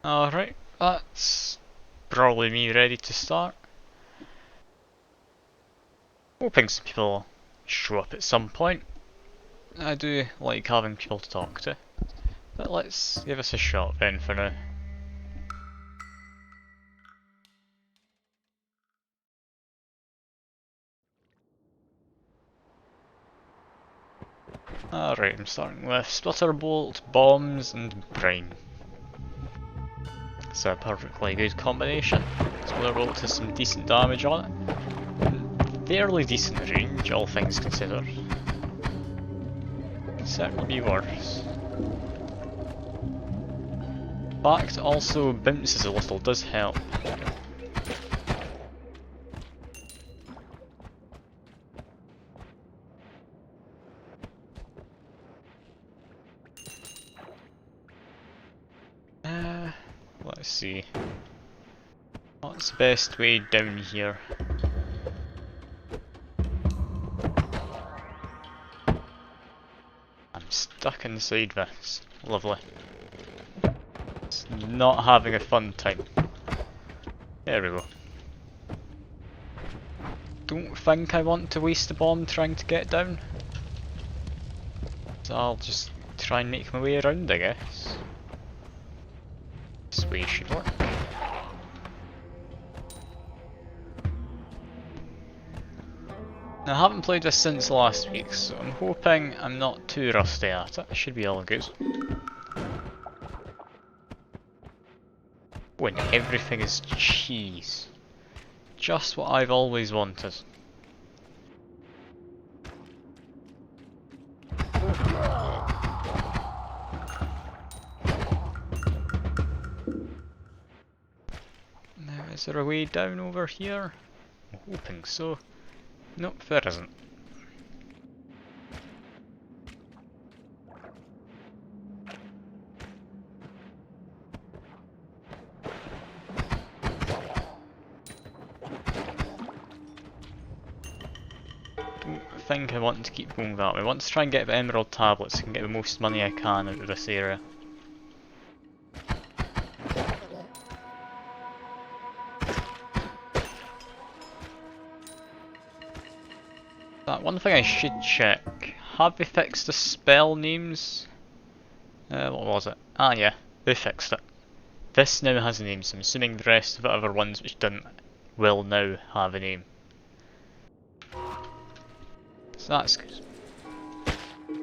Alright, that's probably me ready to start. Hoping some people show up at some point. I do like having people to talk to, but let's give us a shot then for now. Alright, I'm starting with Splatterbolt, Bombs, and Brine. It's a perfectly good combination. Splatterbolt has some decent damage on it. Fairly decent range, all things considered. Could certainly be worse. Fact also bounces a little does help. Let's see. What's the best way down here? I'm stuck inside this. Lovely. It's not having a fun time. There we go. Don't think I want to waste a bomb trying to get down. So I'll just try and make my way around, I guess. This way should work. Now, I haven't played this since last week, so I'm hoping I'm not too rusty at it. It should be all good. When everything is cheese. Just what I've always wanted. Now, is there a way down over here? I'm hoping so. Nope, there isn't. Don't think I want to keep going that way. I want to try and get the emerald tablets and get the most money I can out of this area. One thing I should check. Have they fixed the spell names? What was it? Ah yeah, they fixed it. This now has a name, so I'm assuming the rest of the other ones which didn't will now have a name. So that's good.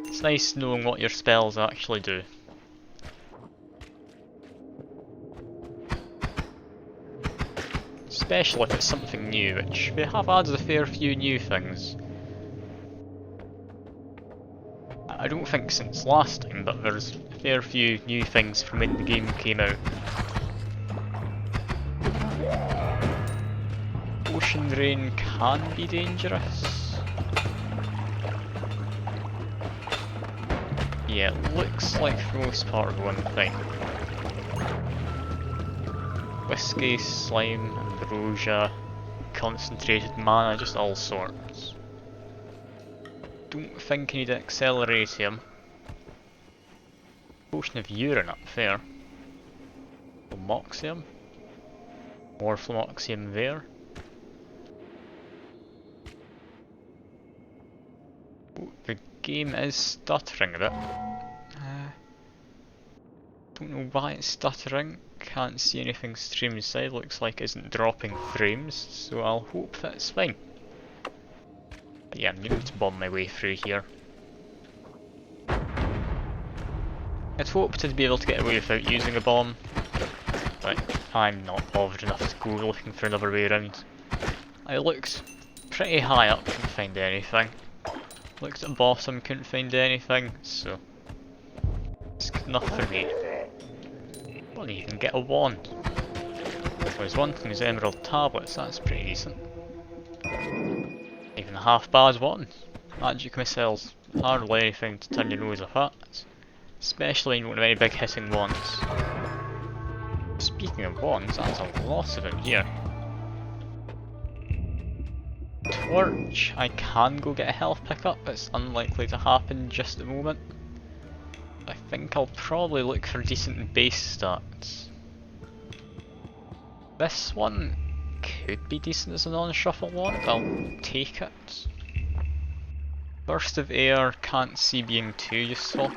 It's nice knowing what your spells actually do. Especially if it's something new, which they have added a fair few new things. I don't think since last time, but there's a fair few new things from when the game came out. Ocean rain can be dangerous. Yeah, it looks like for the most part one thing. Whiskey, slime, ambrosia, concentrated mana, just all sorts. Don't think I need acceleratium. Potion of urine up there. Flamoxium. More flamoxium there. Oh, the game is stuttering a bit. Don't know why it's stuttering. Can't see anything stream side. Looks like it isn't dropping frames, so I'll hope that's fine. But yeah, I'm going to bomb my way through here. I'd hoped to be able to get away without using a bomb, but I'm not bothered enough to go looking for another way around. I looked pretty high up, couldn't find anything. Looked at the bottom, couldn't find anything, so it's good enough for me. Well, you can get a wand. I was wanting these emerald tablets, that's pretty decent. Even a half bad wand. Magic missiles, hardly anything to turn your nose off at. Especially in one of any big hitting wands. Speaking of wands, that's a lot of them here. Torch, I can go get a health pickup, but it's unlikely to happen just at the moment. I think I'll probably look for decent base stats. This one could be decent as a non-shuffle wand, I'll take it. Burst of air, can't see being too useful.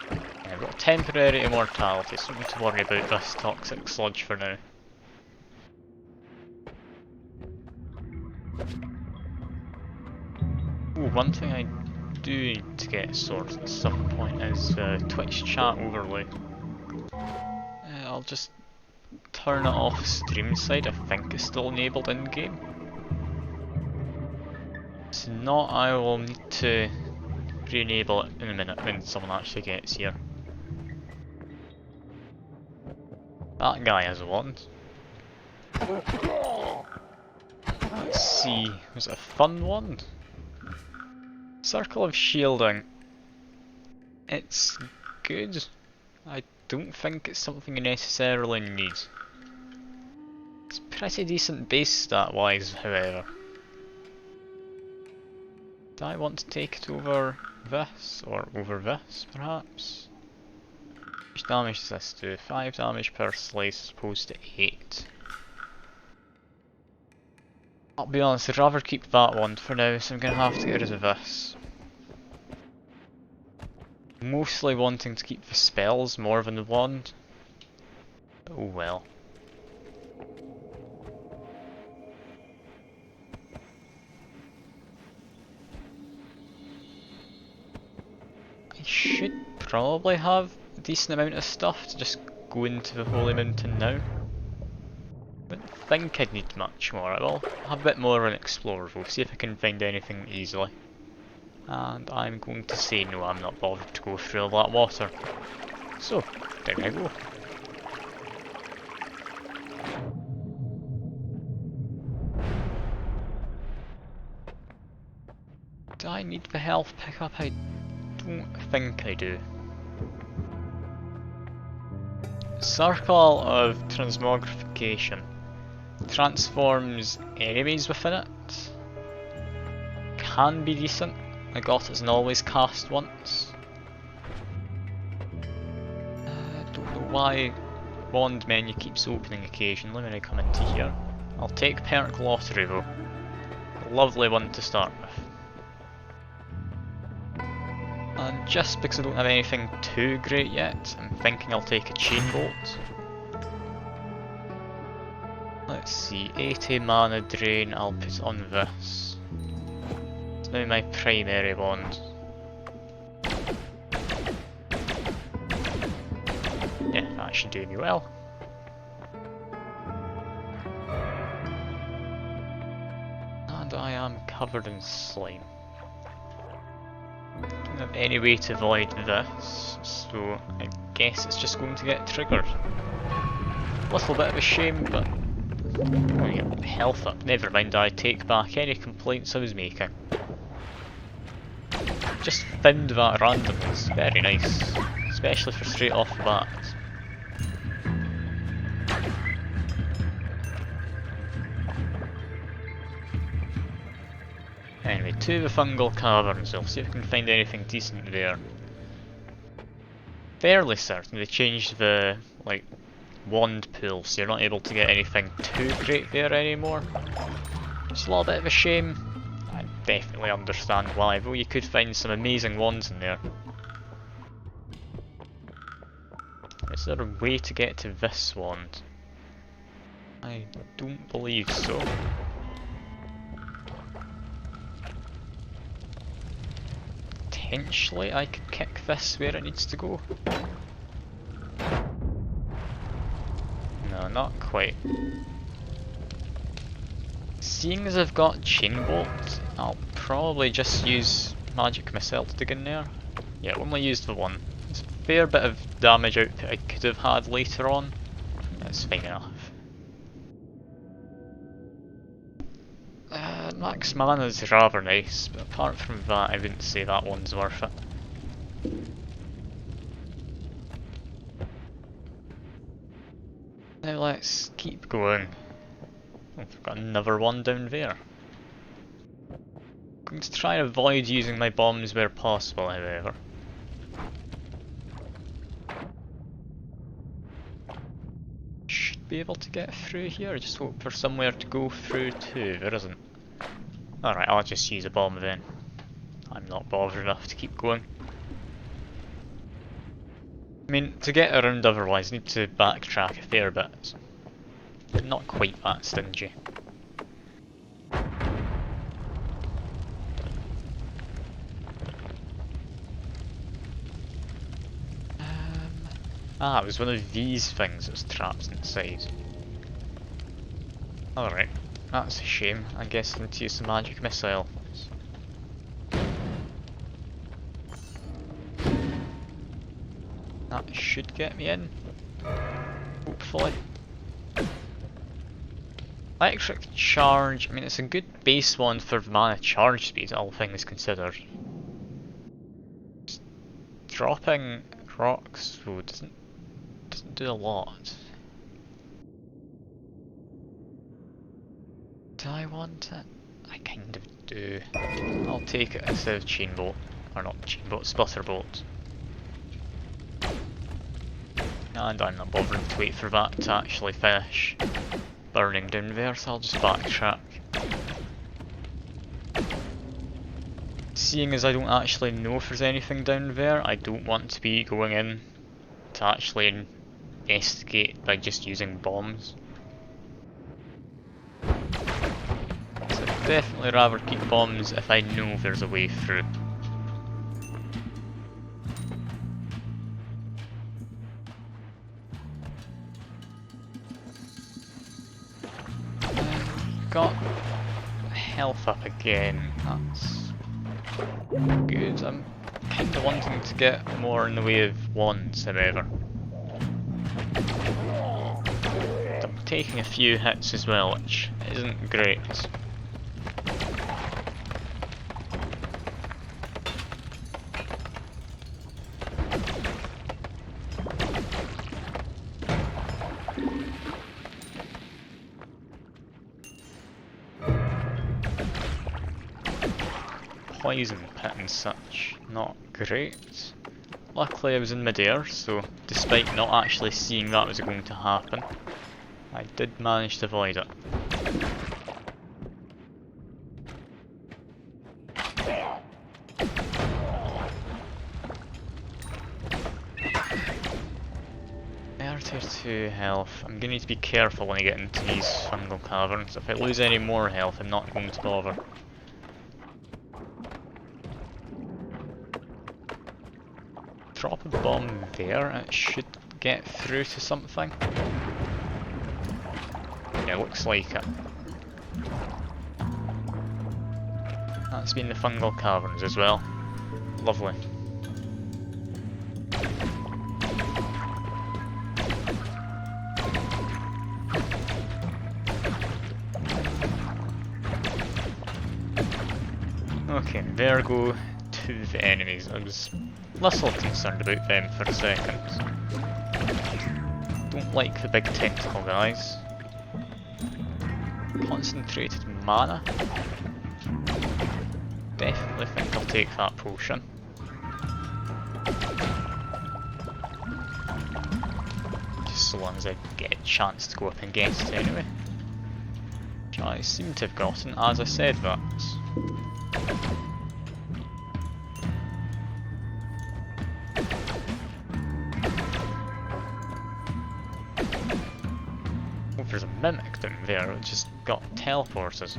Yeah, I've got temporary immortality, so I don't need to worry about this toxic sludge for now. Ooh, one thing I do need to get sorted at some point is Twitch chat overlay. I'll just turn it off stream side, I think it's still enabled in game. If not, I will need to re-enable it in a minute when someone actually gets here. That guy has a wand. Let's see, was it a fun wand? Circle of Shielding. It's good. I don't think it's something you necessarily need. It's pretty decent base stat wise, however. Do I want to take it over this, or over this perhaps? How much damage does this do? 5 damage per slice as opposed to 8. I'll be honest, I'd rather keep that one for now, so I'm gonna have to get rid of this. Mostly wanting to keep the spells more than the wand. Oh well. I should probably have a decent amount of stuff to just go into the Holy Mountain now. Wouldn't think I'd need much more. I will have a bit more of an explorer though, see if I can find anything easily. And I'm going to say no, I'm not bothered to go through all that water. So, down I go. Do I need the health pickup? I don't think I do. Circle of Transmogrification. Transforms enemies within it. Can be decent. I got it and always cast once. I don't know why wand menu keeps opening occasionally when I come into here. I'll take Perk Lottery though. A lovely one to start with. And just because I don't have anything too great yet, I'm thinking I'll take a Chain Bolt. Let's see, 80 mana drain, I'll put it on this. It's now my primary wand. Yeah, that should do me well. And I am covered in slime. Don't have any way to avoid this, so I guess it's just going to get triggered. A little bit of a shame, but oh yeah, health up. Never mind, I take back any complaints I was making. Just found that randomly, it's very nice, especially for straight off the bat. Anyway, to the fungal caverns, I'll see if I can find anything decent there. Fairly certain they changed the, like, wand pool, so you're not able to get anything too great there anymore. It's a little bit of a shame. I definitely understand why, though you could find some amazing wands in there. Is there a way to get to this wand? I don't believe so. Potentially I could kick this where it needs to go. No, not quite. Seeing as I've got Chain Bolt, I'll probably just use Magic Missile to dig in there. Yeah, only used the one. It's a fair bit of damage output I could have had later on. That's fine enough. Max mana is rather nice, but apart from that I wouldn't say that one's worth it. Now let's keep going. Oh, I've got another one down there. I'm going to try and avoid using my bombs where possible, however. be able to get through here. Just hope for somewhere to go through to. There isn't. Alright, I'll just use a bomb then. I'm not bothered enough to keep going. I mean, to get around otherwise, I need to backtrack a fair bit. Not quite that stingy. It was one of these things that was trapped inside. Alright, that's a shame. I guess I need to use the magic missile. That should get me in. Hopefully. Electric charge, I mean it's a good base one for mana charge speed, all things considered. Just dropping rocks though doesn't do a lot. Do I want it? I kind of do. I'll take it instead of chain bolt. Or not chain bolt, sputter bolt. And I'm not bothering to wait for that to actually finish burning down there, so I'll just backtrack. Seeing as I don't actually know if there's anything down there, I don't want to be going in to actually investigate by just using bombs. So I'd definitely rather keep bombs if I know there's a way through. Got health up again, that's good. I'm kinda wanting to get more in the way of wands, however. I'm taking a few hits as well, which isn't great. Poison pit and such, not great. Luckily I was in mid-air, so despite not actually seeing that was going to happen, I did manage to avoid it. .32 health. I'm going to need to be careful when I get into these fungal caverns. If I lose any more health, I'm not going to bother. Drop a bomb there, it should get through to something. Yeah, looks like it. That's been the fungal caverns as well. Lovely. Okay, there go to the enemies. I was little concerned about them for a second. Don't like the big tentacle guys. Concentrated mana. Definitely think I'll take that potion. Just so long as I get a chance to go up and get it anyway. Which I seem to have gotten as I said that. There's a mimic down there which just got teleported.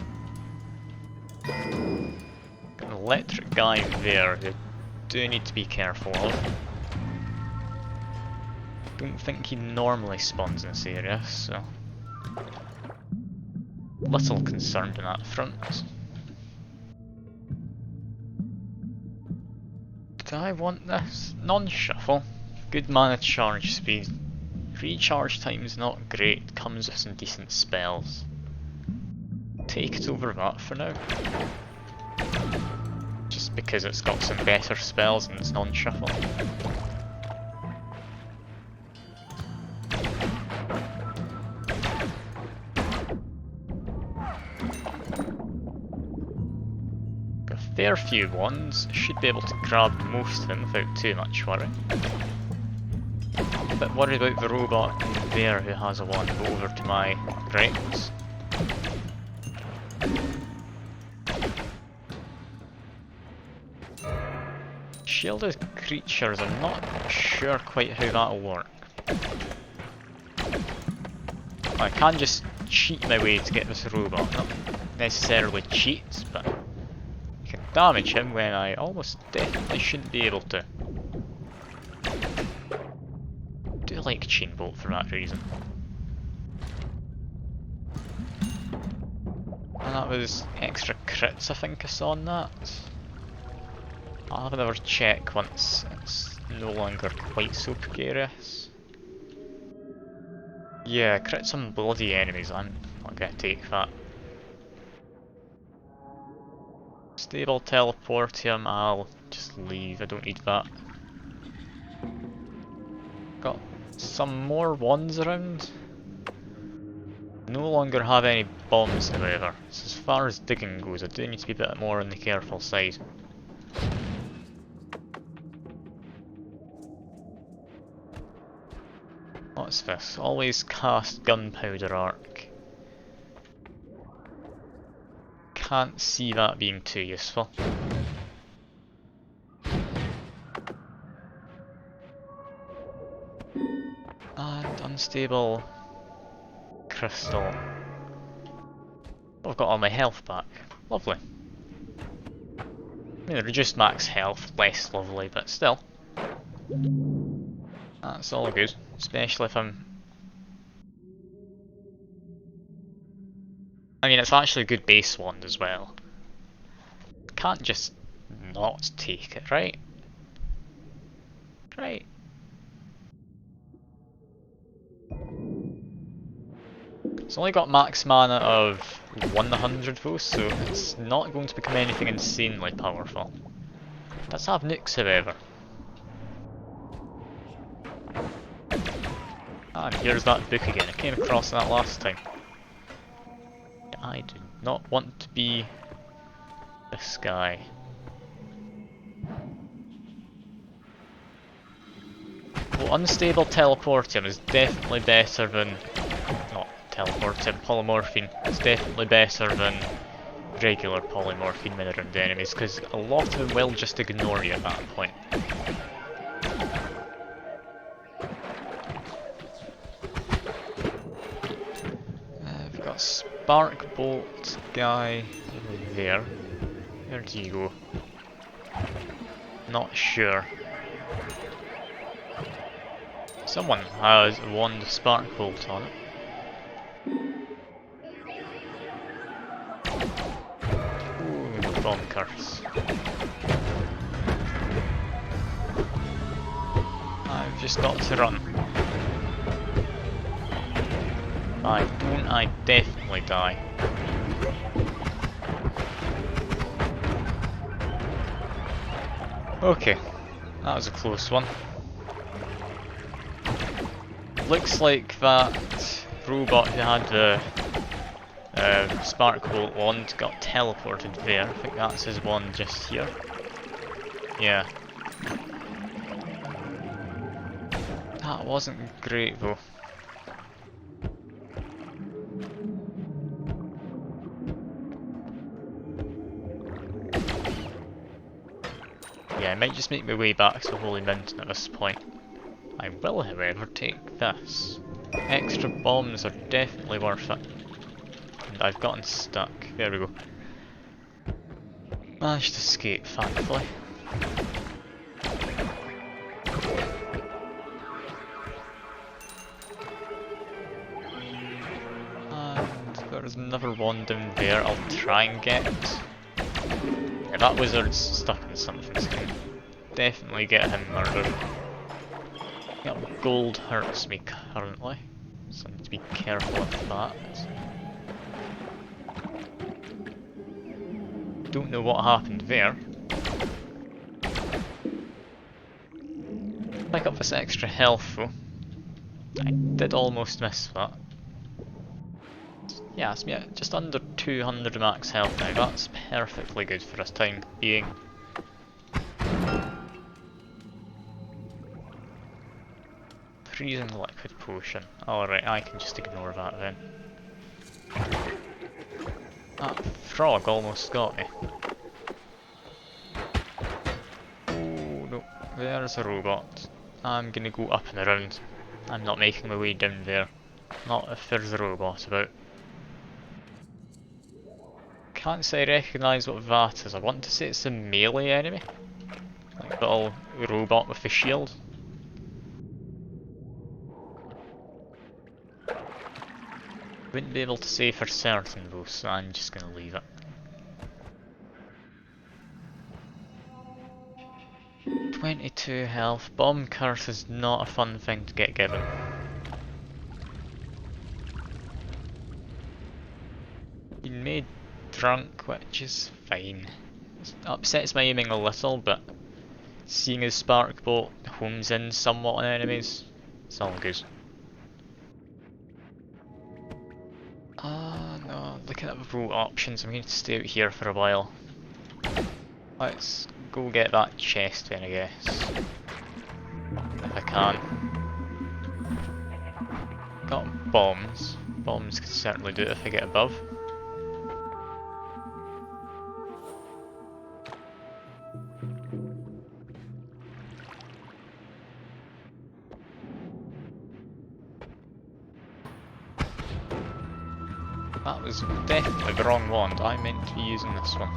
Got an electric guy there who I do need to be careful of. Don't think he normally spawns in this area, so little concerned on that front. Do I want this? Non-shuffle. Good mana charge speed. Recharge time's not great, comes with some decent spells. Take it over that for now. Just because it's got some better spells and it's non-shuffle. Got a fair few wands, should be able to grab most of them without too much worry. a bit worried about the robot there who has a wand. Go over to my right. Shielded creatures, I'm not sure quite how that'll work. I can just cheat my way to get this robot. Not necessarily cheat, but I can damage him when I almost definitely shouldn't be able to. I do like Chain Bolt for that reason. And that was extra crits I think I saw on that. I'll have another check once it's no longer quite so precarious. Yeah, crits on bloody enemies, I'm not gonna take that. Stable teleportium, I'll just leave, I don't need that. Got some more wands around. No longer have any bombs however, so as far as digging goes I do need to be a bit more on the careful side. What's this? Always cast gunpowder arc. Can't see that being too useful. And unstable crystal. I've got all my health back. Lovely. I mean, reduced max health, less lovely, but still. That's all good, especially if I'm... I mean, it's actually a good base wand as well. Can't just not take it, right? Right. It's only got max mana of 100 though, so it's not going to become anything insanely powerful. It does have nukes however. Ah, and here's that book again. I came across that last time. I do not want to be this guy. Well, unstable teleportium is definitely better than... not teleportium, polymorphine. It's definitely better than regular polymorphine when around enemies, because a lot of them will just ignore you at that point. We've got Spark Bolt guy over there. Where do you go? Not sure. Someone has a wand of Spark Bolt on it. Ooh, bomb curse. I've just got to run. I don't, I definitely die. Okay, that was a close one. Looks like that robot who had the Spark Bolt wand got teleported there. I think that's his wand just here. Yeah. That wasn't great though. Yeah, I might just make my way back to Holy Mountain at this point. I will, however, take this. Extra bombs are definitely worth it. And I've gotten stuck. There we go. Managed to escape, thankfully. And there's another one down there I'll try and get. Yeah, that wizard's stuck in something, so definitely get him murdered. Yep, gold hurts me currently, so I need to be careful of that. Don't know what happened there. Pick up this extra health though. I did almost miss that. Yeah, it's me just under 200 max health now. That's perfectly good for this time being. Freezing liquid potion. Alright, I can just ignore that then. That frog almost got me. Oh no, there's a robot. I'm gonna go up and around. I'm not making my way down there. Not if there's a robot about. Can't say I recognise what that is. I want to say it's a melee enemy. Like the little robot with the shield. Wouldn't be able to say for certain though, so I'm just gonna leave it. 22 health. Bomb curse is not a fun thing to get given. Been made drunk, which is fine. It upsets my aiming a little, but seeing as Spark Bolt homes in somewhat on enemies, it's all good. No, looking at the road options, I'm going to stay out here for a while. Let's go get that chest then, I guess. If I can. Got bombs. Bombs can certainly do it if I get above. That was definitely the wrong wand. I meant to be using this one.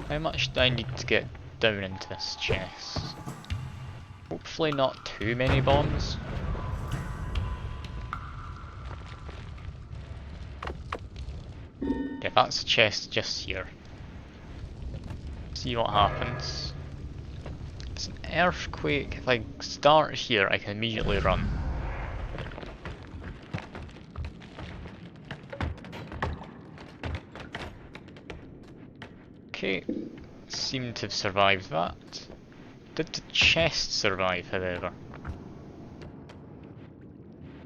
How much do I need to get down into this chest? Hopefully not too many bombs. Yeah, that's a chest just here. See what happens. It's an earthquake. If I start here, I can immediately run. Okay, seem to have survived that. Did the chest survive, however?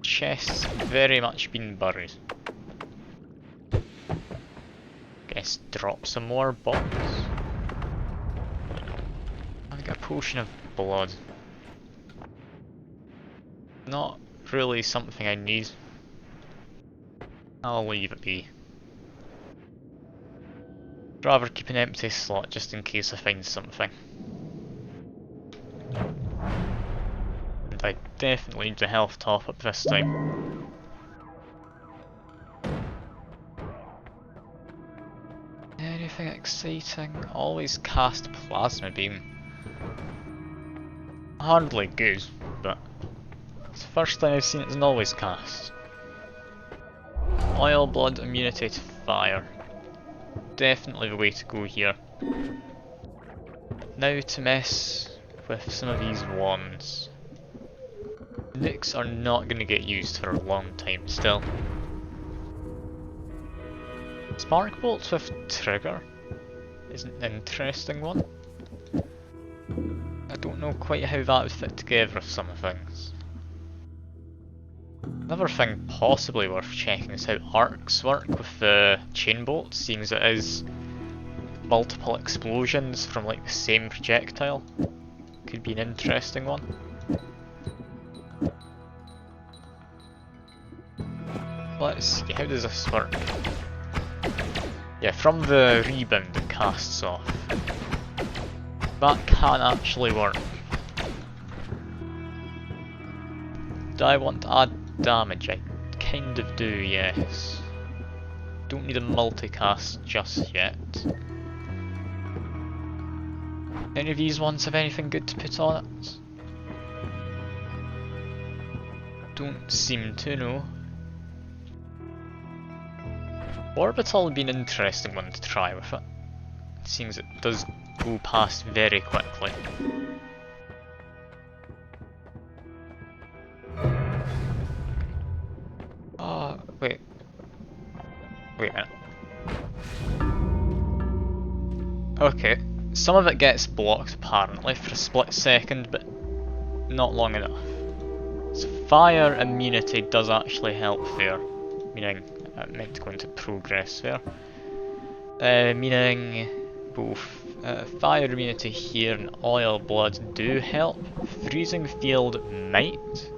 Chest's very much been buried. Guess drop some more bombs. I've got a potion of blood. Not really something I need. I'll leave it be. Rather keep an empty slot just in case I find something. And I definitely need a health top up this time. Anything exciting? Always cast plasma beam. Hardly good, but it's the first time I've seen it as an always cast. Oil blood immunity to fire. Definitely the way to go here. Now to mess with some of these wands. Nukes are not going to get used for a long time still. Spark bolts with trigger is an interesting one. I don't know quite how that would fit together with some things. Another thing possibly worth checking is how arcs work with the chain bolts, seeing as it is multiple explosions from like the same projectile. Could be an interesting one. Let's see, how does this work? Yeah, from the rebound it casts off. That can actually work. Do I want to add damage? I kind of do, yes. Don't need a multicast just yet. Any of these ones have anything good to put on it? Don't seem to, no. Orbital would be an interesting one to try with it, seeing as it does go past very quickly. Oh, wait a minute. Okay, some of it gets blocked apparently for a split second, but not long enough. So fire immunity does actually help there, meaning I meant to go into progress there. Meaning both fire immunity here and oil blood do help. Freezing field might.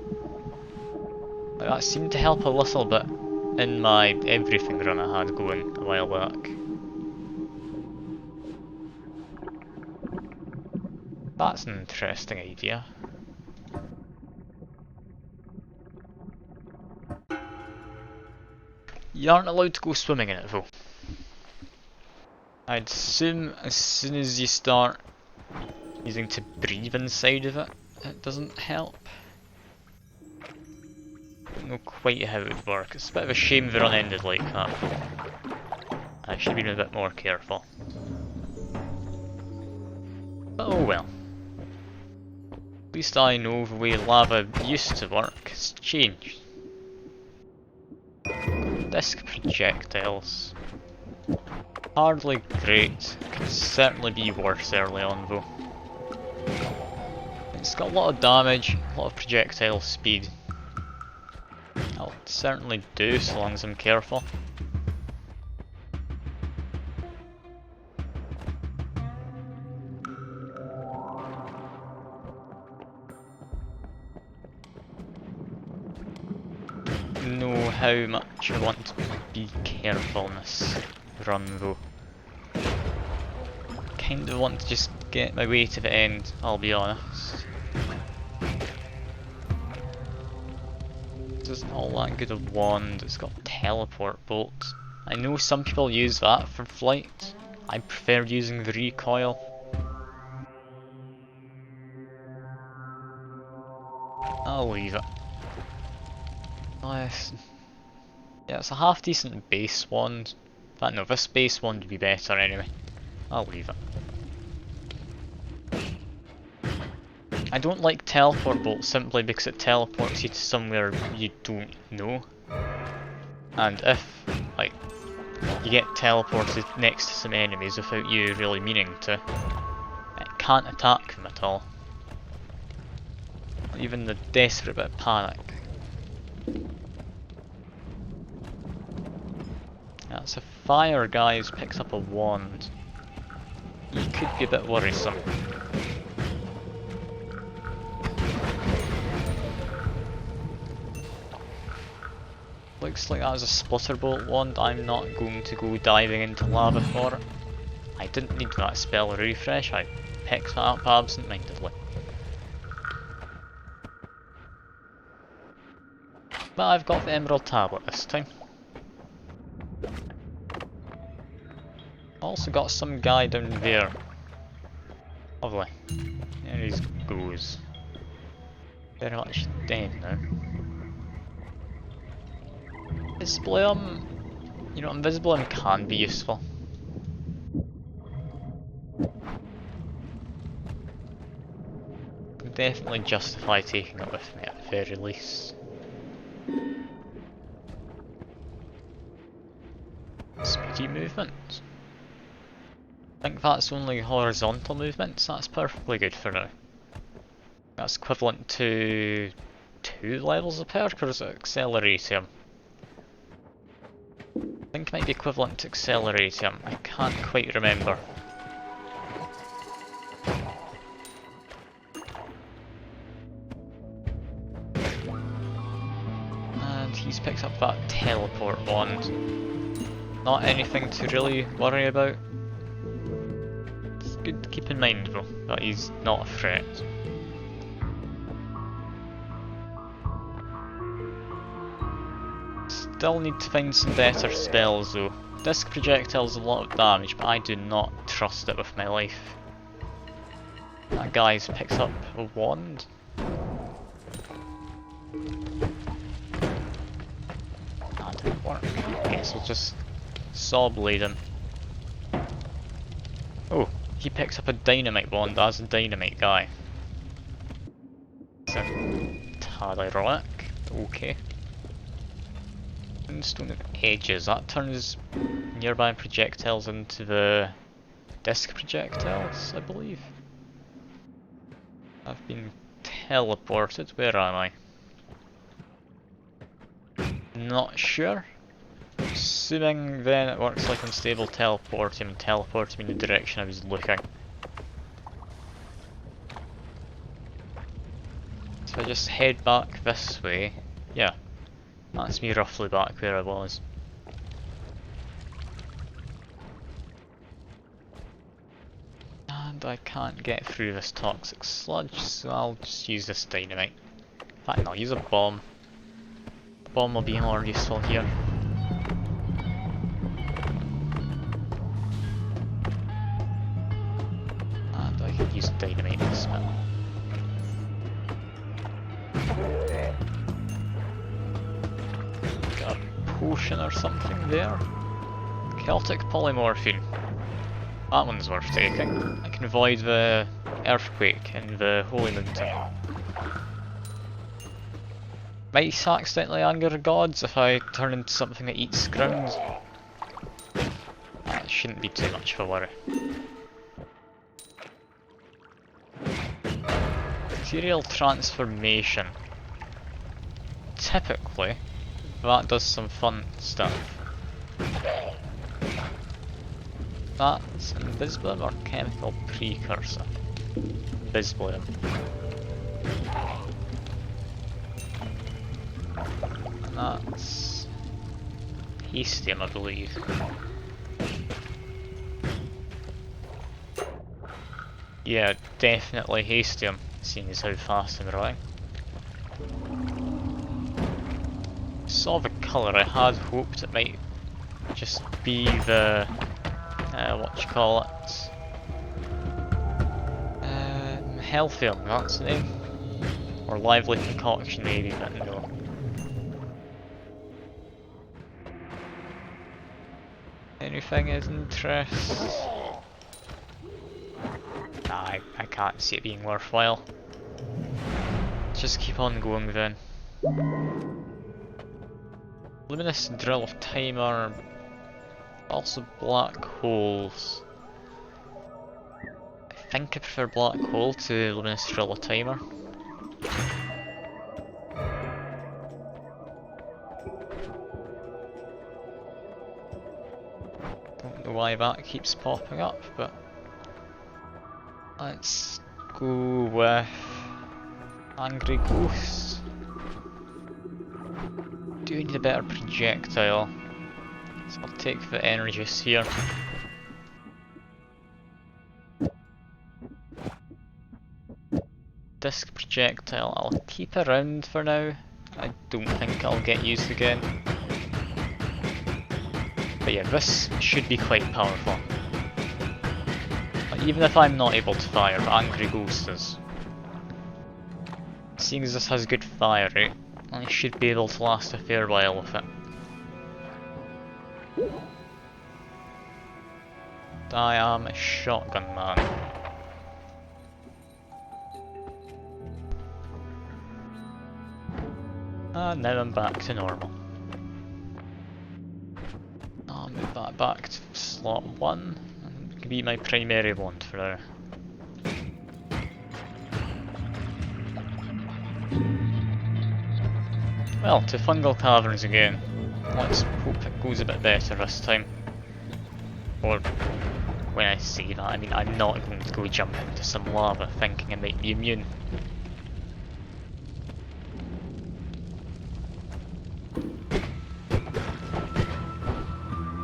That seemed to help a little bit in my everything run I had going a while back. That's an interesting idea. You aren't allowed to go swimming in it though. I'd assume as soon as you start using to breathe inside of it, it doesn't help. Don't know quite how it would work. It's a bit of a shame the run ended like that. I should have been a bit more careful. But oh well. At least I know the way lava used to work has changed. Disc projectiles. Hardly great. Could certainly be worse early on though. It's got a lot of damage, a lot of projectile speed. I'll certainly do so long as I'm careful. Know how much I want to be careful in this run though. Kinda want to just get my way to the end, I'll be honest. This isn't all that good a wand, it's got teleport bolts. I know some people use that for flight. I prefer using the recoil. I'll leave it. Nice. Yeah, it's a half decent base wand. In fact, no, this base wand would be better anyway. I'll leave it. I don't like teleport bolts simply because it teleports you to somewhere you don't know. And if, like, you get teleported next to some enemies without you really meaning to, it can't attack them at all. Not even the desperate bit of panic. That's a fire guy who picks up a wand. He could be a bit worrisome. Looks like that was a splutterbolt wand. I'm not going to go diving into lava for it. I didn't need that spell refresh, I picked that up absent-mindedly. But I've got the emerald tablet this time. Also got some guy down there. Lovely. There he goes. Very much dead now. Invisibilium, you know, invisibilium can be useful. Can definitely justify taking it with me at the very least. Speedy movement. I think that's only horizontal movements, that's perfectly good for now. That's equivalent to 2 levels of perk, or is it accelerator? I think it might be equivalent to accelerator, I can't quite remember. And he's picked up that teleport wand. Not anything to really worry about. It's good to keep in mind though, that he's not a threat. Still need to find some better spells though. Disc projectile's a lot of damage, but I do not trust it with my life. That guy's picked up a wand. That didn't work. I guess we'll just saw blade him. Oh, he picks up a dynamite wand as a dynamite guy. It's a tad ironic, okay. Stone of edges, that turns nearby projectiles into the disc projectiles, I believe. I've been teleported, where am I? Not sure. assuming then it works like unstable teleporting and teleporting me in the direction I was looking. So I just head back this way. Yeah, that's me roughly back where I was. And I can't get through this toxic sludge, so I'll just use this dynamite. In fact, no, I'll use a bomb. The bomb will be more useful here. And I can use dynamite this bit. Got a potion or something there. Celtic polymorphine. That one's worth taking. I can avoid the earthquake in the Holy Mountain. Might accidentally anger gods if I turn into something that eats ground. That shouldn't be too much of a worry. Material transformation. Typically, that does some fun stuff. That's invisible or chemical precursor? Invisible. And that's Hastium, I believe. Yeah, definitely Hastium, seeing as how fast I'm running. Saw the colour, I had hoped it might just be the Hellfilm, that's the name. Or Lively Concoction maybe, but no. Anything of interest? Nah, I can't see it being worthwhile. Just keep on going then. Luminous drill of timer. Also black holes. I think I prefer black hole to luminous drill of timer. Don't know why that keeps popping up, but let's go with Angry Ghost. Do need a better projectile, so I'll take the energies here. Disc projectile I'll keep around for now. I don't think I'll get used again. But yeah, this should be quite powerful. Like, even if I'm not able to fire, but Angry Ghost is. Seeing as this has good fire rate, I should be able to last a fair while with it. I am a shotgun man. And now I'm back to normal. I'll move that back to slot 1, and it can be my primary wand for now. Well, to Fungal Caverns again. Let's hope it goes a bit better this time. Or, when I say that, I mean I'm not going to go jump into some lava thinking I might be immune.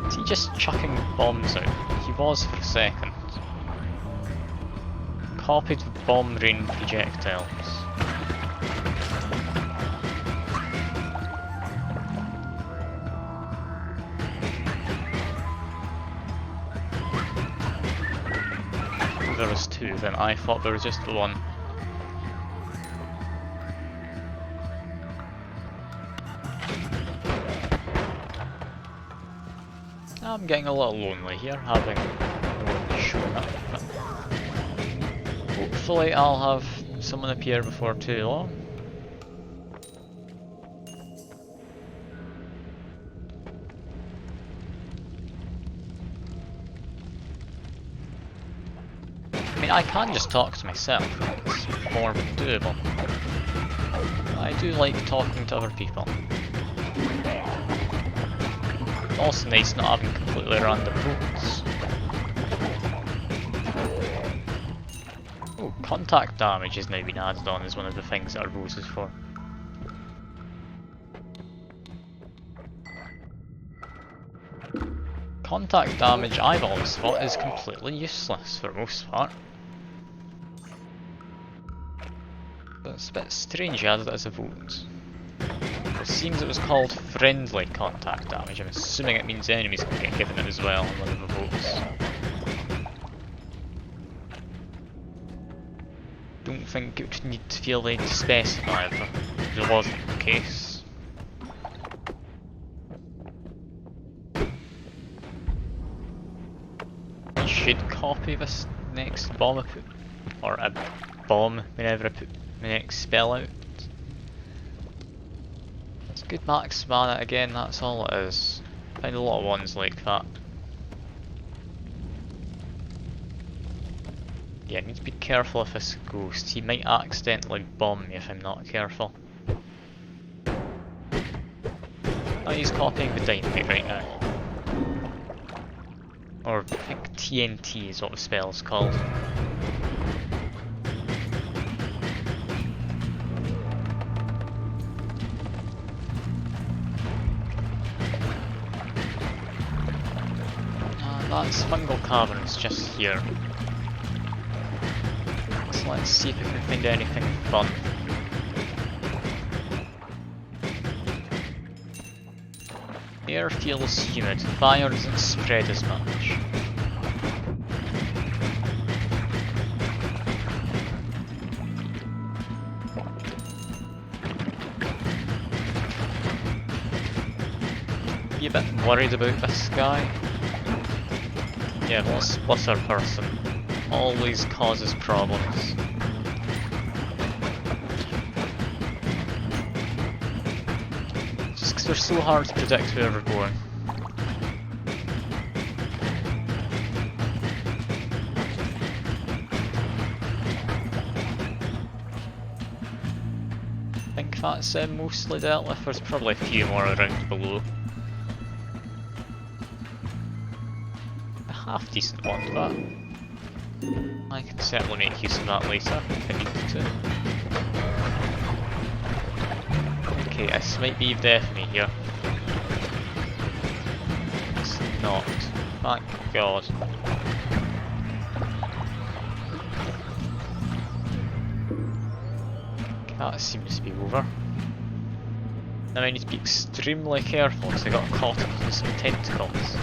Is he just chucking bombs out? He was for a second. Copied with bomb rain projectiles. There was 2 then, I thought there was just 1. I'm getting a little lonely here, having no one showing up, but hopefully I'll have someone appear before too long. I mean, I can just talk to myself, it's more doable. I do like talking to other people. Also nice not having completely random bolts. Oh, contact damage has now been added on as one of the things that our rose is for. Contact damage I've always thought is completely useless for the most part. But it's a bit strange you added it as a vote. It seems it was called friendly contact damage. I'm assuming it means enemies can get given it as well on one of the votes. Don't think it would need to feel like to specify if there wasn't the case. I should copy this next bomb I put, or a bomb whenever I put my next spell out. It's good max mana again, that's all it is. I find a lot of ones like that. Yeah, I need to be careful of this ghost. He might accidentally bomb me if I'm not careful. Oh, he's copying the dynamite right now. Or I think TNT is what the spell's called. That's fungal caverns just here. So let's see if we can find anything fun. Air feels humid, fire doesn't spread as much. Be a bit worried about this guy. Yeah, well, splitter person always causes problems. Just because they're so hard to predict where we're going. I think that's mostly dealt with. There's probably a few more around below. Half decent one, but I can certainly make use of that later if I need to. Okay, this might be death me here. It's not. Thank God. That seems to be over. Now I need to be extremely careful because I got caught up in some tentacles.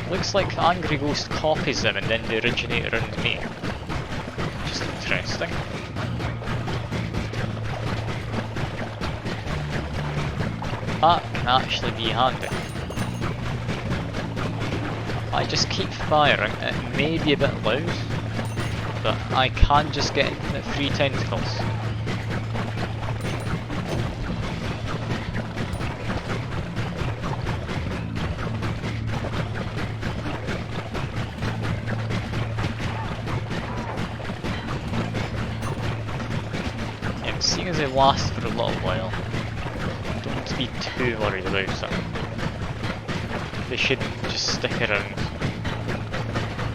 Looks like the Angry Ghost copies them and then they originate around me. Just interesting. That can actually be handy. I just keep firing, it may be a bit loud, but I can just get infinite free tentacles. Seeing as they last for a little while, don't need to be too worried about it. They should just stick around,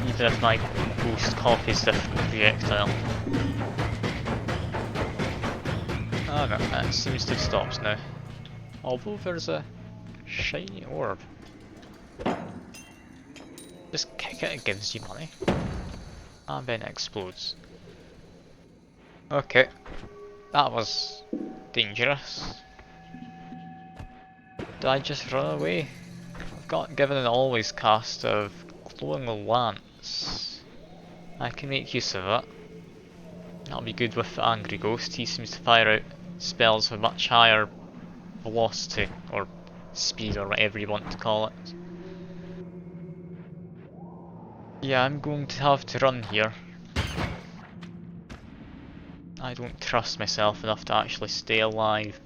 even if my ghost copies different projectile. Oh no, that seems to have stopped now. Although there's a shiny orb. Just kick it, it gives you money. And then it explodes. Okay. That was dangerous. Did I just run away? I've got given an always cast of glowing lance. I can make use of it. That'll be good with the Angry Ghost. He seems to fire out spells with much higher velocity or speed or whatever you want to call it. Yeah, I'm going to have to run here. I don't trust myself enough to actually stay alive.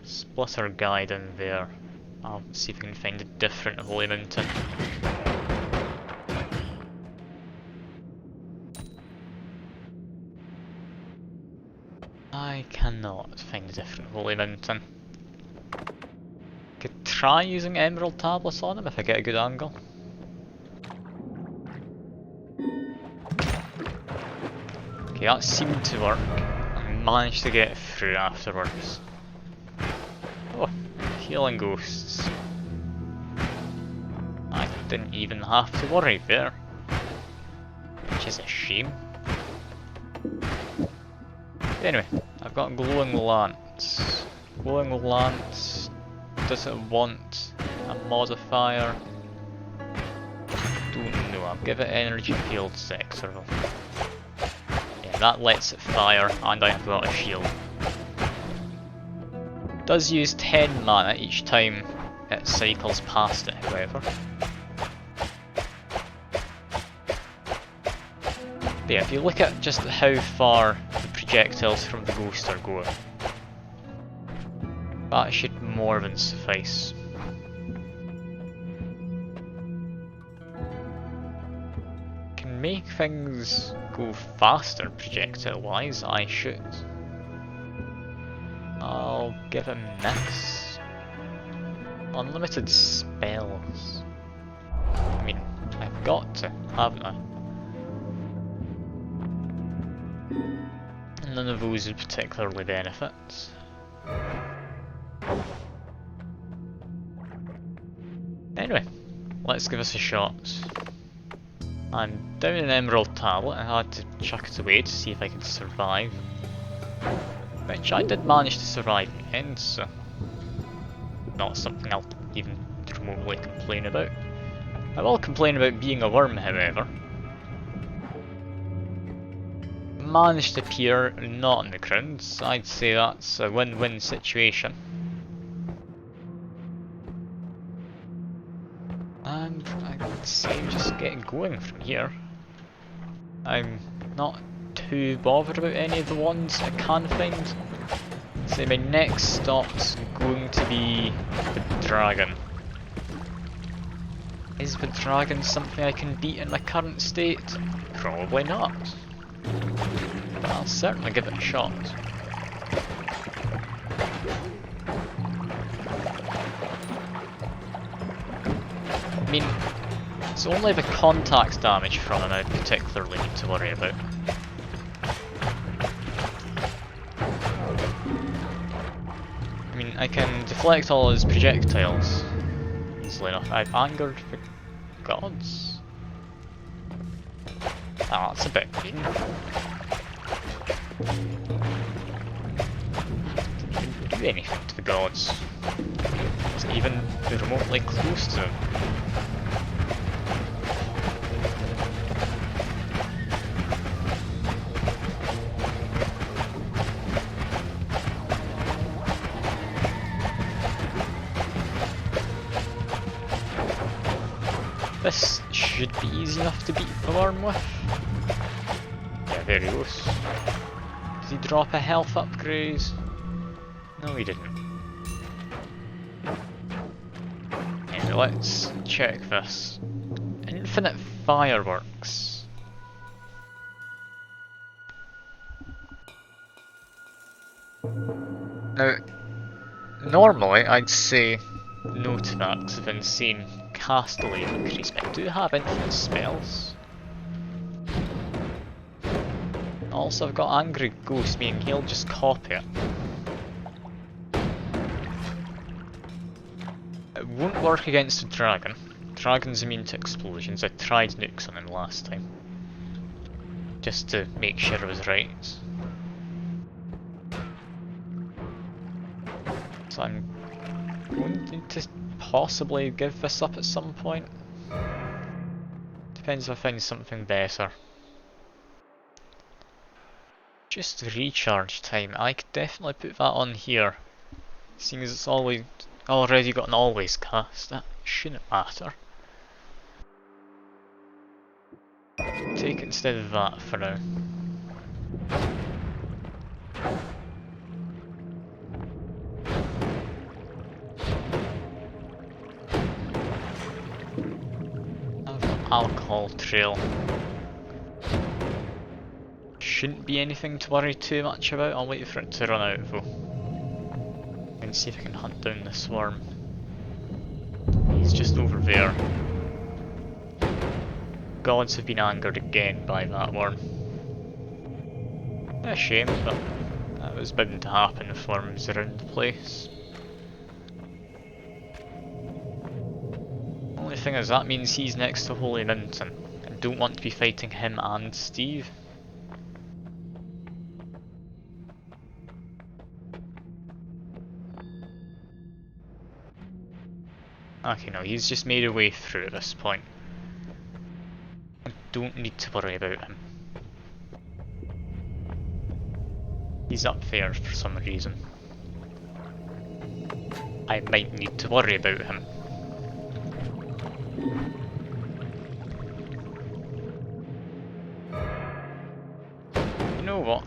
Splitter guide in there. I'll see if we can find a different holy mountain. I cannot find a different holy mountain. Could try using emerald tablets on him if I get a good angle. Okay, that seemed to work. I managed to get through afterwards. Oh, healing ghosts. I didn't even have to worry there. Which is a shame. Anyway, I've got glowing lance. Glowing lance, does it want a modifier? Don't know, I'll give it energy field sector. Yeah, that lets it fire, and I have got a shield. Does use 10 mana each time it cycles past it, however. But yeah, if you look at just how far the projectiles from the ghost are going, that should more than suffice. Can make things go faster projectile-wise, I should. I'll give him this. Unlimited spells. I mean, I've got to, haven't I? None of those would particularly benefit. Anyway, let's give us a shot. I'm down an emerald tablet, I had to chuck it away to see if I could survive. Which I did manage to survive in the end, so not something I'll even remotely complain about. I will complain about being a worm, however. Managed to appear not on the ground, so I'd say that's a win-win situation. And I'd say just get going from here. I'm not too bothered about any of the ones I can find. So my next stop's going to be the dragon. Is the dragon something I can beat in my current state? Probably not. But I'll certainly give it a shot. I mean, it's only the contact damage from him I particularly need to worry about. I mean, I can deflect all his projectiles easily enough. I've angered the gods. Ah, that's a bit mean. Didn't do anything to the gods. Wasn't even remotely close to them. This should be easy enough to beat the worm with. Yeah, there he goes. Did he drop a health upgrade? No, he didn't. Anyway, let's check this. Infinite fireworks. Now, normally I'd say no to that because of insane castily increase, but I do have infinite spells. Also, I've got Angry Ghost, meaning he'll just copy it. It won't work against the dragon. Dragon's immune to explosions. I tried nukes on him last time. Just to make sure I was right. So I'm going to possibly give this up at some point. Depends if I find something better. Just recharge time. I could definitely put that on here. Seeing as it's already got an always cast, that shouldn't matter. Take it instead of that for now. Alcohol trail. shouldn't be anything to worry too much about. I'll wait for it to run out though. And see if I can hunt down this worm. He's just over there. Gods have been angered again by that worm. A shame, but that was bound to happen if worms around the place. Only thing is, that means he's next to Holy Mountain. I don't want to be fighting him and Steve. Okay, no, he's just made a way through at this point. I don't need to worry about him. He's up there for some reason. I might need to worry about him. You know what?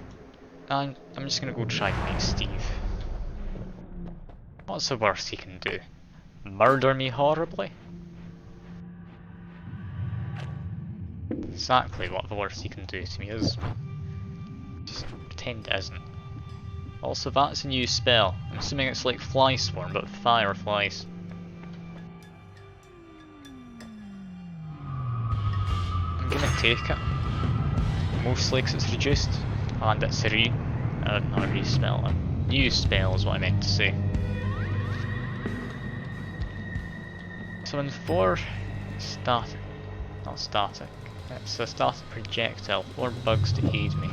I'm just gonna go try and find Steve. What's the worst he can do? Murder me horribly? Exactly what the worst he can do to me is. Just pretend it isn't. Also, that's a new spell. I'm assuming it's like Fly Swarm, but with fireflies. I'm gonna take it. Mostly because it's reduced, and it's not a re-spell, a new spell is what I meant to say. Summon 4 static, not static, it's a static projectile, 4 bugs to aid me.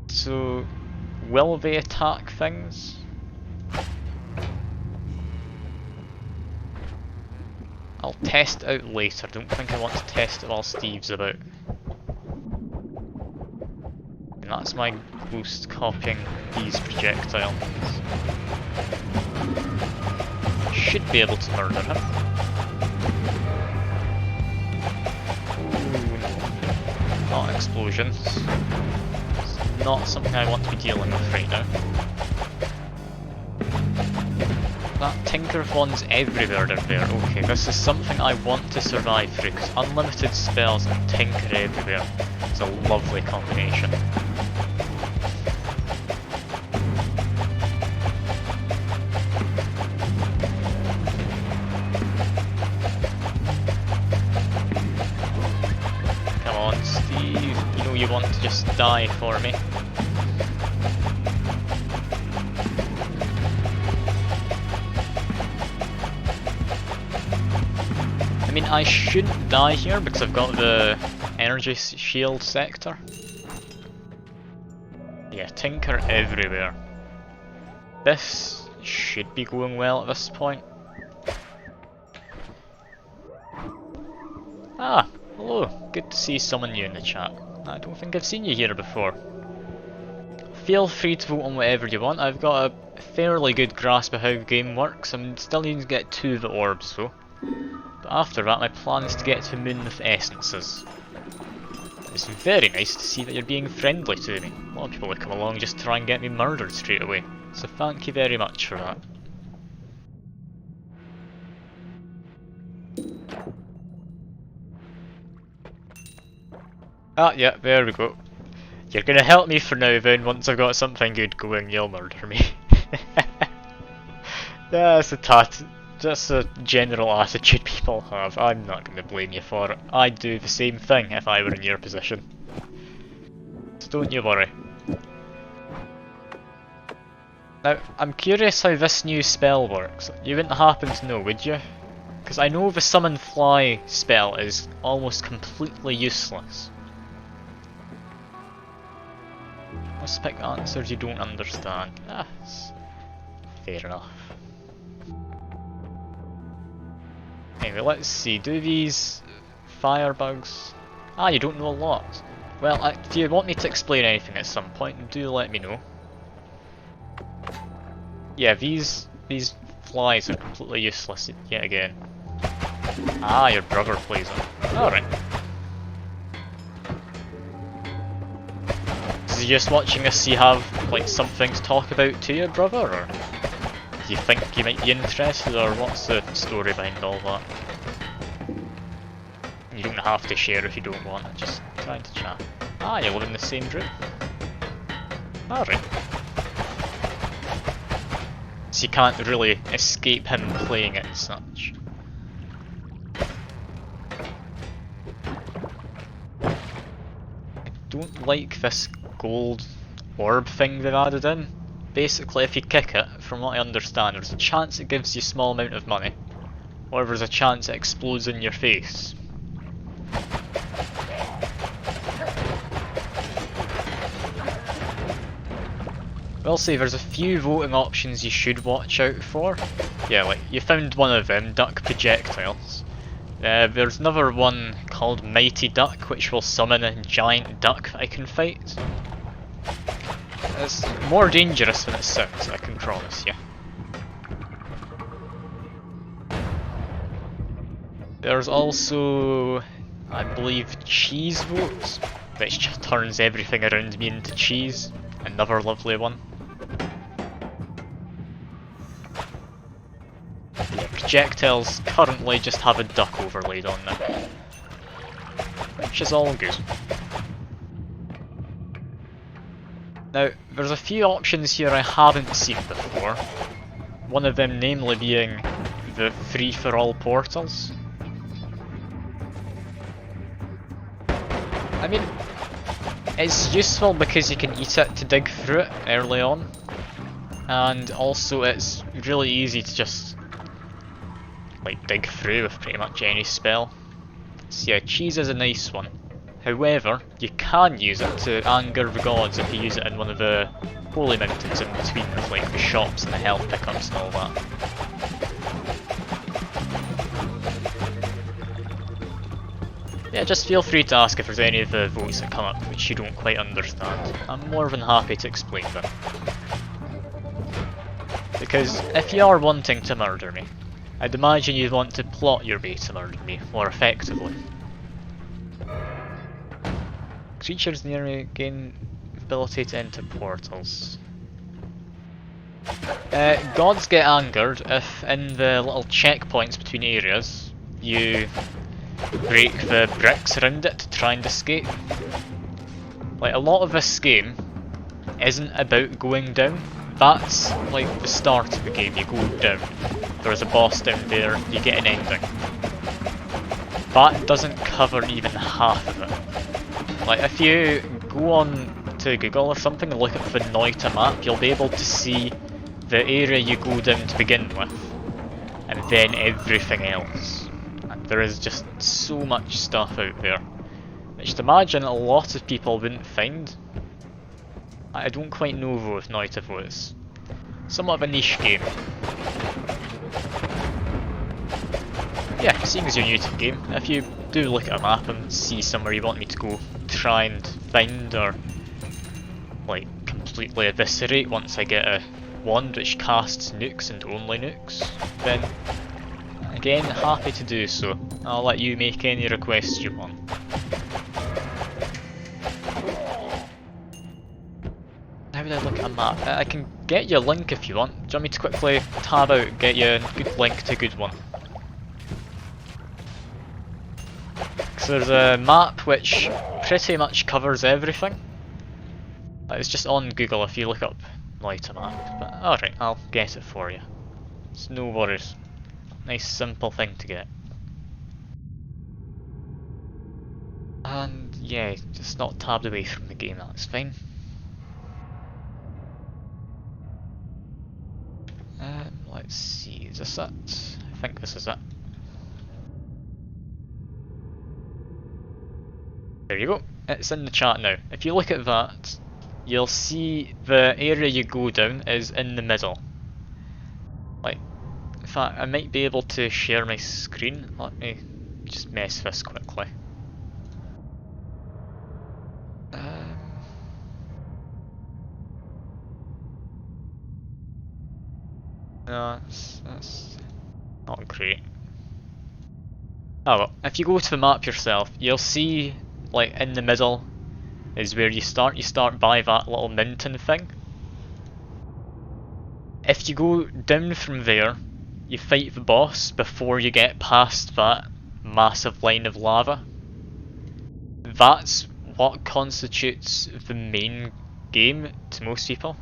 So, will they attack things? I'll test it out later, don't think I want to test it while Steve's about. And that's my ghost copying these projectiles. Should be able to murder him. Ooh, not explosions. It's not something I want to be dealing with right now. That Tinker one's everywhere there. Okay, this is something I want to survive through, because unlimited spells and Tinker everywhere is a lovely combination. Come on, Steve, you know you want to just die for me. I mean, I shouldn't die here because I've got the energy shield sector. Yeah, Tinker everywhere. This should be going well at this point. Ah, hello. Good to see someone new in the chat. I don't think I've seen you here before. Feel free to vote on whatever you want. I've got a fairly good grasp of how the game works. I'm still needing to get 2 of the orbs though. But after that, my plan is to get to the moon with essences. It's very nice to see that you're being friendly to me. A lot of people would come along just to try and get me murdered straight away. So thank you very much for that. Ah, yeah, there we go. You're gonna help me for now then, once I've got something good going, you'll murder me. That's That's a general attitude people have. I'm not going to blame you for it. I'd do the same thing if I were in your position. So don't you worry. Now, I'm curious how this new spell works. You wouldn't happen to know, would you? Because I know the summon fly spell is almost completely useless. Let's pick answers you don't understand. Ah, fair enough. Anyway, let's see, do these firebugs... Ah, you don't know a lot. Well, if you want me to explain anything at some point, do let me know. Yeah, these flies are completely useless yet again. Ah, your brother plays them. Alright. Is he just watching us so you have, like, something to talk about to your brother, or...? Do you think you might be interested, or what's the story behind all that? You don't have to share if you don't want, I'm just trying to chat. Ah, you live in the same group? Alright. So you can't really escape him playing it as such. I don't like this gold orb thing they've added in. Basically, if you kick it, from what I understand, there's a chance it gives you a small amount of money, or there's a chance it explodes in your face. I'll say there's a few voting options you should watch out for. Yeah, like, you found one of them, duck projectiles. There's another one called Mighty Duck, which will summon a giant duck that I can fight. It's more dangerous than it sounds, I can promise you. There's also, I believe, cheese votes, which just turns everything around me into cheese. Another lovely one. Yeah, projectiles currently just have a duck overlaid on them, which is all good. Now, there's a few options here I haven't seen before, one of them namely being the free-for-all portals. I mean, it's useful because you can eat it to dig through it early on, and also it's really easy to just like dig through with pretty much any spell. So yeah, cheese is a nice one. However, you can use it to anger the gods if you use it in one of the holy mountains in between with like the shops and the health pickups and all that. Yeah, just feel free to ask if there's any of the votes that come up which you don't quite understand. I'm more than happy to explain them. Because if you are wanting to murder me, I'd imagine you'd want to plot your way to murder me more effectively. Creatures near me gain ability to enter portals. Gods get angered if in the little checkpoints between areas you break the bricks around it to try and escape. Like, a lot of this game isn't about going down. That's like the start of the game, you go down. There's a boss down there, you get an ending. That doesn't cover even half of it. Like, if you go on to Google or something and look at the Noita map, you'll be able to see the area you go down to begin with, and then everything else. And there is just so much stuff out there, which I'd imagine a lot of people wouldn't find. I don't quite know though if Noita is somewhat of a niche game. Yeah, seeing as you're new to the game, if you do look at a map and see somewhere you want me to go try and find or like completely eviscerate once I get a wand which casts nukes and only nukes, then again, happy to do so. I'll let you make any requests you want. How would I look at a map? I can get you a link if you want. Do you want me to quickly tab out and get you a good link to a good one? So there's a map which pretty much covers everything. It's just on Google if you look up Noita map. But alright, I'll get it for you. It's no worries. Nice simple thing to get. And yeah, just not tabbed away from the game, that's fine. Let's see, is this it? I think this is it. There you go, it's in the chat now. If you look at that, you'll see the area you go down is in the middle. Like, in fact, I might be able to share my screen. Let me just mess this quickly. No, that's not great. Oh well, if you go to the map yourself, you'll see, like, in the middle is where you start. You start by that little mountain thing. If you go down from there, you fight the boss before you get past that massive line of lava. That's what constitutes the main game to most people.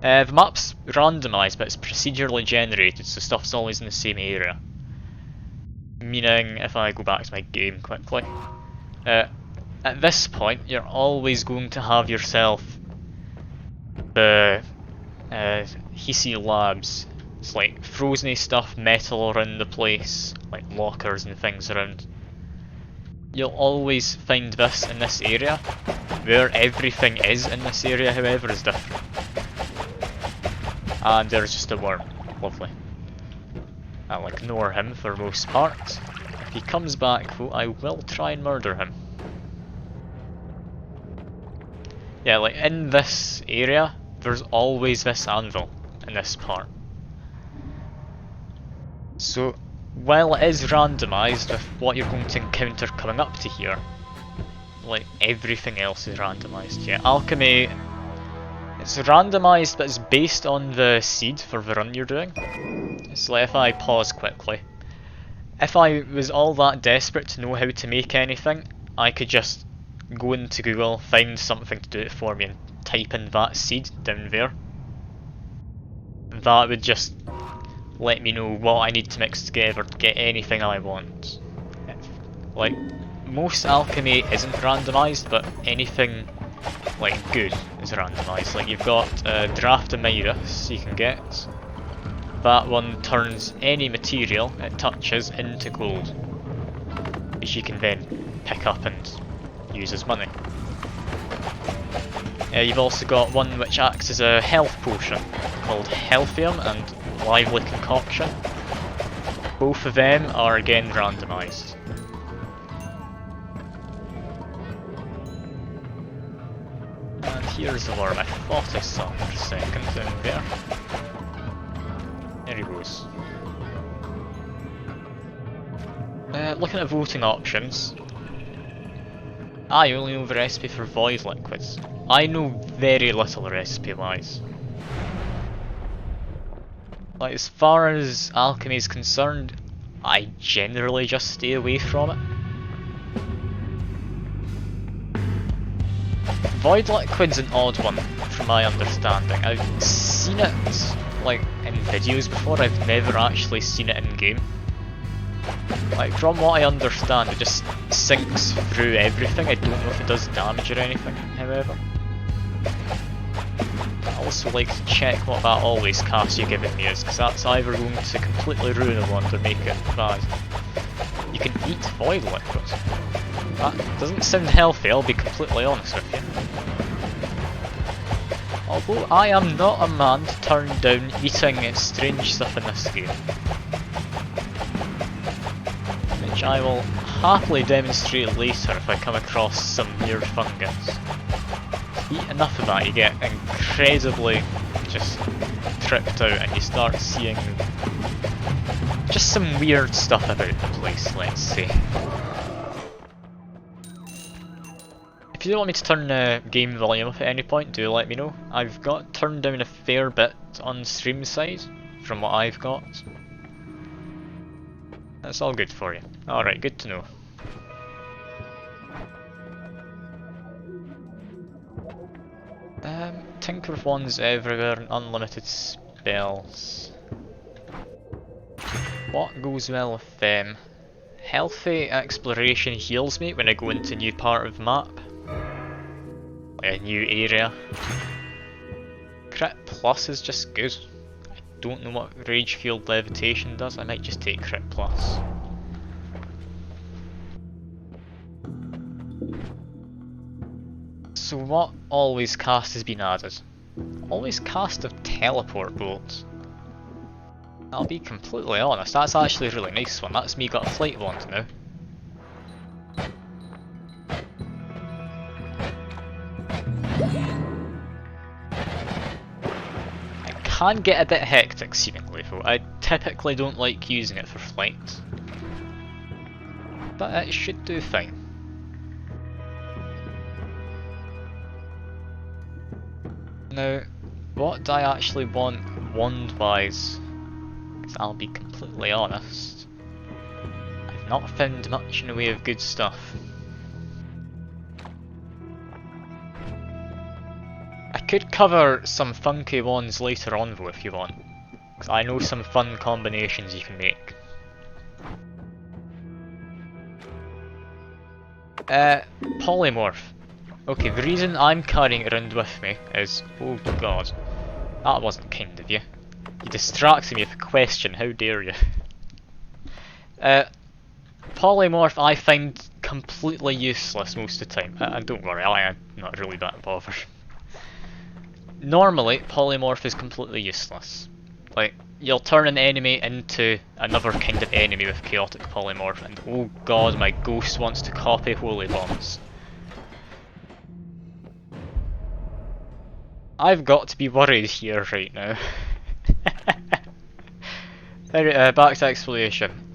The map's randomised, but it's procedurally generated, so stuff's always in the same area. Meaning, if I go back to my game quickly, at this point, you're always going to have yourself the Hisi Labs. It's like frozen stuff, metal around the place, like lockers and things around. You'll always find this in this area. Where everything is in this area, however, is different. And there's just a worm. Lovely. I'll ignore him for most part. If he comes back though, I will try and murder him. Yeah, like in this area, there's always this anvil in this part. So, while it is randomised with what you're going to encounter coming up to here, like everything else is randomised. Yeah, alchemy, it's randomised but it's based on the seed for the run you're doing. So if I pause quickly, if I was all that desperate to know how to make anything, I could just go into Google, find something to do it for me and type in that seed down there. That would just let me know what I need to mix together to get anything I want. Like, most alchemy isn't randomised, but anything like good is randomised. Like you've got Draftomiris you can get. That one turns any material it touches into gold, which you can then pick up and use as money. You've also got one which acts as a health potion called Healthium and Lively Concoction. Both of them are again randomised. And here's the worm I thought I saw for a second down there. There he goes. Looking at voting options, I only know the recipe for void liquids. I know very little recipe wise. Like as far as alchemy is concerned, I generally just stay away from it. Void liquid's an odd one from my understanding. I've seen it like in videos before, I've never actually seen it in game. Like from what I understand, it just sinks through everything. I don't know if it does damage or anything, however. I also like to check what that always cast you're giving me is, because that's either going to completely ruin a wand or make it bad. You can eat void liquid. That doesn't sound healthy, I'll be completely honest with you. Although I am not a man to turn down eating strange stuff in this game. Which I will happily demonstrate later if I come across some weird fungus. Eat enough of that, you get incredibly just tripped out and you start seeing just some weird stuff about the place, let's say. If you don't want me to turn the game volume up at any point, do let me know. I've got turned down a fair bit on stream side, from what I've got. That's all good for you. Alright, good to know. Tinker of Wands everywhere and unlimited spells. What goes well with them? Healthy exploration heals me when I go into a new part of the map. Like a new area. Crit Plus is just good. I don't know what Rage Field Levitation does, I might just take Crit Plus. So what always cast has been added? Always cast of Teleport Bolt. I'll be completely honest, that's actually a really nice one. That's me got a Flight Wand now. It can get a bit hectic seemingly though. I typically don't like using it for flight. But it should do fine. Now, what do I actually want wand-wise? Because I'll be completely honest, I've not found much in the way of good stuff. I could cover some funky ones later on though if you want, because I know some fun combinations you can make. Polymorph. Okay, the reason I'm carrying it around with me is... oh god, that wasn't kind of you. You distracted me with a question, how dare you. Polymorph I find completely useless most of the time, and don't worry, I'm not really that bothered. Normally, polymorph is completely useless. Like, you'll turn an enemy into another kind of enemy with chaotic polymorph, and oh god, my ghost wants to copy holy bombs. I've got to be worried here right now. Anyway, back to explanation.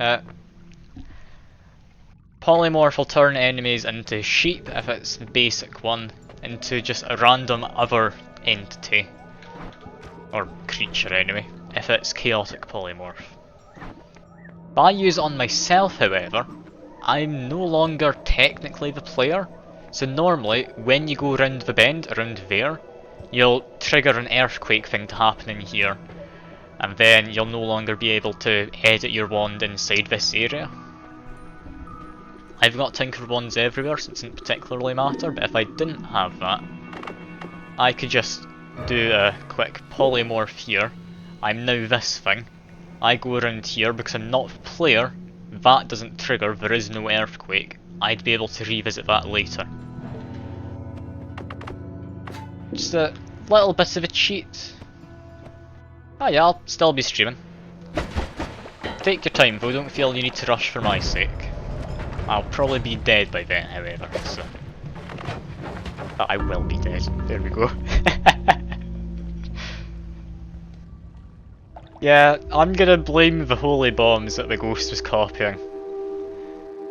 Polymorph will turn enemies into sheep if it's the basic one, into just a random other entity. Or creature anyway, if it's chaotic polymorph. If I use it on myself however, I'm no longer technically the player, so normally when you go around the bend, around there, you'll trigger an earthquake thing to happen in here, and then you'll no longer be able to edit your wand inside this area. I've got Tinker Wands everywhere, so it doesn't particularly matter, but if I didn't have that, I could just do a quick polymorph here. I'm now this thing. I go around here because I'm not the player, that doesn't trigger, there is no earthquake. I'd be able to revisit that later. Just a little bit of a cheat. Oh yeah, I'll still be streaming. Take your time though, don't feel you need to rush for my sake. I'll probably be dead by then however, so... but I will be dead, there we go. Yeah, I'm gonna blame the holy bombs that the ghost was copying.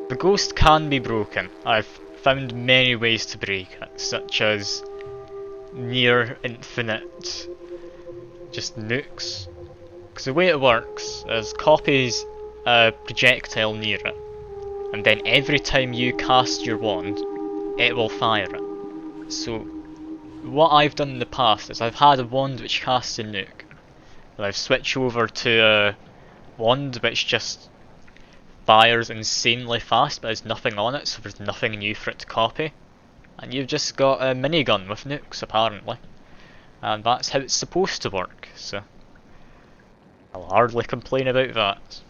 The ghost can be broken. I've found many ways to break it, such as near infinite just nukes. Because the way it works is copies a projectile near it, and then every time you cast your wand, it will fire it. So what I've done in the past is I've had a wand which casts a nuke, and I've switched over to a wand which just fires insanely fast but has nothing on it, so there's nothing new for it to copy. And you've just got a minigun with nukes apparently. And that's how it's supposed to work, so I'll hardly complain about that.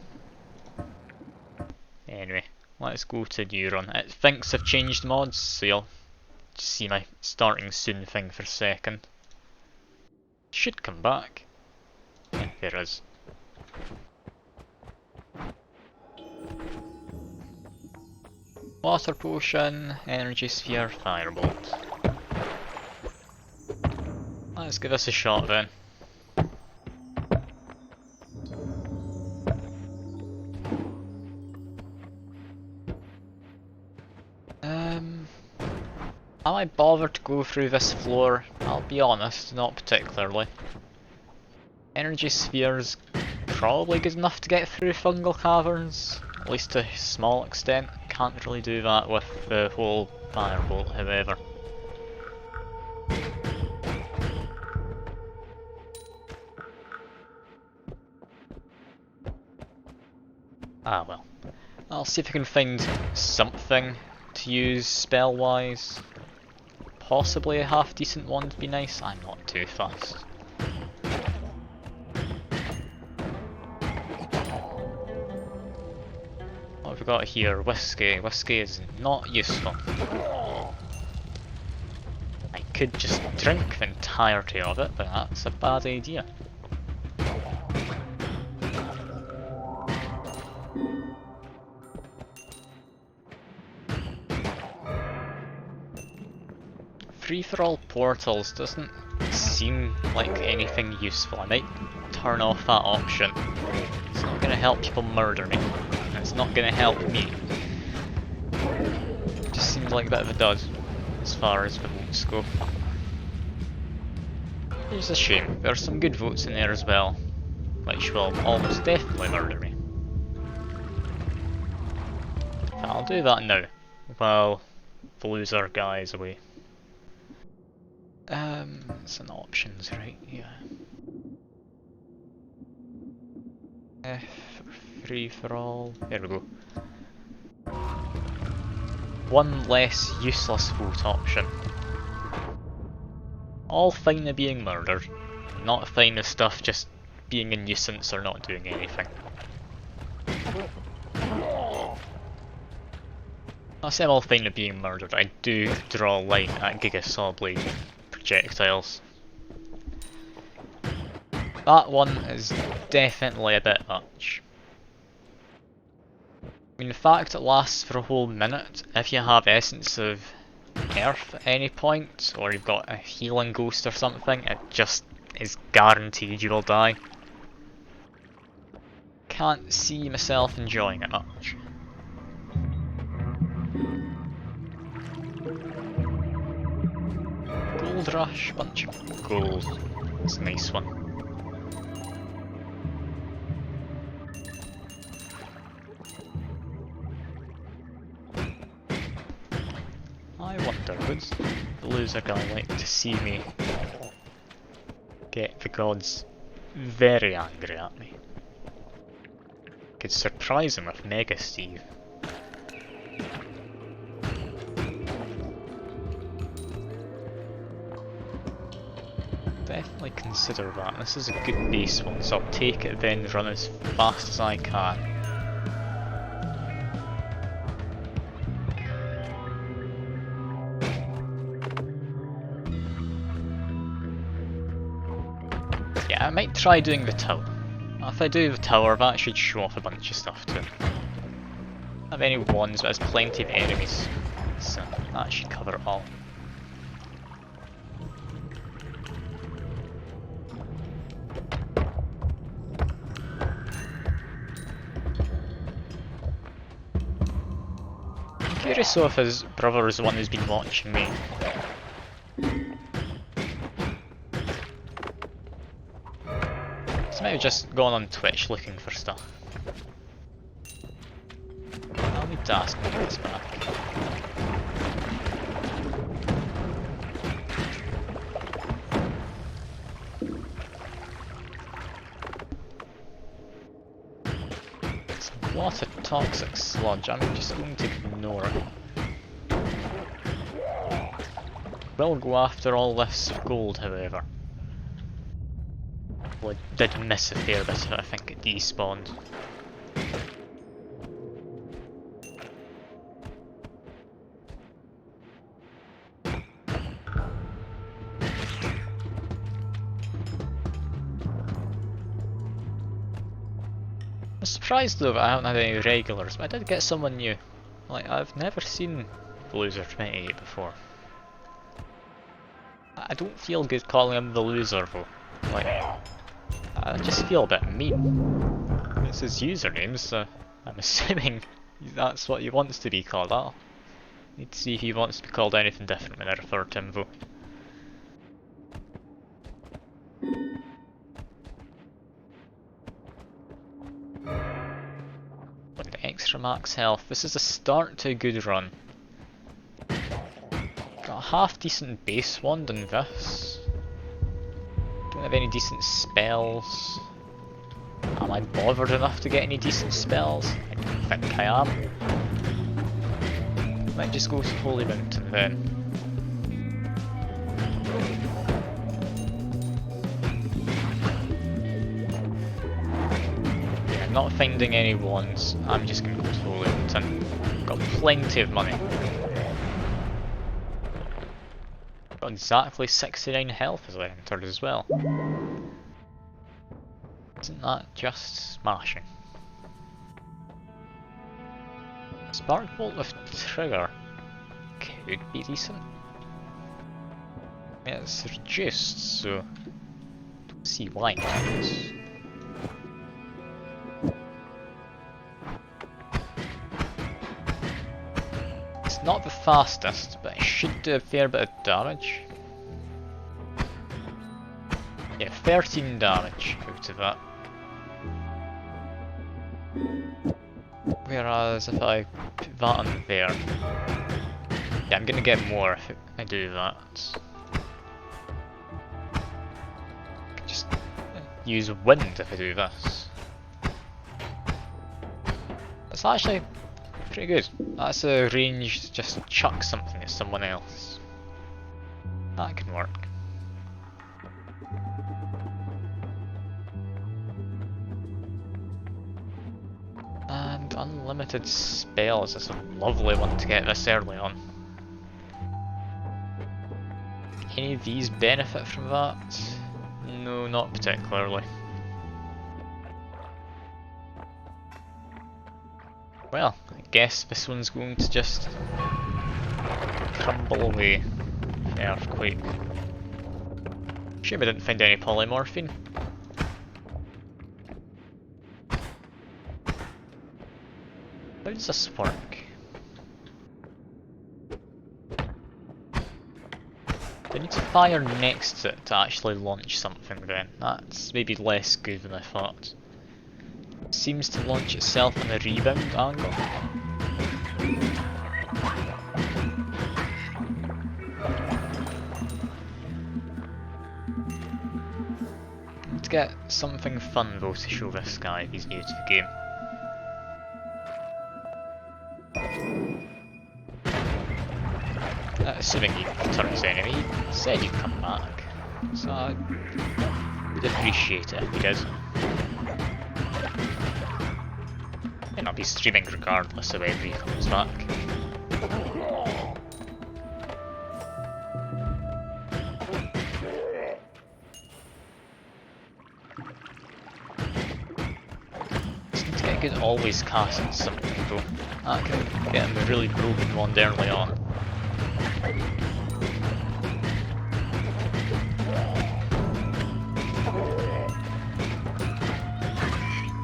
Anyway, let's go to new run. It thinks I've changed mods, so you'll just see my starting soon thing for a second. Should come back. Yeah, there is. Water potion, energy sphere, firebolt. Let's give this a shot then. Am I bothered to go through this floor? I'll be honest, not particularly. Energy sphere's probably good enough to get through fungal caverns, at least to a small extent. Can't really do that with the whole firebolt, however. Ah well. I'll see if I can find something to use spell-wise. Possibly a half-decent one would be nice, I'm not too fussed. What have we got here? Whiskey. Whiskey is not useful. I could just drink the entirety of it, but that's a bad idea. Free-for-all portals doesn't seem like anything useful. I might turn off that option. It's not going to help people murder me. And it's not going to help me. It just seems like a bit of a dud as far as the votes go. It's a shame. There are some good votes in there as well, which will almost definitely murder me. I'll do that now, while the loser guy is away. It's an options, right? Yeah. Free for all. There we go. One less useless vote option. All fine with being murdered, not fine with stuff just being a nuisance or not doing anything. I say I'm all fine with being murdered, I do draw a line at Gigasaw Blade projectiles. That one is definitely a bit much. I mean, the fact it lasts for a whole minute, if you have Essence of Earth at any point, or you've got a healing ghost or something, it just is guaranteed you will die. Can't see myself enjoying it much. Gold rush, bunch of gold. It's a nice one. I wonder, would the loser guy like to see me get the gods very angry at me? Could surprise him with Mega Steve. Definitely consider that. This is a good base one, so I'll take it then run as fast as I can. Yeah, I might try doing the tower. If I do the tower, that should show off a bunch of stuff too. I don't have any wands, but there's plenty of enemies, so that should cover it all. I'm curious though if his brother is the one who's been watching me. So maybe just going on Twitch looking for stuff. I'll need to ask when he gets back. It's a lot of toxic sludge, I'm just going to ignore it. We'll go after all this gold, however. Well, I did miss a fair bit of it, I think it despawned. I'm surprised though that I haven't had any regulars, but I did get someone new. Like, I've never seen Loser 28 before. I don't feel good calling him the loser though. Like, I just feel a bit mean. It's his username, so I'm assuming that's what he wants to be called. I'll need to see if he wants to be called anything different when I refer to him though. With extra max health, this is a start to a good run. Got a half decent base wand in this. Don't have any decent spells. Am I bothered enough to get any decent spells? I don't think I am. Might just go to Holy Mountain then. Yeah, not finding any wands. I'm just gonna go to Holy Mountain. Got plenty of money. Got exactly 69 health as I entered as well. Isn't that just smashing? Spark Bolt with trigger could be decent. Yeah, it's reduced, so don't see why not. It's not the fastest, but it should do a fair bit of damage. 13 damage out of that. Whereas if I put that on there, yeah, I'm gonna get more if I do that. I can just use wind if I do this. That's actually pretty good. That's a range to just chuck something at someone else. That can work. And unlimited spells is a lovely one to get this early on. Any of these benefit from that? No, not particularly. Well, I guess this one's going to just crumble away. The earthquake. Shame I didn't find any polymorphine. How does this work? I need to fire next to it to actually launch something then. That's maybe less good than I thought. Seems to launch itself on a rebound angle. Let's get something fun though to show this guy if he's new to the game. Assuming he turns enemy, he said he'd come back, so I would appreciate it if he did. And I'll be streaming regardless of whether he comes back. Just need to get good always casting something though. That can get him a really broken one early on.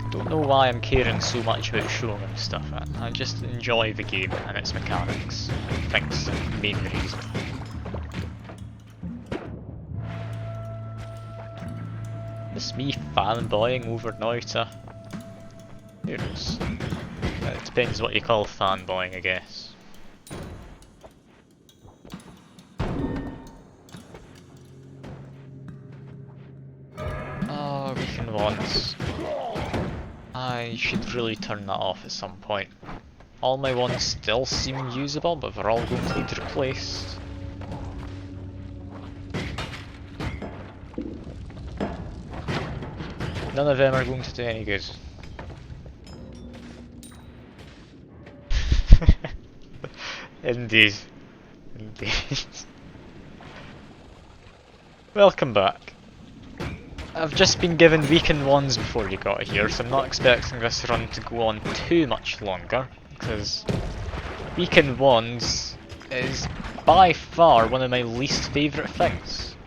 Don't know why I'm caring so much about showing him stuff. I just enjoy the game and its mechanics. I think it's the main reason. This me fanboying over Noita? Who knows? It depends what you call fanboying, I guess. Oh, weakened ones. I should really turn that off at some point. All my ones still seem usable, but they're all going to need replaced. None of them are going to do any good. Indeed. Indeed. Welcome back. I've just been given weakened ones before you got here, so I'm not expecting this run to go on too much longer, because weakened ones is by far one of my least favourite things.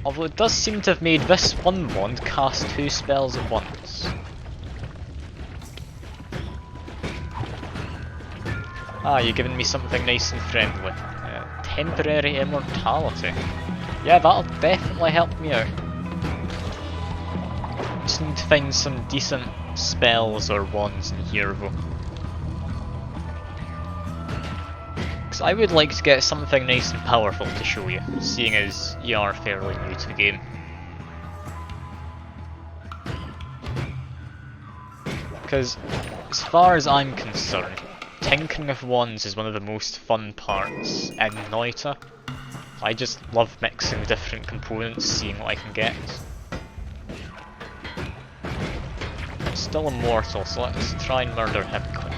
Although it does seem to have made this one wand cast 2 spells at once. Ah, you're giving me something nice and friendly. Temporary immortality. Yeah, that'll definitely help me out. Just need to find some decent spells or wands in here though. Because I would like to get something nice and powerful to show you, seeing as you are fairly new to the game. Because as far as I'm concerned, tinkering with wands is one of the most fun parts in Noita. I just love mixing different components, seeing what I can get. Still immortal, so let's try and murder him quick.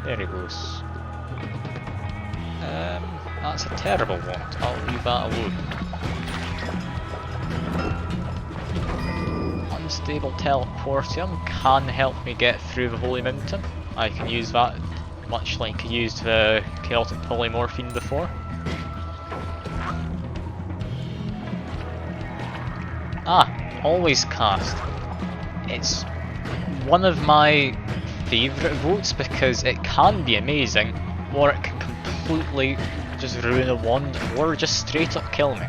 There he goes. That's a terrible wand. I'll leave that alone. Unstable teleportium can help me get through the Holy Mountain. I can use that much like I used the chaotic polymorphine before. Ah, always cast. It's one of my favourite votes because it can be amazing, or it can completely just ruin a wand or just straight up kill me.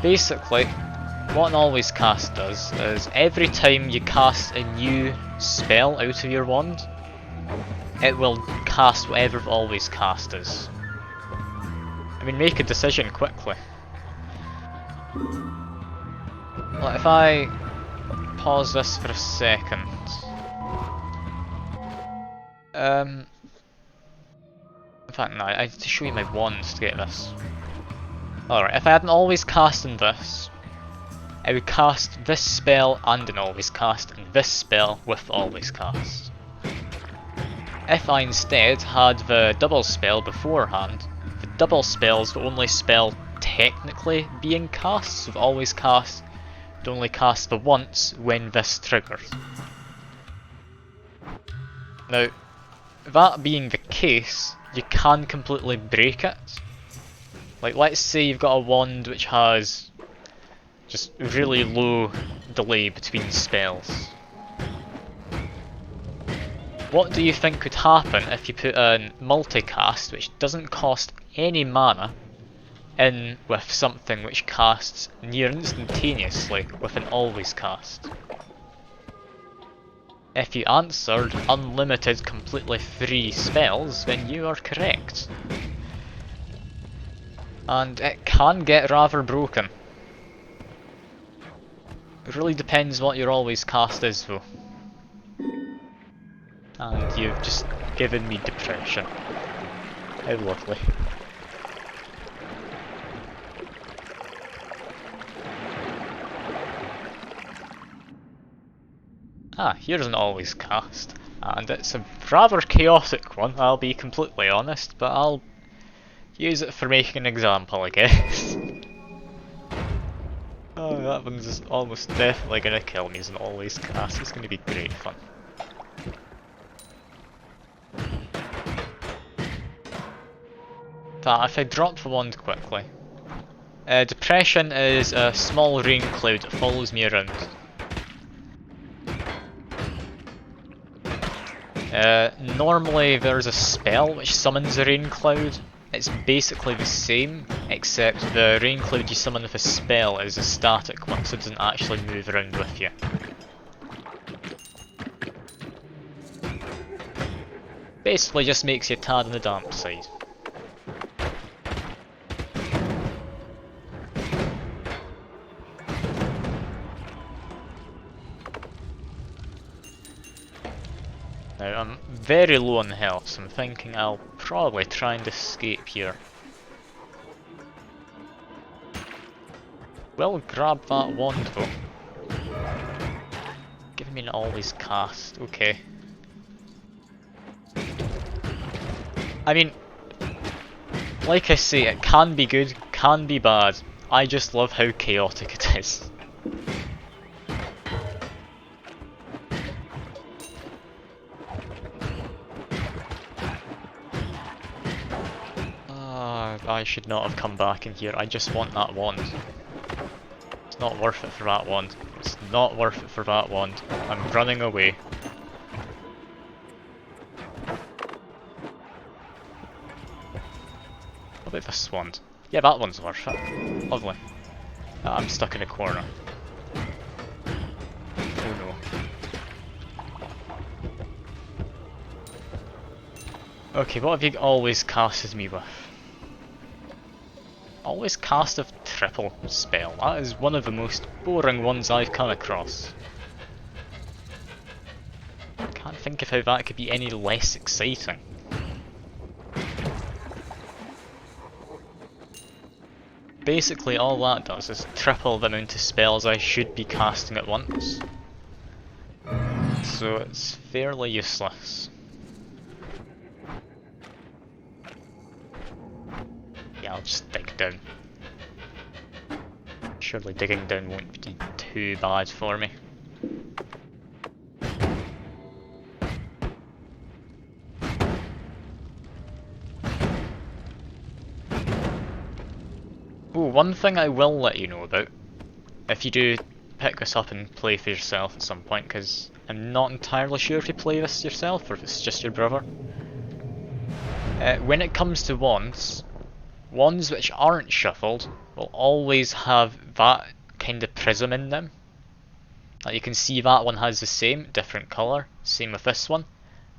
Basically, what an always cast does is every time you cast a new spell out of your wand, it will cast whatever always cast is. I mean, make a decision quickly. Like if I pause this for a second. In fact, no, I have to show you my wands to get this. Alright, if I hadn't always cast in this, I would cast this spell and an always cast, and this spell with always cast. If I instead had the double spell beforehand, the double spell is the only spell technically being cast, so the always cast would only cast the once when this triggers. Now, that being the case, you can completely break it. Like, let's say you've got a wand which has just really low delay between spells. What do you think could happen if you put a multicast which doesn't cost any mana in with something which casts near instantaneously with an always cast? If you answered unlimited completely free spells, then you are correct. And it can get rather broken. It really depends what your always cast is though. And you've just given me depression. How lovely. Ah, here's an always cast. And it's a rather chaotic one, I'll be completely honest, but I'll use it for making an example, I guess. Oh, that one's almost definitely gonna kill me as an always cast. It's gonna be great fun. But if I drop the wand quickly. Depression is a small rain cloud that follows me around. Normally there's a spell which summons a rain cloud. It's basically the same, except the rain cloud you summon with a spell is a static one, so it doesn't actually move around with you. Basically just makes you a tad on the damp side. Now I'm very low on health, so I'm thinking I'll probably try and escape here. Will grab that wand though. Give me an always cast, okay. I mean, like I say, it can be good, can be bad. I just love how chaotic it is. I should not have come back in here, I just want that wand. It's not worth it for that wand. It's not worth it for that wand. I'm running away. What about this wand? Yeah, that one's worth it. Lovely. I'm stuck in a corner. Oh no. Okay, what have you always casted me with? Always cast a triple spell. That is one of the most boring ones I've come across. Can't think of how that could be any less exciting. Basically all that does is triple the amount of spells I should be casting at once. So it's fairly useless. Yeah, I'll just dig down. Surely digging down won't be too bad for me. Oh, one thing I will let you know about, if you do pick this up and play for yourself at some point, because I'm not entirely sure if you play this yourself or if it's just your brother. When it comes to wands, wands which aren't shuffled will always have that kind of prism in them. Like you can see that one has the same, different colour, same with this one.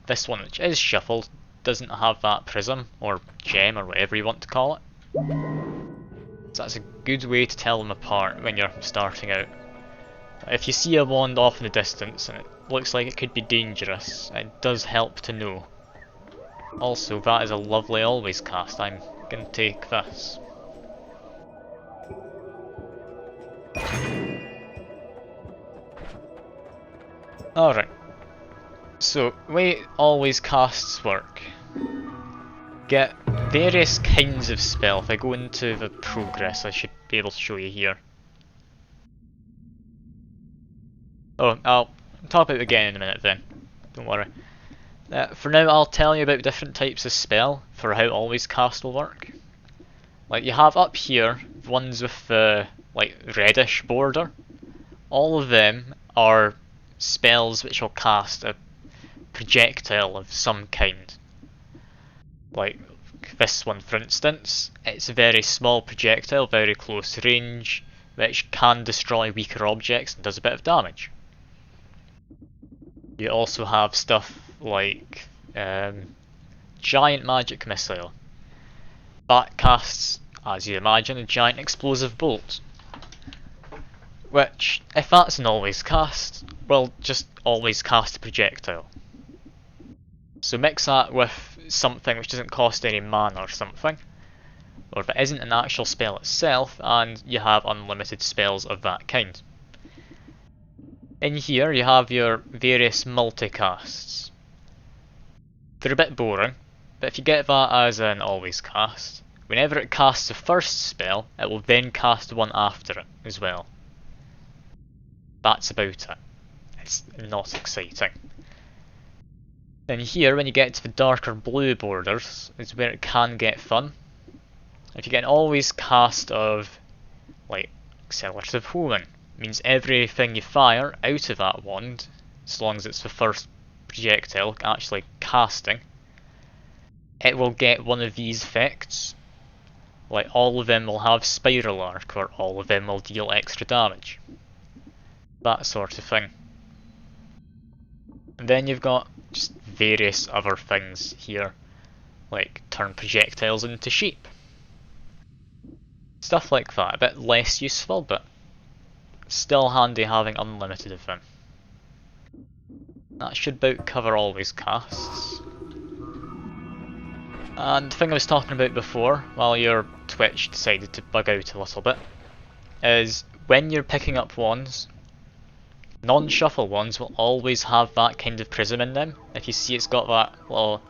This one which is shuffled doesn't have that prism, or gem, or whatever you want to call it. So that's a good way to tell them apart when you're starting out. If you see a wand off in the distance and it looks like it could be dangerous, it does help to know. Also, that is a lovely always cast. I'm going to take this. Alright. So, the way always casts work. Get various kinds of spell. If I go into the progress, I should be able to show you here. Oh, I'll talk about it again in a minute then. Don't worry. For now, I'll tell you about different types of spell for how always cast will work. Like you have up here ones with the like reddish border. All of them are spells which will cast a projectile of some kind. Like this one, for instance, it's a very small projectile, very close range, which can destroy weaker objects and does a bit of damage. You also have stuff like giant magic missile. That casts, as you imagine, a giant explosive bolt. Which, if that's an always cast, will just always cast a projectile. So mix that with something which doesn't cost any mana or something, or if it isn't an actual spell itself, and you have unlimited spells of that kind. In here you have your various multicasts. They're a bit boring, but if you get that as an always cast, whenever it casts the first spell, it will then cast one after it as well. That's about it. It's not exciting. Then here, when you get to the darker blue borders, is where it can get fun. If you get an always cast of, like, Accelerative Homing, means everything you fire out of that wand, as long as it's the first projectile actually casting, it will get one of these effects. Like all of them will have Spiral Arc, or all of them will deal extra damage. That sort of thing. And then you've got just various other things here, like turn projectiles into sheep. Stuff like that, a bit less useful, but still handy having unlimited of them. That should about cover always casts. And the thing I was talking about before, while your Twitch decided to bug out a little bit, is when you're picking up wands, non-shuffle ones will always have that kind of prism in them. If you see it's got that little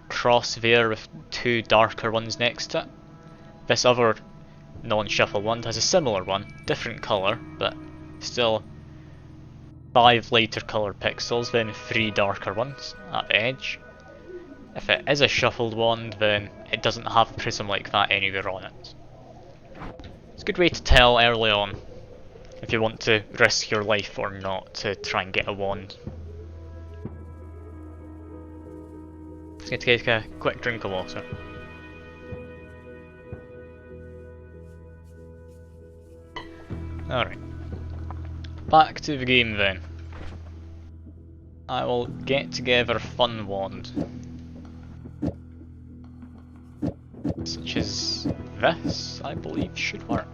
cross there with two darker ones next to it. This other non-shuffle wand has a similar one, different colour, but still 5 lighter colour pixels, then 3 darker ones at the edge. If it is a shuffled wand, then it doesn't have a prism like that anywhere on it. It's a good way to tell early on if you want to risk your life or not to try and get a wand. Just going to take a quick drink of water. Alright. Back to the game then. I will get together a fun wand. Such as this, I believe, should work.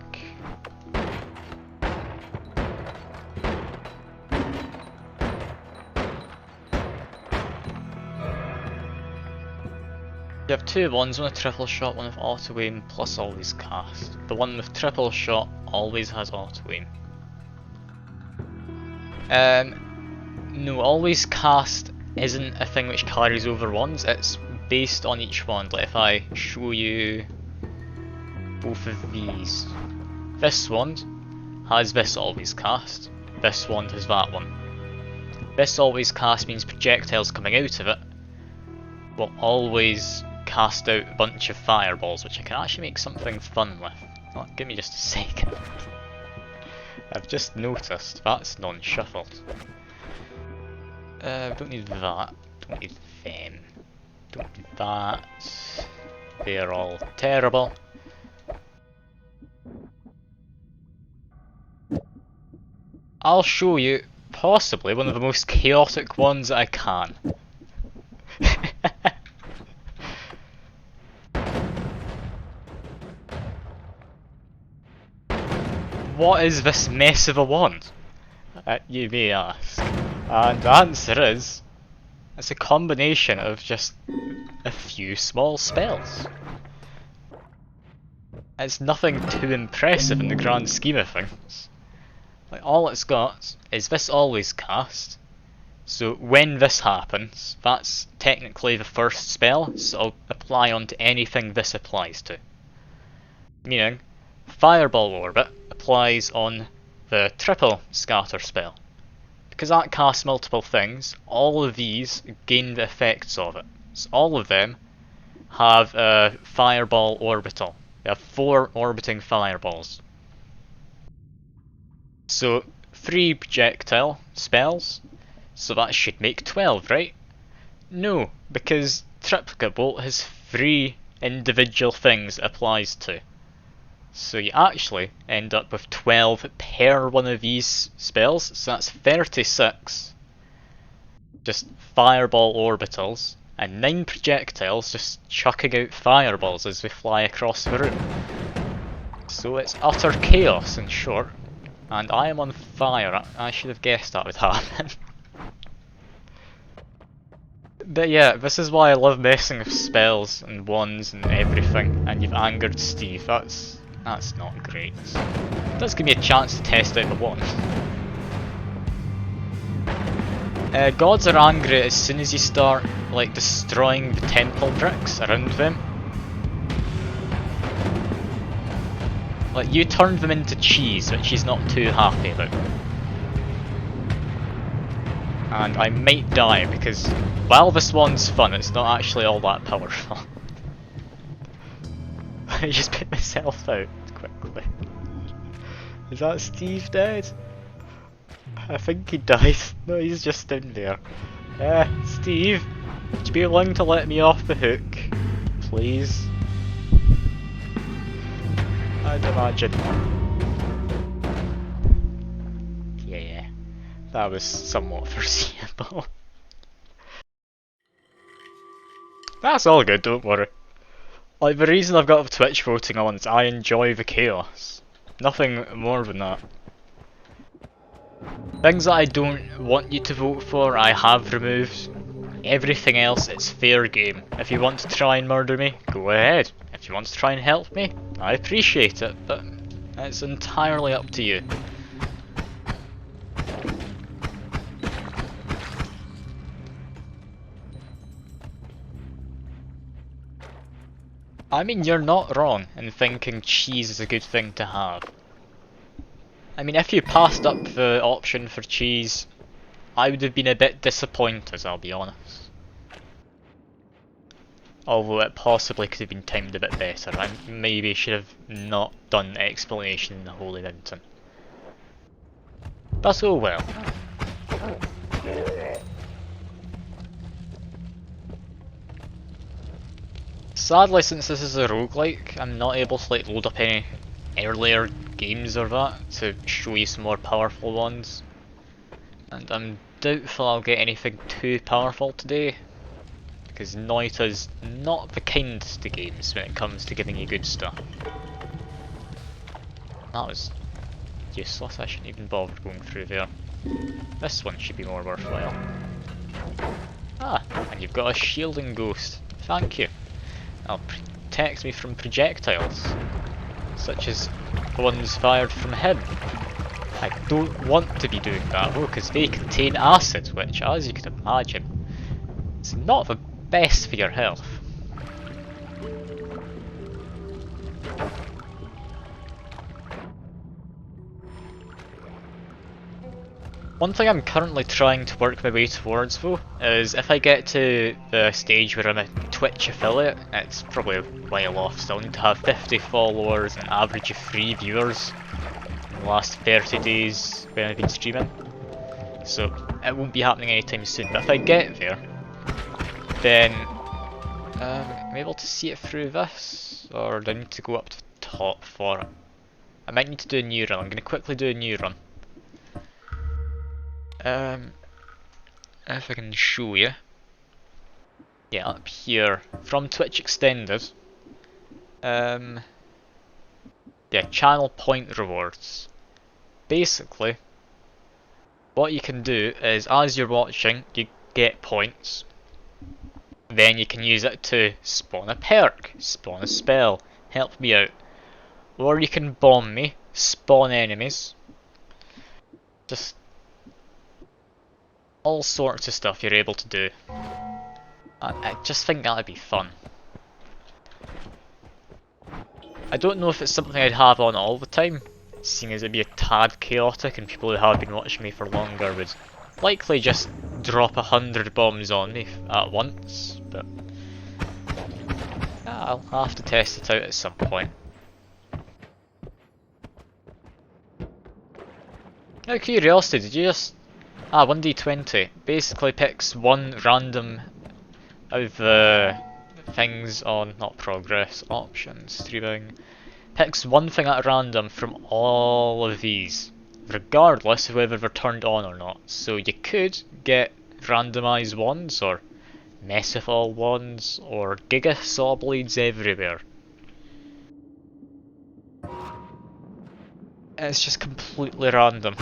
You have two wands, one with triple shot, one with auto aim plus always cast. The one with triple shot always has auto aim. No, always cast isn't a thing which carries over wands, it's based on each wand. Like if I show you both of these, this wand has this always cast, this wand has that one. This always cast means projectiles coming out of it will always cast out a bunch of fireballs, which I can actually make something fun with. Oh, give me just a second. I've just noticed that's non-shuffled. Don't need that, don't need them. Don't do that. They're all terrible. I'll show you possibly one of the most chaotic ones I can. What is this mess of a wand? You may ask. And the answer is, it's a combination of just a few small spells. It's nothing too impressive in the grand scheme of things. Like, all it's got is this always cast. So when this happens, that's technically the first spell, so it'll apply onto anything this applies to. Meaning, Fireball Orbit applies on the triple scatter spell. Because that casts multiple things, all of these gain the effects of it. So all of them have a Fireball Orbital. They have 4 orbiting fireballs. So 3 projectile spells, so that should make 12, right? No, because Triplicate Bolt has 3 individual things it applies to. So you actually end up with 12 per one of these spells, so that's 36 just fireball orbitals, and 9 projectiles just chucking out fireballs as they fly across the room. So it's utter chaos in short, and I am on fire. I should have guessed that would happen. But yeah, this is why I love messing with spells and wands and everything, and you've angered Steve. That's not great. It does give me a chance to test out the wand. Gods are angry as soon as you start like destroying the temple bricks around them. Like, you turned them into cheese, which he's not too happy about. And I might die because while this one's fun, it's not actually all that powerful. I just put myself out quickly. Is that Steve dead? I think he died. No, he's just down there. Steve, would you be willing to let me off the hook? Please? I'd imagine. Yeah, that was somewhat foreseeable. That's all good, don't worry. Like, the reason I've got the Twitch voting on is I enjoy the chaos. Nothing more than that. Things that I don't want you to vote for, I have removed. Everything else, it's fair game. If you want to try and murder me, go ahead. If you want to try and help me, I appreciate it, but it's entirely up to you. I mean, you're not wrong in thinking cheese is a good thing to have. I mean, if you passed up the option for cheese, I would have been a bit disappointed, I'll be honest. Although it possibly could have been timed a bit better. I maybe should have not done the explanation in the Holy Mountain. But oh well. Sadly, since this is a roguelike, I'm not able to like load up any earlier games or that to show you some more powerful ones. And I'm doubtful I'll get anything too powerful today, because Noita's not the kindest to games when it comes to giving you good stuff. That was useless, I shouldn't even bother going through there. This one should be more worthwhile. Ah, and you've got a shielding ghost. Thank you. That'll protect me from projectiles, such as the ones fired from him. I don't want to be doing that though, because they contain acid, which, as you can imagine, is not the best for your health. One thing I'm currently trying to work my way towards though, is if I get to the stage where I'm a Twitch affiliate, it's probably a while off still, I need to have 50 followers and an average of 3 viewers in the last 30 days when I've been streaming. So it won't be happening anytime soon, but if I get there, then Am I able to see it through this? Or do I need to go up to the top for it? I might need to do a new run. I'm going to quickly do a new run. If I can show you. Yeah, up here. From Twitch Extended. Yeah, channel point rewards. Basically, what you can do is, as you're watching, you get points. Then you can use it to spawn a perk, spawn a spell, help me out. Or you can bomb me, spawn enemies. Just all sorts of stuff you're able to do. I just think that'd be fun. I don't know if it's something I'd have on all the time, seeing as it'd be a tad chaotic and people who have been watching me for longer would likely just drop 100 bombs on me at once, but yeah, I'll have to test it out at some point. Out of curiosity, did you just... 1d20 basically picks one random out of the things on, not progress, options, streaming, picks one thing at random from all of these, regardless of whether they're turned on or not. So you could get randomised ones, or mess with all ones, or giga saw blades everywhere. It's just completely random.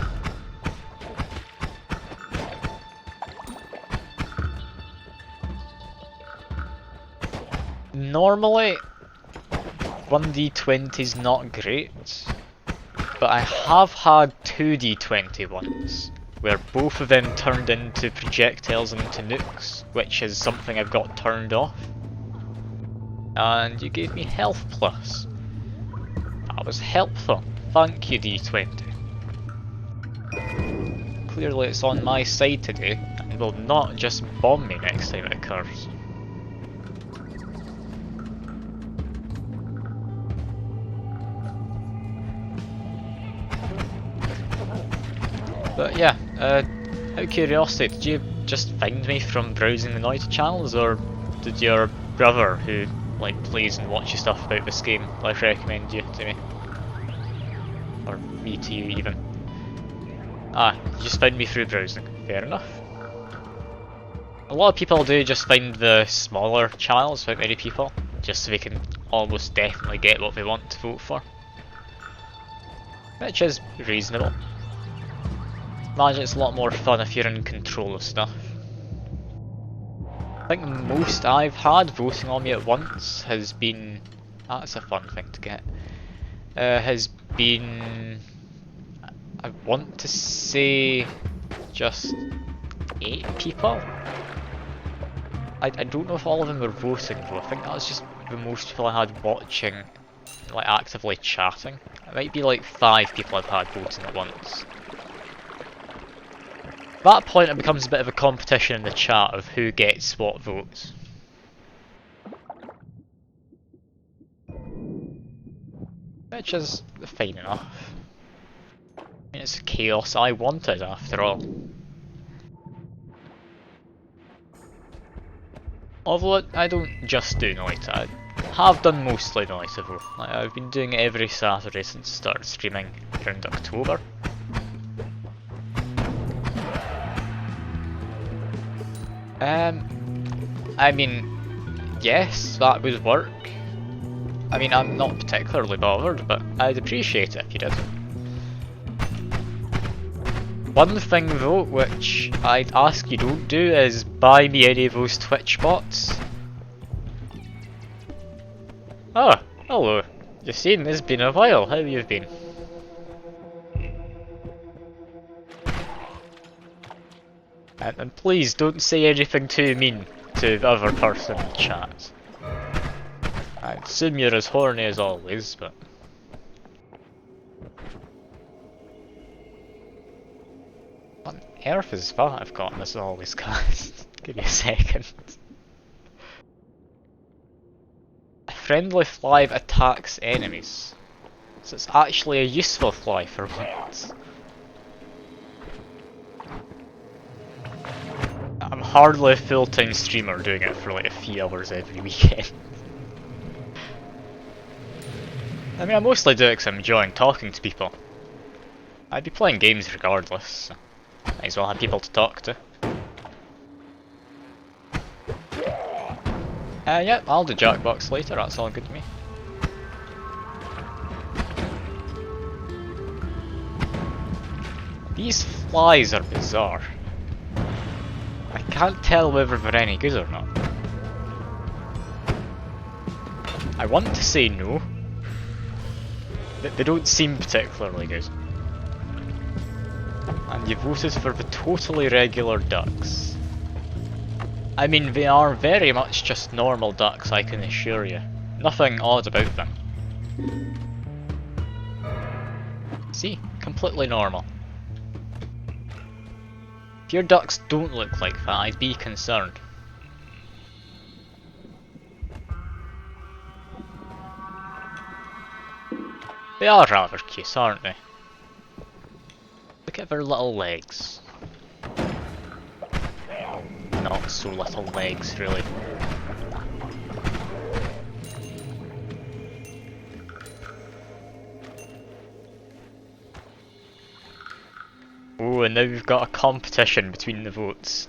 Normally, 1d20 is not great, but I have had 2d20 once, where both of them turned into projectiles and into nukes, which is something I've got turned off. And you gave me health plus. That was helpful. Thank you, d20. Clearly it's on my side today, and will not just bomb me next time it occurs. But yeah, out of curiosity, did you just find me from browsing the Noita channels, or did your brother, who plays and watches stuff about this game, recommend you to me? Or me to you even? You just found me through browsing. Fair enough. A lot of people do just find the smaller channels without many people, just so they can almost definitely get what they want to vote for. Which is reasonable. Imagine it's a lot more fun if you're in control of stuff. I think the most I've had voting on me at once has been... that's a fun thing to get. Has been... I want to say... just 8 people? I don't know if all of them were voting though. I think that was just the most people I had watching, actively chatting. It might be 5 people I've had voting at once. At that point it becomes a bit of a competition in the chat of who gets what votes. Which is fine enough. I mean, it's chaos I wanted after all. Although I don't just do Noita, I have done mostly Noita though. I've been doing it every Saturday since I started streaming around October. I mean, yes, that would work. I mean, I'm not particularly bothered, but I'd appreciate it if you did. One thing though, which I'd ask you don't do, is buy me any of those Twitch bots. Oh, hello. You've seen, it's been a while. How have you been? And please don't say anything too mean to the other person in chat. I assume you're as horny as always, but... what on earth is that I've got in this always cast? Give me a second. A friendly fly attacks enemies. So it's actually a useful fly for once. I'm hardly a full-time streamer doing it for like a few hours every weekend. I mean, I mostly do it because I'm enjoying talking to people. I'd be playing games regardless, so might as well have people to talk to. Yeah, I'll do Jackbox later, that's all good to me. These flies are bizarre. I can't tell whether they're any good or not. I want to say no. They don't seem particularly good. And you voted for the totally regular ducks. I mean, they are very much just normal ducks, I can assure you. Nothing odd about them. See? Completely normal. If your ducks don't look like that, I'd be concerned. They are rather cute, aren't they? Look at their little legs. Not so little legs, really. Oh, and now we've got a competition between the votes.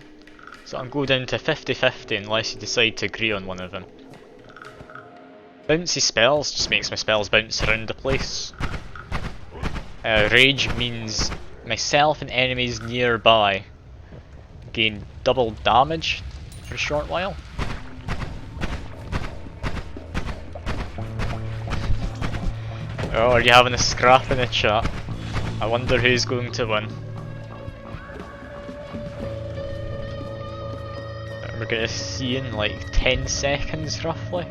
So I'm going down to 50-50 unless you decide to agree on one of them. Bouncy spells just makes my spells bounce around the place. Rage means myself and enemies nearby gain double damage for a short while. Oh, are you having a scrap in the chat? I wonder who's going to win. We're gonna see in like 10 seconds roughly.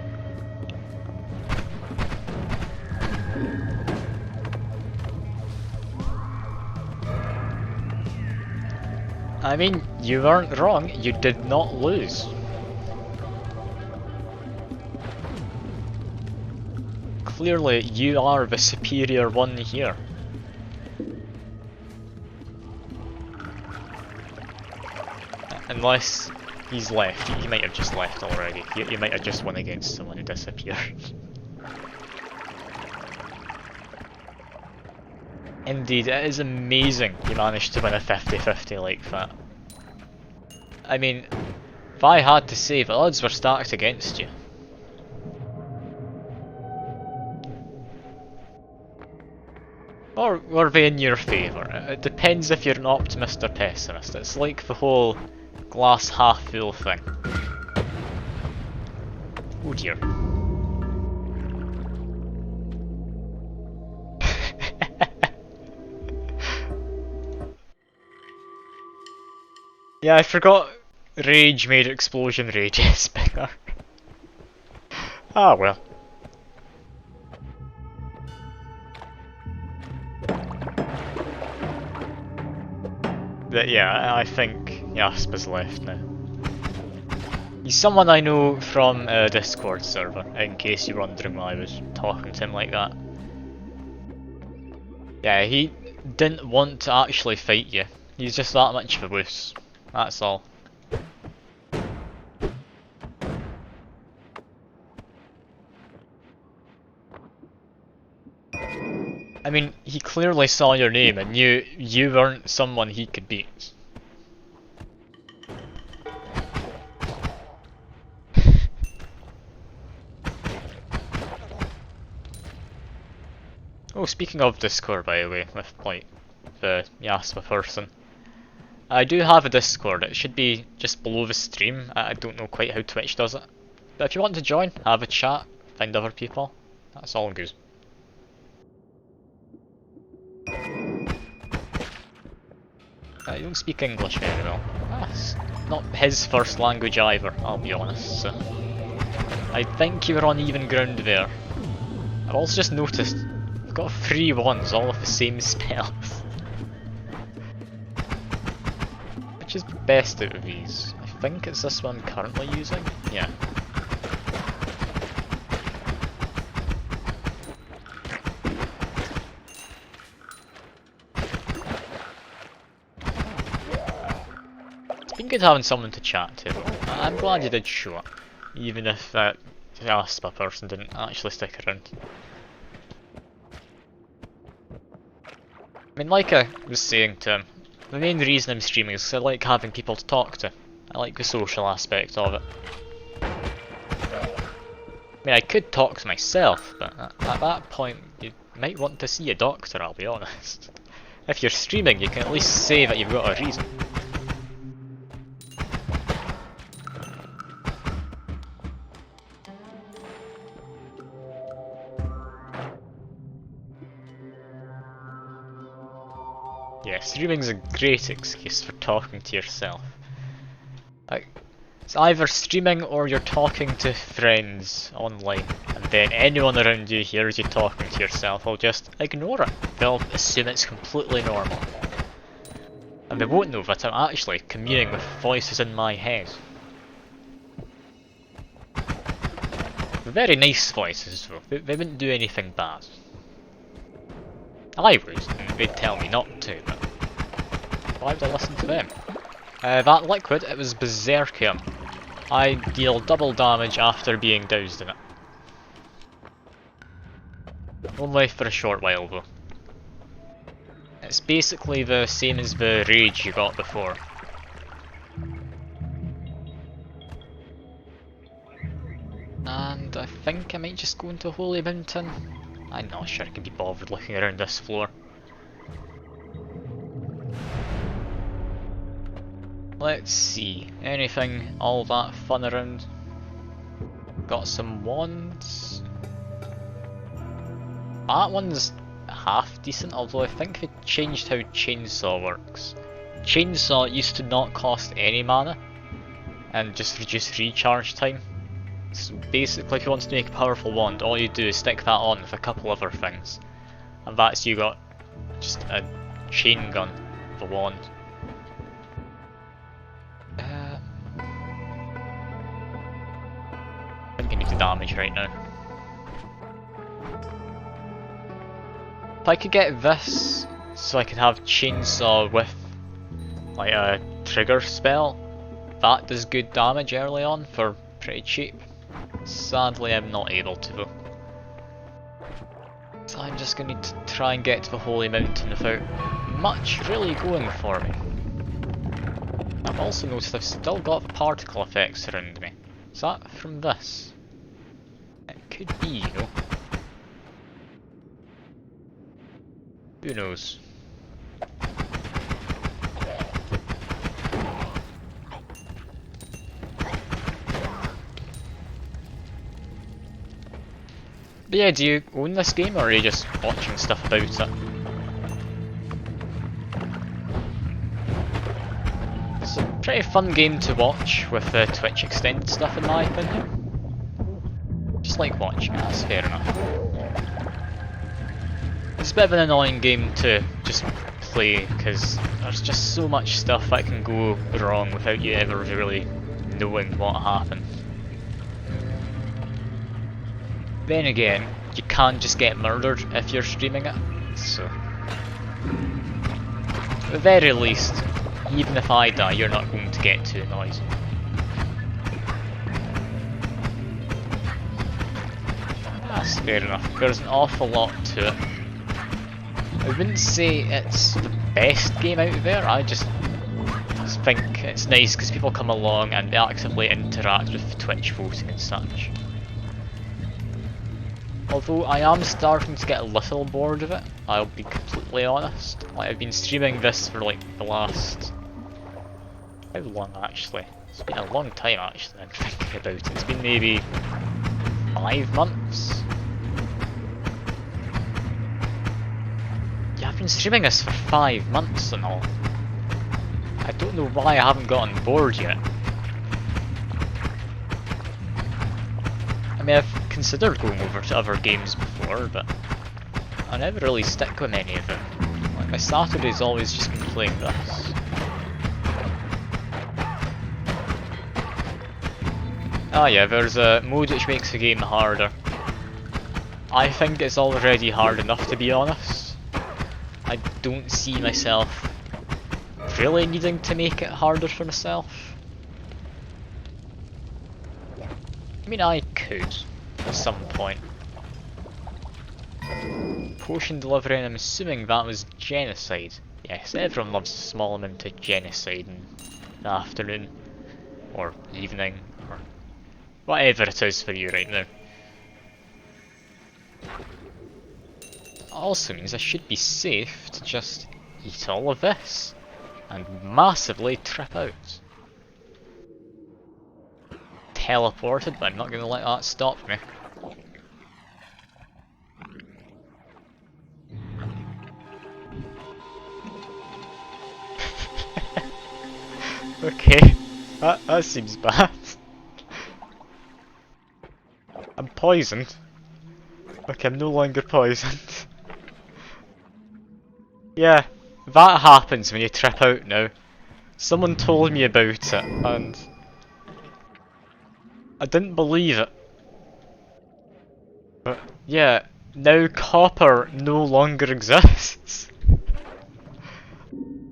I mean, you weren't wrong, you did not lose. Clearly, you are the superior one here. Unless he's left, he might have just left already. You might have just won against someone who disappeared. Indeed, it is amazing you managed to win a 50-50 like that. I mean, if I had to say, the odds were stacked against you. Or were they in your favour? It depends if you're an optimist or pessimist. It's like the whole glass half full thing. Oh dear. Yeah, I forgot Rage made Explosion Rages bigger. Ah well. But yeah, I think Yasp is left now. He's someone I know from a Discord server, in case you're wondering why I was talking to him like that. Yeah, he didn't want to actually fight you. He's just that much of a wuss. That's all. I mean, he clearly saw your name and knew you weren't someone he could beat. Oh, speaking of Discord, by the way, with like the Yaspa person, I do have a Discord. It should be just below the stream. I don't know quite how Twitch does it, but if you want to join, have a chat, find other people, that's all good. You don't speak English very well. That's not his first language either, I'll be honest, so I think you were on even ground there. I've also just noticed I've got 3 ones, all of the same spells. Which is the best out of these? I think it's this one I'm currently using? Yeah. It's been good having someone to chat to. I'm glad you did show up, even if that Aspa person didn't actually stick around. I mean, like I was saying to him, the main reason I'm streaming is 'cause I like having people to talk to. I like the social aspect of it. I mean, I could talk to myself, but at that point, you might want to see a doctor, I'll be honest. If you're streaming, you can at least say that you've got a reason. Yeah, streaming's a great excuse for talking to yourself. Like, it's either streaming or you're talking to friends online, and then anyone around you hears you talking to yourself will just ignore it. They'll assume it's completely normal. And they won't know that I'm actually communing with voices in my head. They're very nice voices though, they wouldn't do anything bad. I would, and they'd tell me not to, but why would I listen to them? That liquid, it was Berserkium. I deal double damage after being doused in it. Only for a short while though. It's basically the same as the rage you got before. And I think I might just go into Holy Mountain. I'm not sure I can be bothered looking around this floor. Let's see, anything all that fun around? Got some wands. That one's half decent, although I think they changed how chainsaw works. Chainsaw used to not cost any mana and just reduce recharge time. So basically, if you want to make a powerful wand, all you do is stick that on with a couple other things, and that's you got just a chain gun of a wand. I think I need to damage right now. If I could get this, so I could have chainsaw with like a trigger spell, that does good damage early on for pretty cheap. Sadly, I'm not able to though. So I'm just going to need to try and get to the Holy Mountain without much really going for me. I've also noticed I've still got the particle effects around me. Is that from this? It could be, you know. Who knows? But yeah, do you own this game or are you just watching stuff about it? It's a pretty fun game to watch with the Twitch extended stuff in my opinion. Just like watching it, that's fair enough. It's a bit of an annoying game to just play because there's just so much stuff that can go wrong without you ever really knowing what happened. Then again, you can't just get murdered if you're streaming it, so at the very least, even if I die, you're not going to get too annoyed. That's fair enough. There's an awful lot to it. I wouldn't say it's the best game out there, I just think it's nice because people come along and they actively interact with Twitch voting and such. Although I am starting to get a little bored of it, I'll be completely honest. Like, I've been streaming this for like the last... how long actually? It's been a long time actually, I'm thinking about it. It's been maybe 5 months? Yeah, I've been streaming this for 5 months and all. I don't know why I haven't gotten bored yet. I mean, I've considered going over to other games before, but I never really stick with any of them. Like, my Saturday's always just been playing this. Ah yeah, there's a mode which makes the game harder. I think it's already hard enough, to be honest. I don't see myself really needing to make it harder for myself? I mean, I could, at some point. Potion delivery, and I'm assuming that was genocide. Yes, everyone loves a small amount of genocide in the afternoon, or evening, or whatever it is for you right now. Also means I should be safe to just eat all of this and massively trip out. Teleported, but I'm not going to let that stop me. Okay, that seems bad. I'm poisoned. Okay, I'm no longer poisoned. Yeah, that happens when you trip out now. Someone told me about it, and I didn't believe it. But yeah, now copper no longer exists.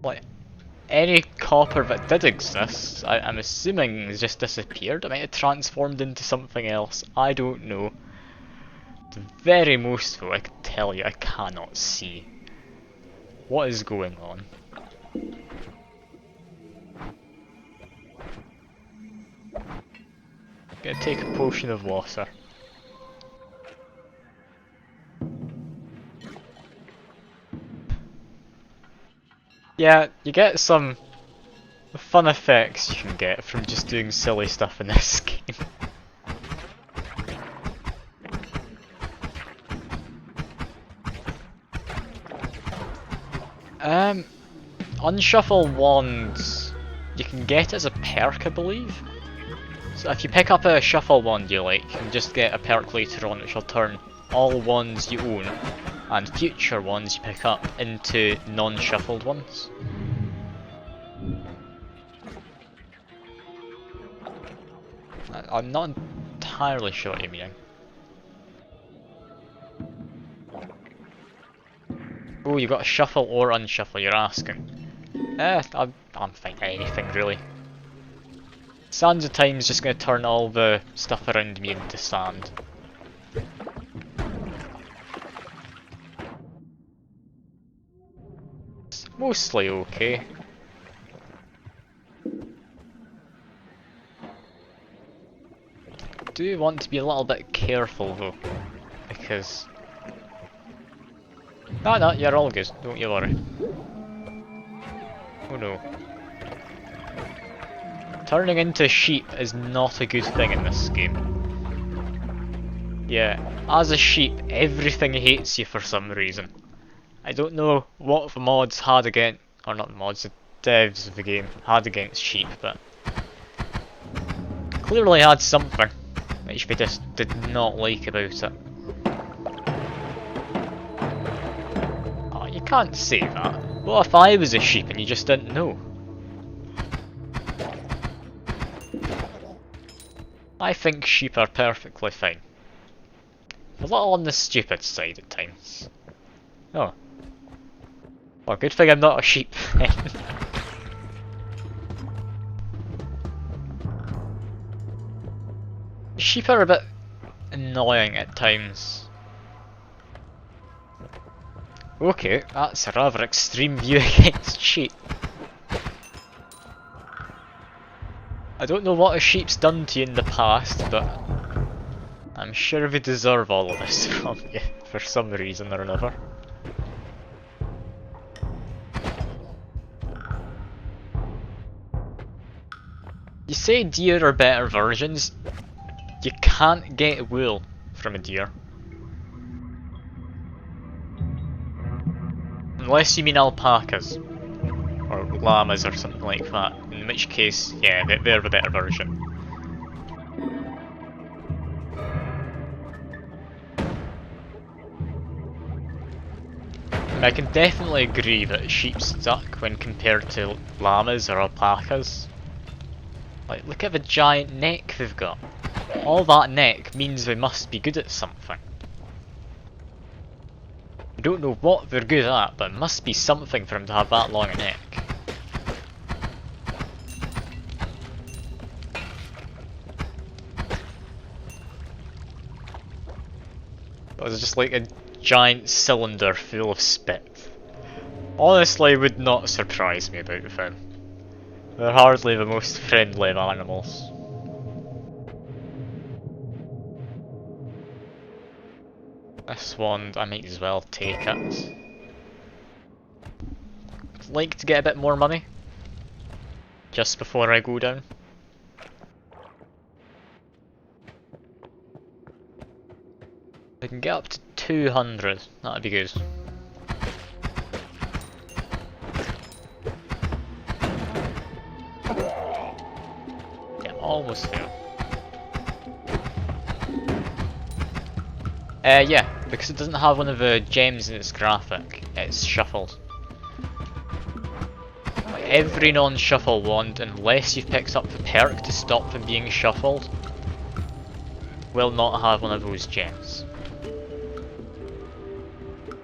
Like, any copper that did exist, I'm assuming has just disappeared. It might have transformed into something else, I don't know. The very most though, I can tell you, I cannot see. What is going on? Gonna take a potion of water. Yeah, you get some fun effects you can get from just doing silly stuff in this game. Unshuffle wands, you can get as a perk, I believe. So if you pick up a shuffle wand you like, you can just get a perk later on which will turn all wands you own and future ones you pick up into non-shuffled ones. I'm not entirely sure what you mean. Oh, you got a shuffle or unshuffle, you're asking. I'm fine, anything really. Sands of Time's just going to turn all the stuff around me into sand. It's mostly okay. I do want to be a little bit careful though, because... No, you're all good, don't you worry. Oh no. Turning into sheep is not a good thing in this game. Yeah, as a sheep, everything hates you for some reason. I don't know what the mods had against, or not the mods, the devs of the game had against sheep, but clearly had something which they just did not like about it. Oh, you can't say that. What if I was a sheep and you just didn't know? I think sheep are perfectly fine. A little on the stupid side at times. Oh. Well, good thing I'm not a sheep then. Sheep are a bit annoying at times. Okay, that's a rather extreme view against sheep. I don't know what a sheep's done to you in the past, but I'm sure we deserve all of this from you, for some reason or another. You say deer are better versions, you can't get wool from a deer. Unless you mean alpacas. Or llamas or something like that, in which case, yeah, they're the better version. I can definitely agree that sheep suck when compared to llamas or alpacas. Like, look at the giant neck they've got. All that neck means they must be good at something. I don't know what they're good at, but it must be something for them to have that long a neck. It was just like a giant cylinder full of spit. Honestly, would not surprise me about them. They're hardly the most friendly of animals. This one, I might as well take it. I'd like to get a bit more money just before I go down. I can get up to 200, that'd be good. Yeah, almost there. Yeah, because it doesn't have one of the gems in its graphic, it's shuffled. Like every non-shuffle wand, unless you've picked up the perk to stop them being shuffled, will not have one of those gems.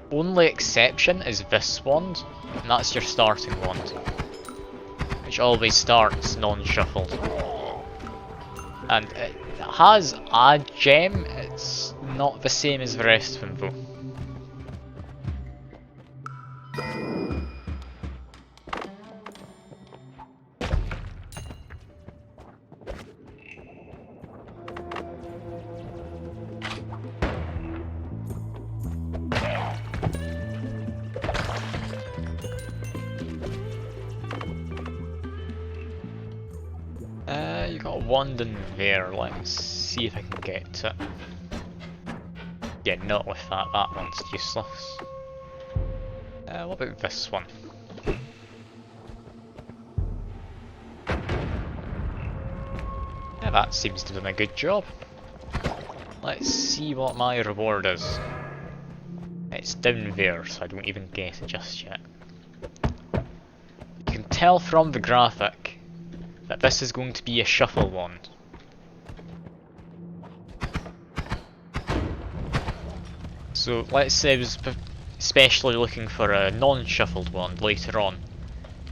Only exception is this wand, and that's your starting wand, which always starts non-shuffled. And it has a gem, it's not the same as the rest of them though. You got a wand in there, let's see if I can get to it. Yeah, not with that, that one's useless. What about this one? Yeah, that seems to have done a good job. Let's see what my reward is. It's down there, so I don't even get it just yet. You can tell from the graphic that this is going to be a shuffle wand. So let's say I was especially looking for a non-shuffled wand later on.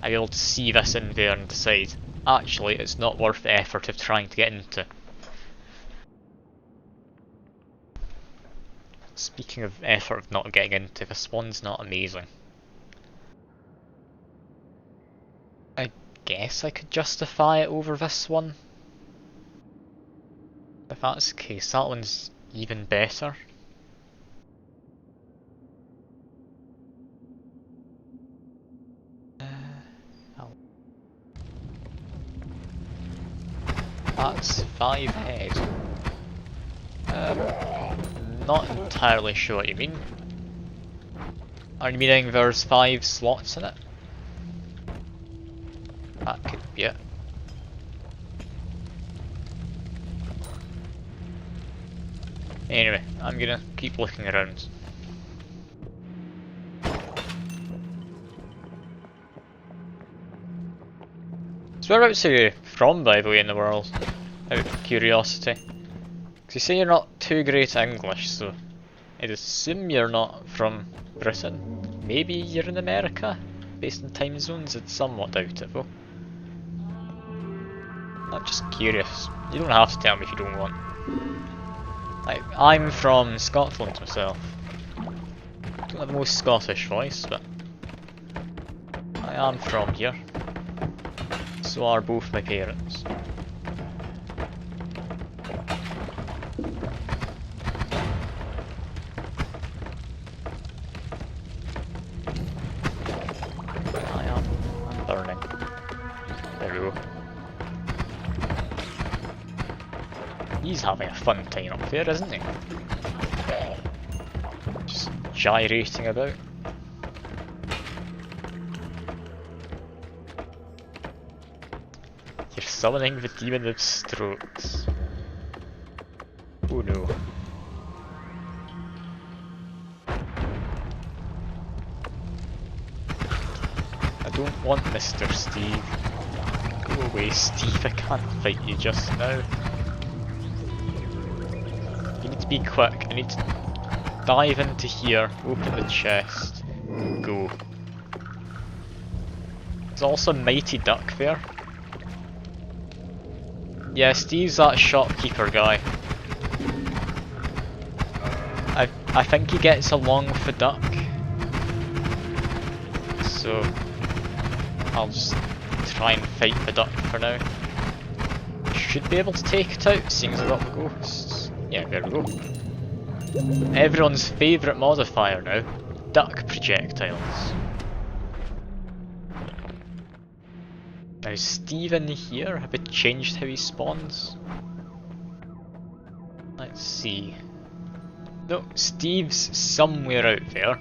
I'll be able to see this in there and decide, actually it's not worth the effort of trying to get into. Speaking of effort of not getting into, this one's not amazing. I guess I could justify it over this one. If that's the case, that one's even better. That's 5 head. Not entirely sure what you mean. Are you meaning there's 5 slots in it? That could be it. Anyway, I'm gonna keep looking around. So whereabouts are you from, by the way, in the world? Out of curiosity. Because you say you're not too great at English, so I'd assume you're not from Britain. Maybe you're in America? Based on time zones, I'd somewhat doubt it though. I'm just curious. You don't have to tell me if you don't want. Like, I'm from Scotland myself. Don't have the most Scottish voice, but I am from here. So are both my parents. I'm burning. There we go. He's having a fun time up there, isn't he? Just gyrating about. You're summoning the demon of strokes. Oh no. I don't want Mr. Steve. Go away, Steve, I can't fight you just now. You need to be quick, I need to dive into here, open the chest, go. There's also a Mighty Duck there. Yeah, Steve's that shopkeeper guy. I've I think he gets along with the duck. So I'll just try and fight the duck for now. Should be able to take it out, seeing as I got the ghosts. Yeah, there we go. Everyone's favourite modifier now, duck projectiles. Now is Steve in here? Have it changed how he spawns? Let's see. No, Steve's somewhere out there,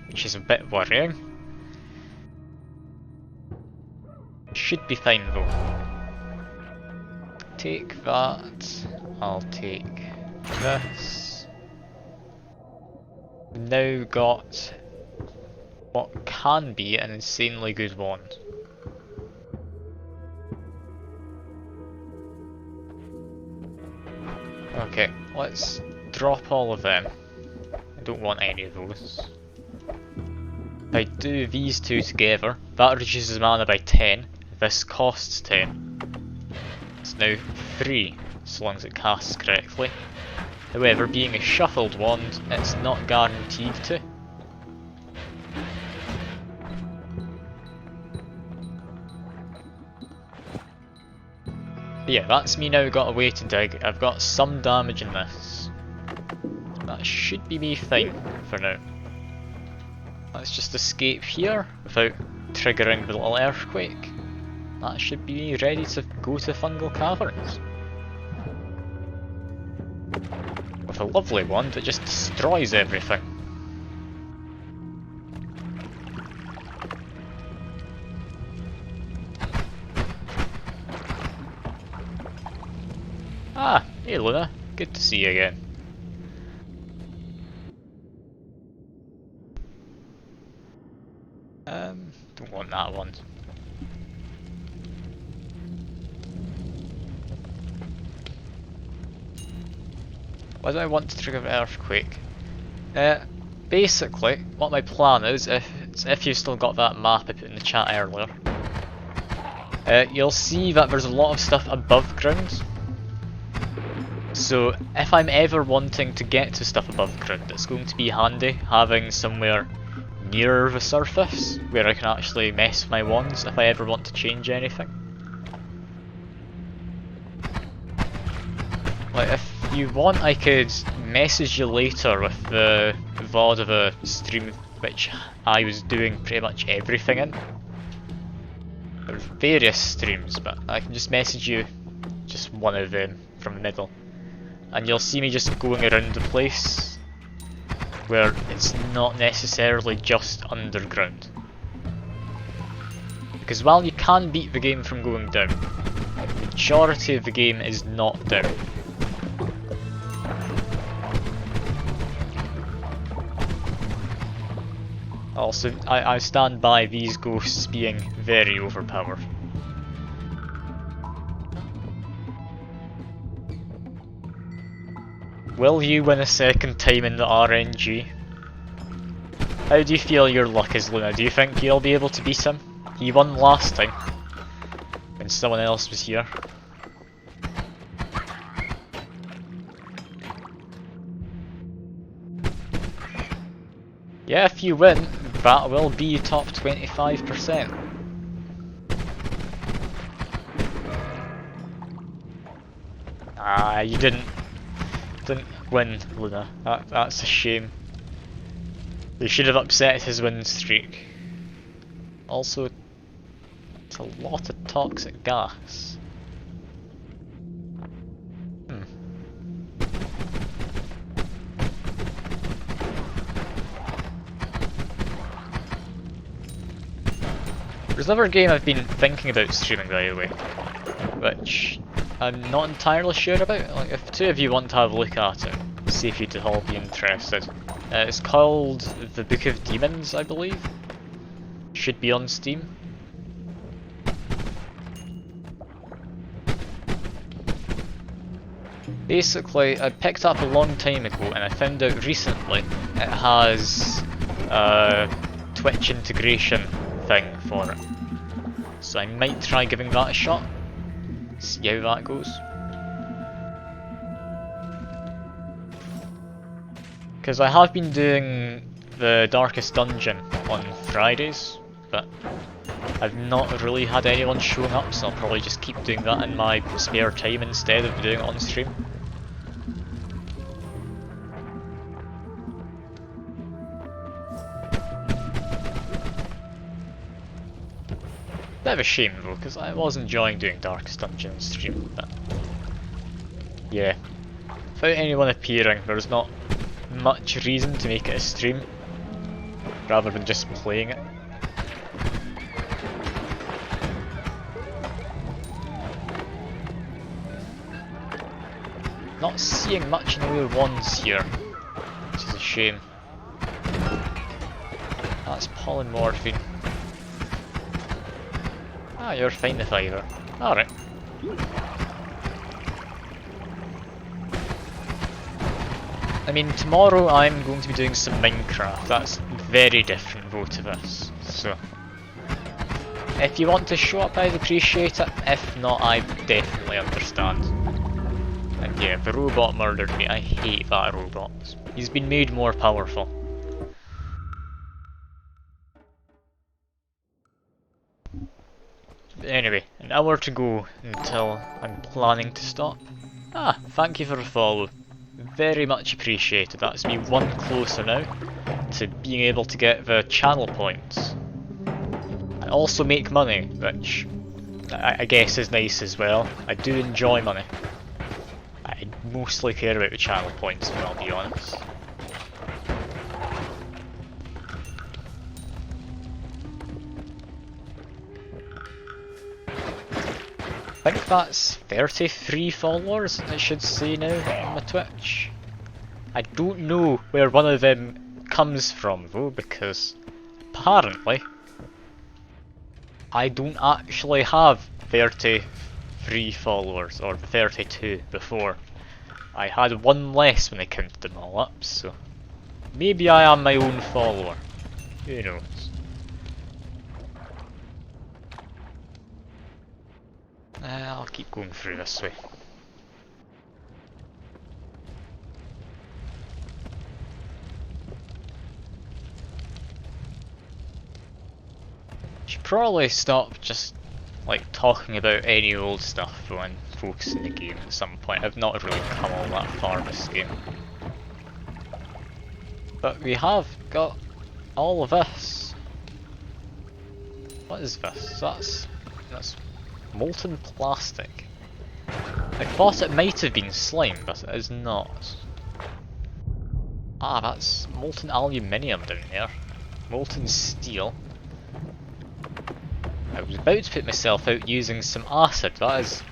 which is a bit worrying. Should be fine though. Take that. I'll take this. We've now got what can be an insanely good wand. Okay, let's drop all of them. I don't want any of those. If I do these two together, that reduces mana by 10. This costs 10. It's now 3, so long as it casts correctly. However, being a shuffled wand, it's not guaranteed to. But yeah, that's me now got a way to dig. I've got some damage in this. That should be me fine for now. Let's just escape here without triggering the little earthquake. That should be me ready to go to Fungal Caverns. With a lovely wand that just destroys everything. Ah, hey Luna, good to see you again. Don't want that one. Why do I want to trigger the earthquake? Basically, what my plan is, if you've still got that map I put in the chat earlier, you'll see that there's a lot of stuff above ground. So if I'm ever wanting to get to stuff above ground, it's going to be handy having somewhere near the surface where I can actually mess with my wands if I ever want to change anything. Like if you want, I could message you later with the VOD of a stream which I was doing pretty much everything in. There's various streams, but I can just message you just one of them from the middle. And you'll see me just going around the place where it's not necessarily just underground. Because while you can beat the game from going down, the majority of the game is not down. Also, I stand by these ghosts being very overpowered. Will you win a second time in the RNG? How do you feel your luck is, Luna? Do you think you'll be able to beat him? He won last time, when someone else was here. Yeah, if you win, that will be top 25%. Ah, you didn't win, Luna. That's a shame. They should have upset his win streak. Also, it's a lot of toxic gas. There's another game I've been thinking about streaming, by the way, which I'm not entirely sure about. Like, if two of you want to have a look at it, see if you'd all be interested. It's called The Book of Demons, I believe. Should be on Steam. Basically, I picked up a long time ago and I found out recently it has a Twitch integration thing for it. So I might try giving that a shot. See how that goes. Because I have been doing the Darkest Dungeon on Fridays, but I've not really had anyone showing up, so I'll probably just keep doing that in my spare time instead of doing it on stream. Bit of a shame though, because I was enjoying doing Darkest Dungeon on stream, but yeah. Without anyone appearing, there's not much reason to make it a stream, rather than just playing it. Not seeing much in the way of wands here, which is a shame. That's polymorphine. Ah, you're fine if either. Alright. I mean, tomorrow I'm going to be doing some Minecraft. That's very different though to this, so if you want to show up, I'd appreciate it. If not, I definitely understand. And yeah, the robot murdered me. I hate that robot. He's been made more powerful. But anyway, an hour to go until I'm planning to stop. Ah, thank you for the follow. Very much appreciated. That's me one closer now to being able to get the channel points. I also make money, which I guess is nice as well. I do enjoy money. I mostly care about the channel points, if I'll be honest. I think that's 33 followers, I should say now, on my Twitch. I don't know where one of them comes from though, because apparently I don't actually have 33 followers, or 32 before. I had one less when I counted them all up, so maybe I am my own follower. Who knows? I'll keep going through this way. Should probably stop just like talking about any old stuff and focus on the game at some point. I've not really come all that far in this game. But we have got all of this. What is this? That's molten plastic. I thought it might have been slime, but it is not. Ah, that's molten aluminium down there. Molten steel. I was about to put myself out using some acid. That is,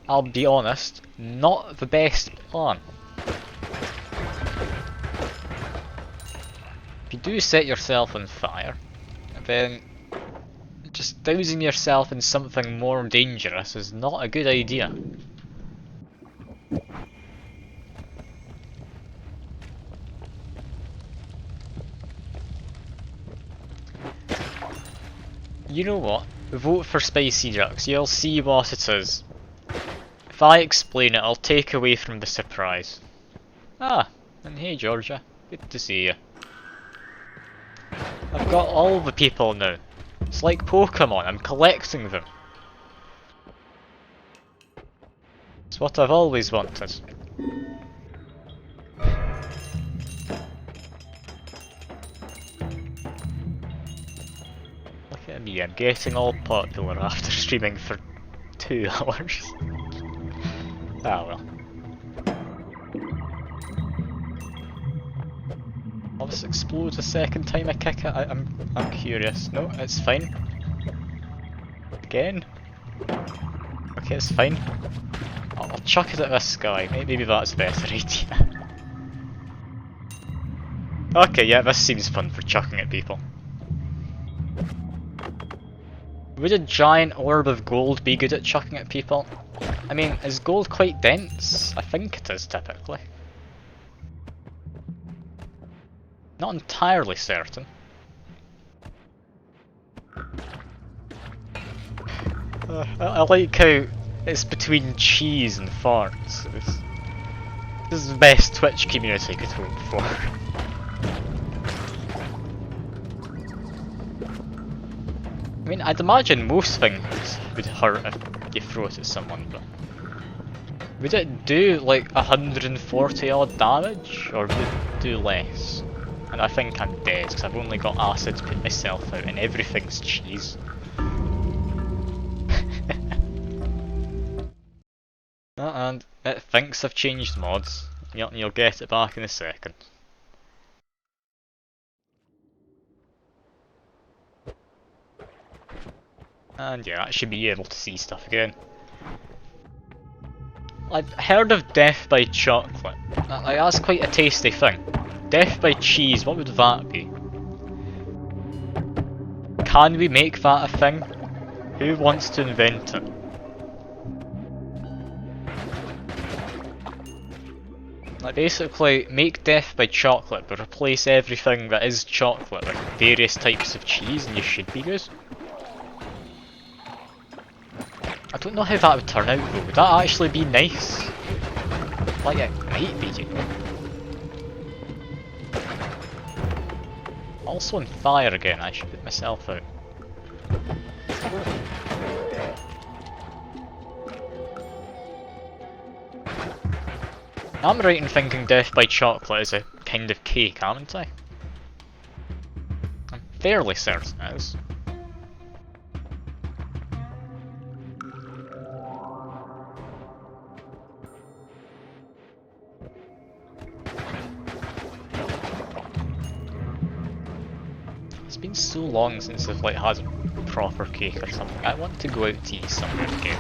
I'll be honest, not the best plan. If you do set yourself on fire, then just dousing yourself in something more dangerous is not a good idea. You know what? Vote for Spicy Ducks. You'll see what it is. If I explain it, I'll take away from the surprise. Ah, and hey Georgia, good to see you. I've got all the people now. It's like Pokemon, I'm collecting them. It's what I've always wanted. Look at me, I'm getting all popular after streaming for 2 hours. Ah well. Will this explode the second time I kick it? I'm curious. No, it's fine. Again? Okay, it's fine. I'll chuck it at this guy. Maybe that's a better idea. Okay, yeah, this seems fun for chucking at people. Would a giant orb of gold be good at chucking at people? I mean, is gold quite dense? I think it is typically. Not entirely certain. I like how it's between cheese and farts. This is the best Twitch community could hope for. I mean, I'd imagine most things would hurt if you throw it at someone, but would it do like 140 odd damage, or would it do less? And I think I'm dead, because I've only got acid to put myself out, and everything's cheese. And it thinks I've changed mods. You'll get it back in a second. And yeah, I should be able to see stuff again. I've heard of death by chocolate. Like, that's quite a tasty thing. Death by cheese, what would that be? Can we make that a thing? Who wants to invent it? Like, basically, make death by chocolate, but replace everything that is chocolate with various types of cheese, and you should be good. I don't know how that would turn out though. Would that actually be nice? Like, it might be, you know. Also on fire again, I should put myself out. I'm right in thinking death by chocolate is a kind of cake, haven't I? I'm fairly certain it is. It's been so long since I've like had a proper cake or something. I want to go out to eat somewhere again.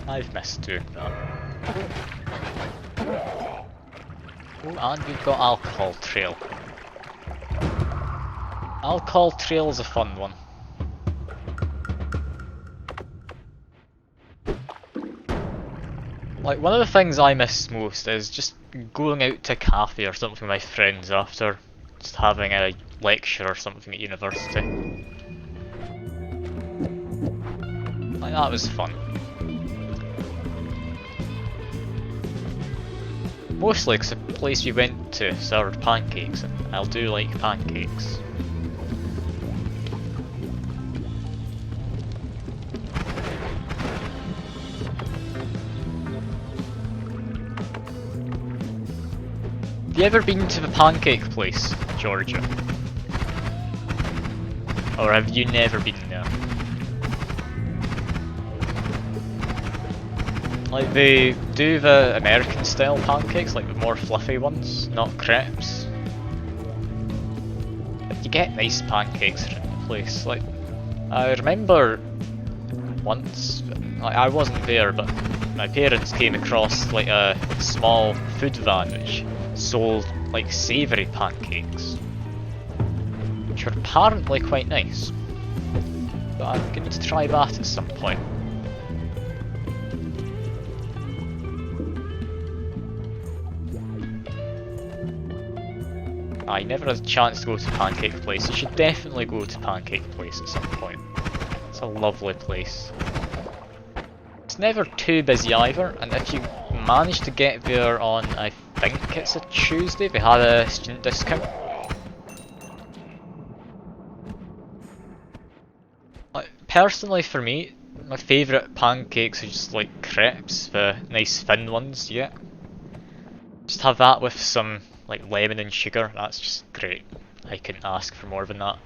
I've missed doing that. Oh, and we've got alcohol trail. Alcohol trail is a fun one. Like, one of the things I miss most is just going out to a cafe or something with my friends after just having a lecture or something at university. Like, that was fun. Mostly because the place we went to served pancakes, and I do like pancakes. Have you ever been to the pancake place, Georgia? Or have you never been there? Like, they do the American style pancakes, like the more fluffy ones, not crepes. But you get nice pancakes around the place. Like, I remember once, like, I wasn't there, but my parents came across like a small food van which sold like savoury pancakes, which are apparently quite nice. But I'm going to try that at some point. I never had a chance to go to Pancake Place. You should definitely go to Pancake Place at some point. It's a lovely place. It's never too busy either, and if you manage to get there on, I think it's a Tuesday, they had a student discount. Like, personally for me, my favourite pancakes are just like crepes, the nice thin ones you get. Just have that with some like lemon and sugar, that's just great. I couldn't ask for more than that.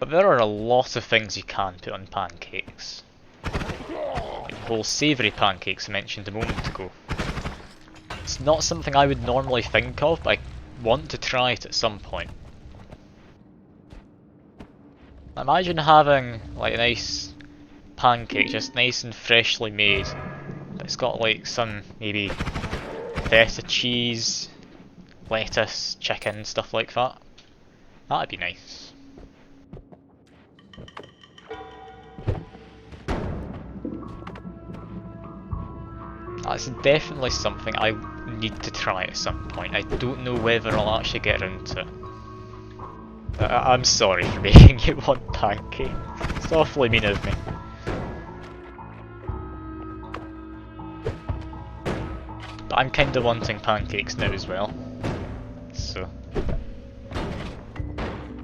But there are a lot of things you can put on pancakes. Like the whole savoury pancakes I mentioned a moment ago. It's not something I would normally think of, but I want to try it at some point. Imagine having like a nice pancake, just nice and freshly made. It's got like some maybe feta cheese, lettuce, chicken, stuff like that. That'd be nice. That's definitely something I need to try at some point. I don't know whether I'll actually get around to it. I'm sorry for making you want pancake. It's awfully mean of me. But I'm kinda wanting pancakes now as well. So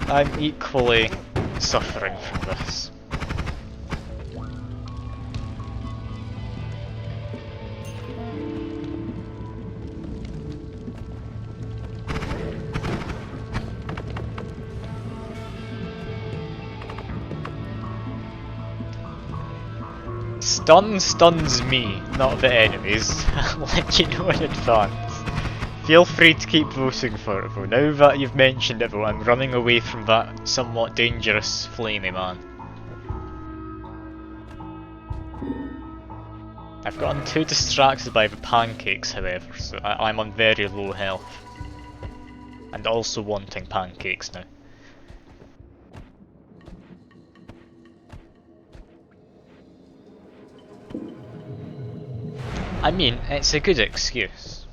I'm equally suffering from this. Stun stuns me, not the enemies. I'll let you know in advance. Feel free to keep voting for it though. Now that you've mentioned it though, I'm running away from that somewhat dangerous flamey man. I've gotten too distracted by the pancakes however, so I'm on very low health. And also wanting pancakes now. I mean, it's a good excuse.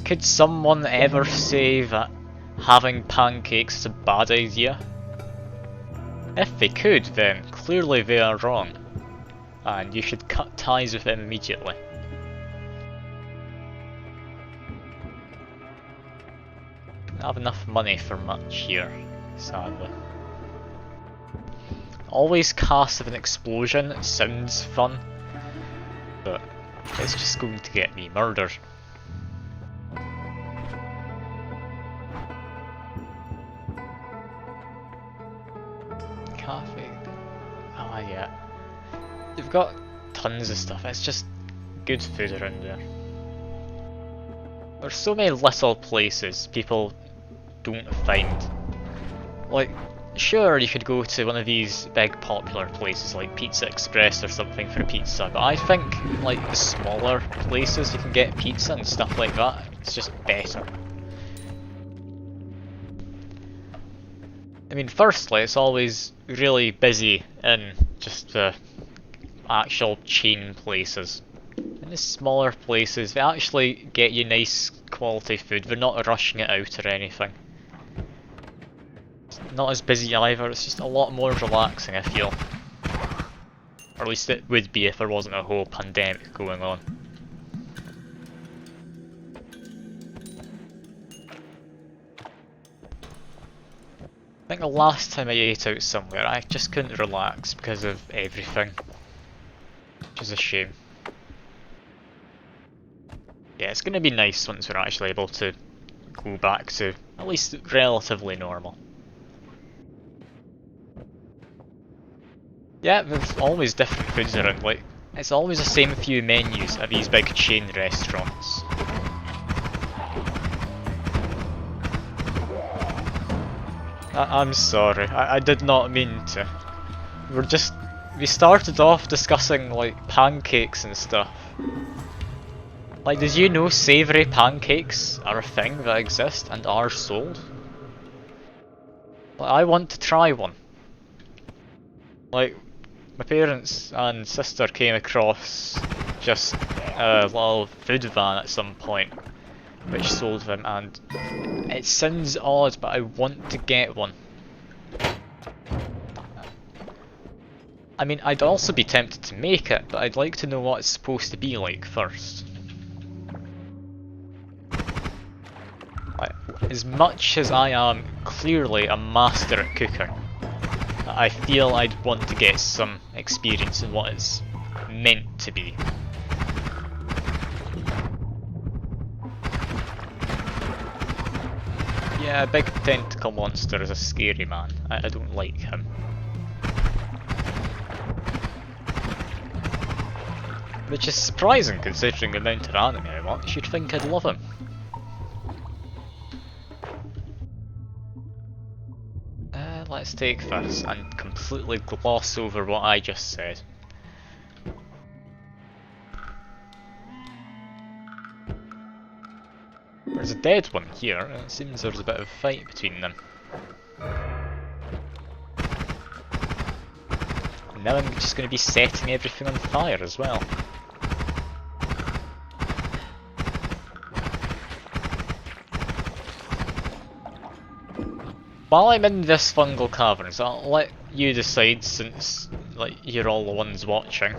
Could someone ever say that having pancakes is a bad idea? If they could, then clearly they are wrong. And you should cut ties with them immediately. I don't have enough money for much here, sadly. Always cast with an explosion, it sounds fun. But it's just going to get me murdered. Cafe. Ah, yeah. You've got tons of stuff, it's just good food around there. There's so many little places people don't find. Like, sure, you could go to one of these big popular places like Pizza Express or something for a pizza, but I think like the smaller places you can get pizza and stuff like that, it's just better. I mean, firstly, it's always really busy in just the actual chain places. In the smaller places, they actually get you nice quality food, they're not rushing it out or anything. Not as busy either, it's just a lot more relaxing I feel. Or at least it would be if there wasn't a whole pandemic going on. I think the last time I ate out somewhere I just couldn't relax because of everything. Which is a shame. Yeah, it's gonna be nice once we're actually able to go back to at least relatively normal. Yeah, there's always different foods around, like, it's always the same few menus at these big chain restaurants. I'm sorry, I did not mean to. We started off discussing, like, pancakes and stuff. Like, did you know savoury pancakes are a thing that exist and are sold? Like, I want to try one. Like, my parents and sister came across just a little food van at some point which sold them, and it sounds odd but I want to get one. I mean, I'd also be tempted to make it, but I'd like to know what it's supposed to be like first. Like, as much as I am clearly a master at cooking, I feel I'd want to get some experience in what it's meant to be. Yeah, a big tentacle monster is a scary man. I don't like him. Which is surprising considering the amount of anime I watch, you'd think I'd love him. Let's take this and completely gloss over what I just said. There's a dead one here, and it seems there's a bit of a fight between them. And now I'm just going to be setting everything on fire as well. While I'm in this fungal caverns, I'll let you decide since like you're all the ones watching.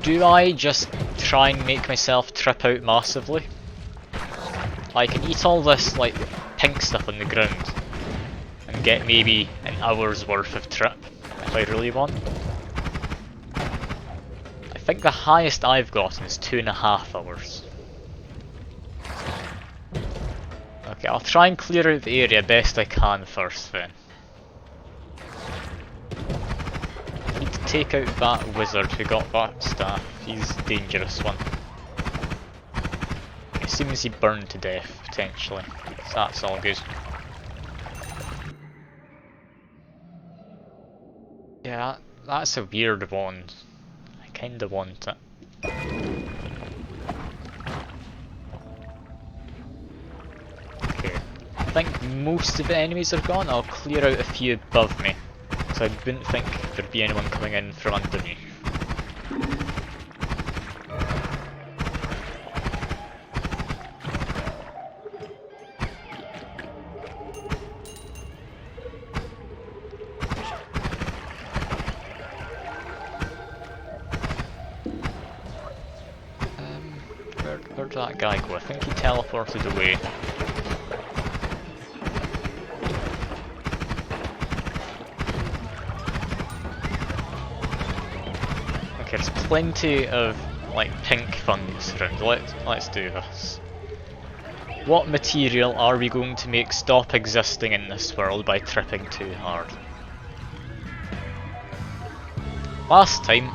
Do I just try and make myself trip out massively? I can eat all this like pink stuff on the ground and get maybe an hour's worth of trip if I really want. I think the highest I've gotten is 2.5 hours. Okay, I'll try and clear out the area best I can first then. Need to take out that wizard who got that staff. He's a dangerous one. It seems he burned to death, potentially. So that's all good. Yeah, that's a weird wand. I kinda want it. Okay, I think most of the enemies are gone. I'll clear out a few above me, so I wouldn't think there'd be anyone coming in from underneath. Where'd that guy go? I think he teleported away. Okay, there's plenty of like pink fungus around. Let's do this. What material are we going to make stop existing in this world by tripping too hard? Last time,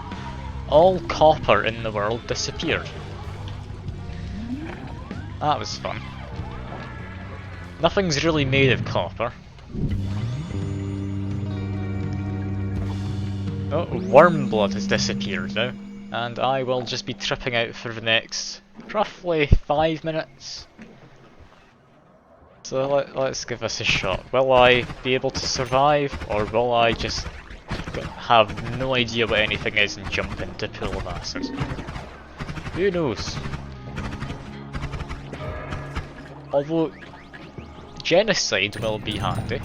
all copper in the world disappeared. That was fun. Nothing's really made of copper. Oh, worm blood has disappeared now, and I will just be tripping out for the next roughly 5 minutes. So let's give this a shot. Will I be able to survive, or will I just have no idea what anything is and jump into a pool of acid? Who knows? Although, genocide will be handy.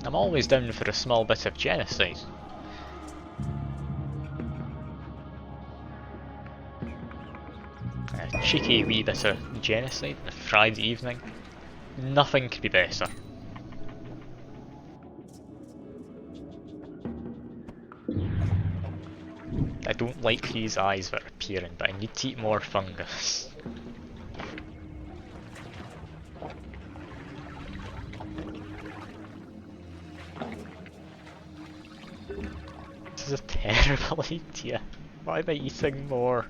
I'm always down for a small bit of genocide. A cheeky wee bit of genocide on a Friday evening. Nothing could be better. I don't like these eyes that are appearing, but I need to eat more fungus. This is a terrible idea. Why am I eating more?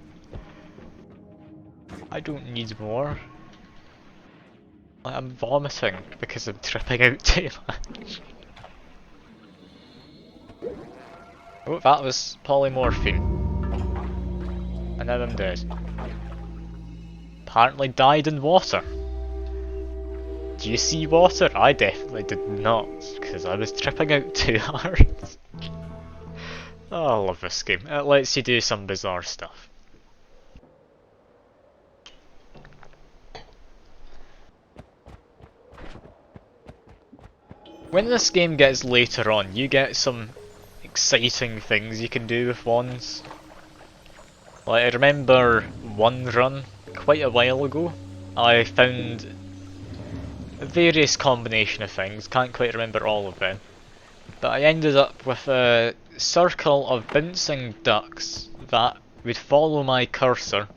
I don't need more. I'm vomiting because I'm tripping out too much. Oh, that was polymorphine. And now I'm dead. Apparently died in water. Do you see water? I definitely did not, because I was tripping out too hard. Oh, I love this game. It lets you do some bizarre stuff. When this game gets later on, you get some exciting things you can do with wands. Like, I remember one run, quite a while ago, I found a various combination of things, can't quite remember all of them, but I ended up with a circle of bouncing ducks that would follow my cursor,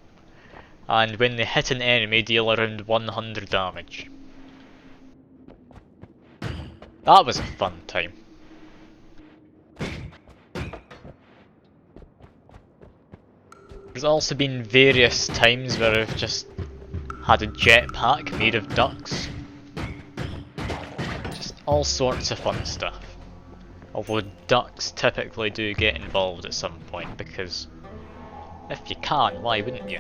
and when they hit an enemy deal around 100 damage. That was a fun time. There's also been various times where I've just had a jetpack made of ducks. Just all sorts of fun stuff. Although ducks typically do get involved at some point, because if you can, why wouldn't you?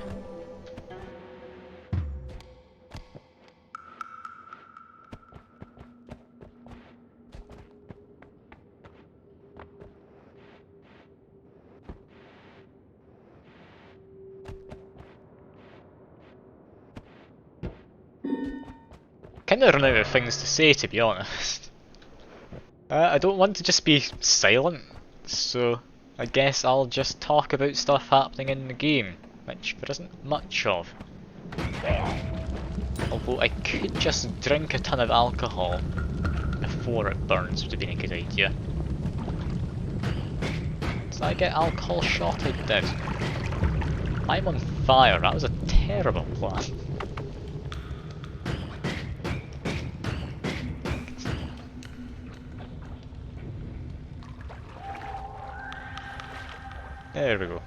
Kinda run out of things to say, to be honest. I don't want to just be silent, so I guess I'll just talk about stuff happening in the game, which there isn't much of. Although I could just drink a ton of alcohol before it burns would have been a good idea. Did I get alcohol shot? I did. I'm on fire, that was a terrible plan. There we go.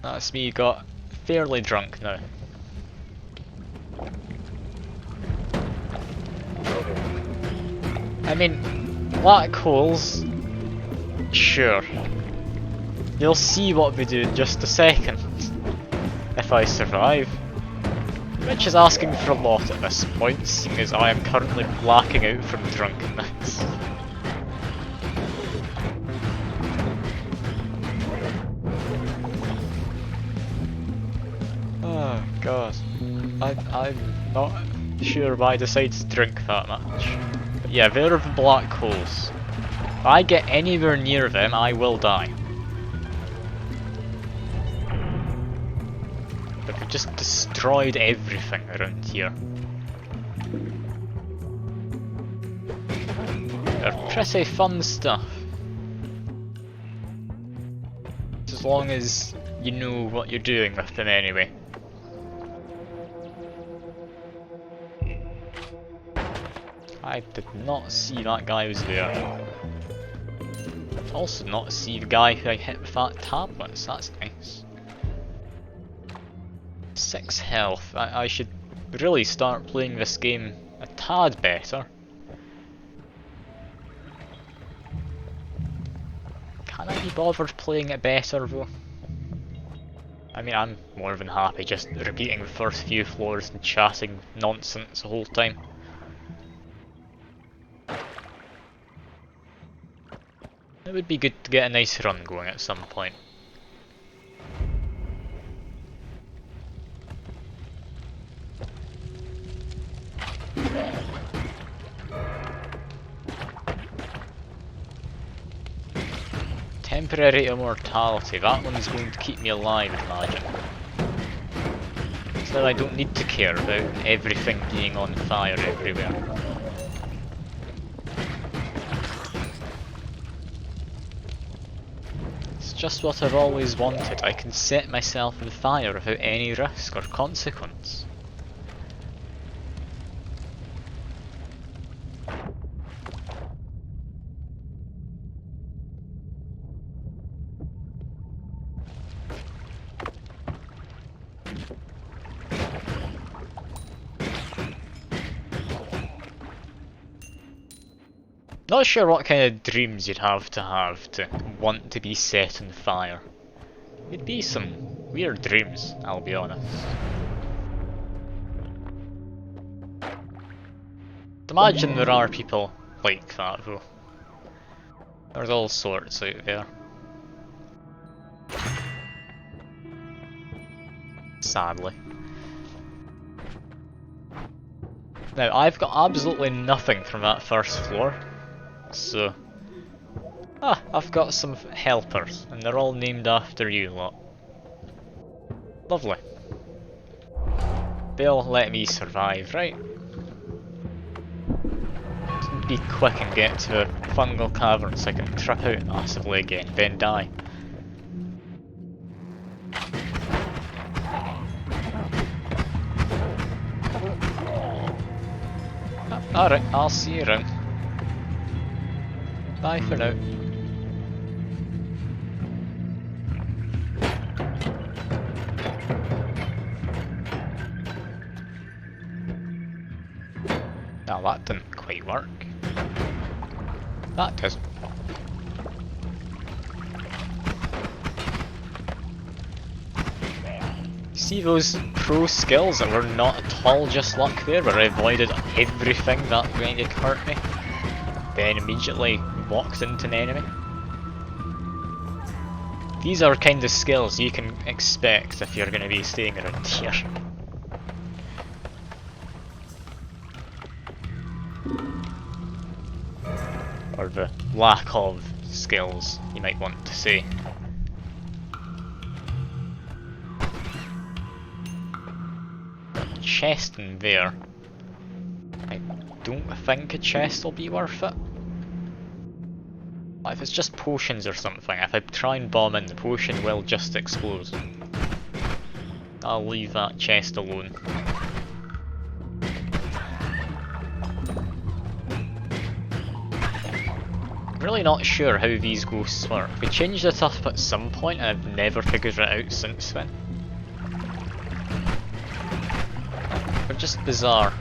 That's me got fairly drunk now. I mean, black holes, sure. You'll see what we do in just a second, if I survive. Which is asking for a lot at this point, seeing as I am currently blacking out from drunkenness. Oh god. I'm not sure why I decided to drink that much. But yeah, there are the black holes. If I get anywhere near them, I will die. But we just destroyed everything around here. They're pretty fun stuff. As long as you know what you're doing with them anyway. I did not see that guy was there. Also not see the guy who I hit with that tablet, so that's nice. 6 health. I should really start playing this game a tad better. Can I be bothered playing it better though? I mean, I'm more than happy just repeating the first few floors and chatting nonsense the whole time. It would be good to get a nice run going at some point. Temporary immortality, that one's going to keep me alive, imagine. So I don't need to care about everything being on fire everywhere. It's just what I've always wanted. I can set myself on fire without any risk or consequence. Not sure what kind of dreams you'd have to want to be set on fire. It'd be some weird dreams, I'll be honest. Imagine there are people like that though. There's all sorts out there. Sadly. Now, I've got absolutely nothing from that first floor. So, I've got some helpers, and they're all named after you lot. Lovely. They'll let me survive, right? Just be quick and get to the fungal cavern so I can trip out massively again, then die. Alright, I'll see you around. Bye for now. Now that didn't quite work. That doesn't. See those pro skills that were not at all just luck there, where I avoided everything that kind of hurt me, then immediately walked into an enemy? These are kind of skills you can expect if you're going to be staying around here. Or the lack of skills, you might want to say. Chest in there. I don't think a chest will be worth it. If it's just potions or something, if I try and bomb in, the potion will just explode. I'll leave that chest alone. I'm really not sure how these ghosts work. We changed it up at some point and I've never figured it out since then. They're just bizarre.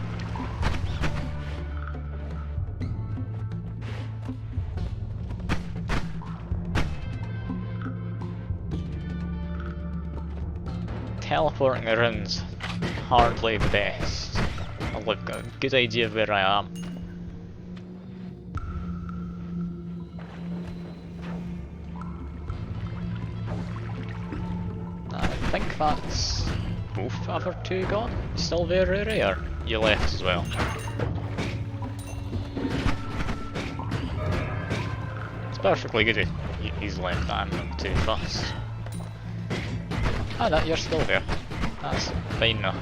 Teleporting around's hardly the best. I've got a good idea of where I am. I think that's both other two gone. Still there, Rary, or you left as well? It's perfectly good he's left, I'm not too fussed. Ah, no, you're still there. That's fine now.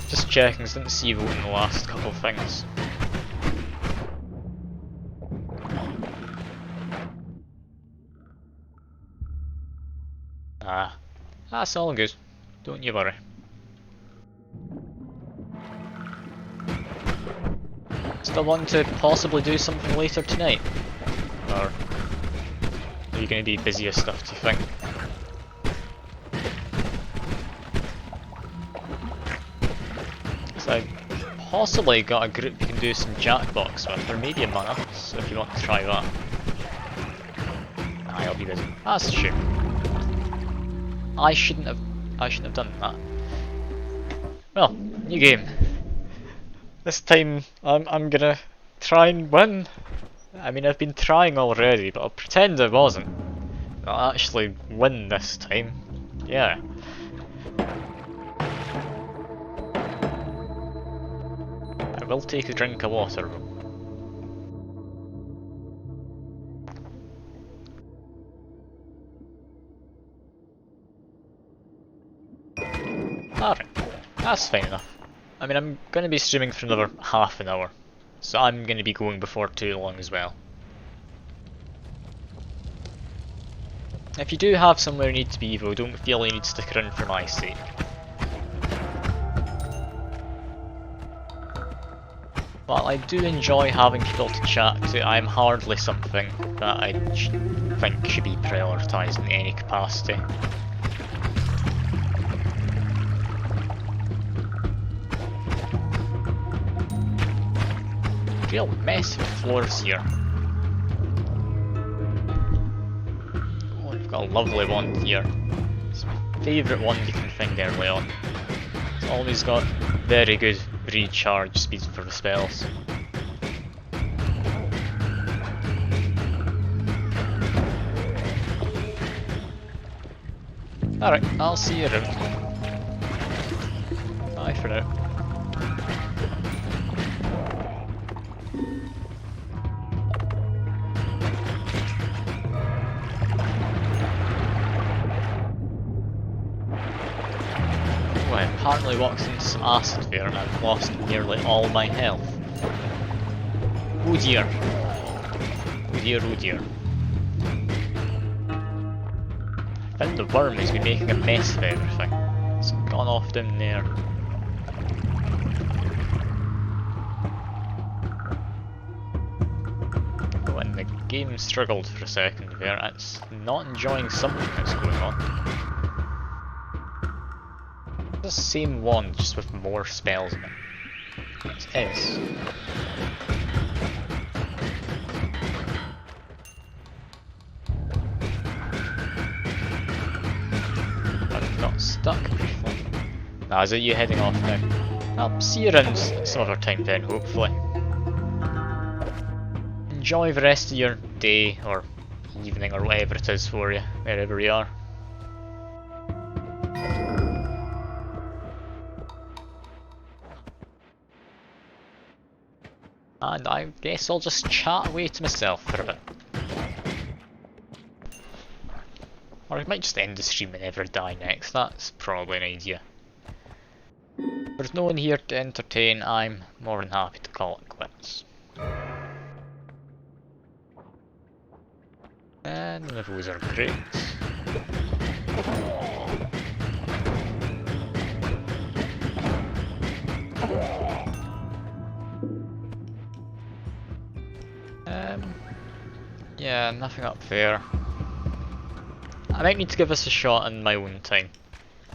Just checking, didn't see you voting the last couple of things. Ah, that's all good. Don't you worry. Still want to possibly do something later tonight? Or are you going to be busy with stuff, do you think? So I possibly got a group you can do some Jackbox with, or maybe Among Us, if you want to try that. I'll be busy. That's a shame. I shouldn't have done that. Well, new game. This time I'm gonna try and win. I mean, I've been trying already, but I'll pretend I wasn't. I'll actually win this time. Yeah. I will take a drink of water. Alright, that's fine enough. I mean, I'm going to be streaming for another half an hour, so I'm going to be going before too long as well. If you do have somewhere you need to be though, don't feel you need to stick around for my sake. While I do enjoy having people to chat to, I'm hardly something that I think should be prioritised in any capacity. Real mess of floors here. Oh, I've got a lovely one here. It's my favourite one you can find early on. It's always got very good recharge speeds for the spells. Alright, I'll see you around. Bye for now. I apparently walked into some acid there and I've lost nearly all my health. Oh dear. Oh dear, oh dear. I think the worm has been making a mess of everything. It's gone off down there. Oh, and the game struggled for a second there. It's not enjoying something that's going on. The same one, just with more spells in it. It is. I'm not stuck briefly. Nah, is it you heading off now? I'll see you around some other time then, hopefully. Enjoy the rest of your day, or evening, or whatever it is for you, wherever you are. And I guess I'll just chat away to myself for a bit. Or I might just end the stream and never die next, that's probably an idea. If there's no one here to entertain, I'm more than happy to call it quits. And the views are great. Yeah, nothing up there. I might need to give this a shot in my own time.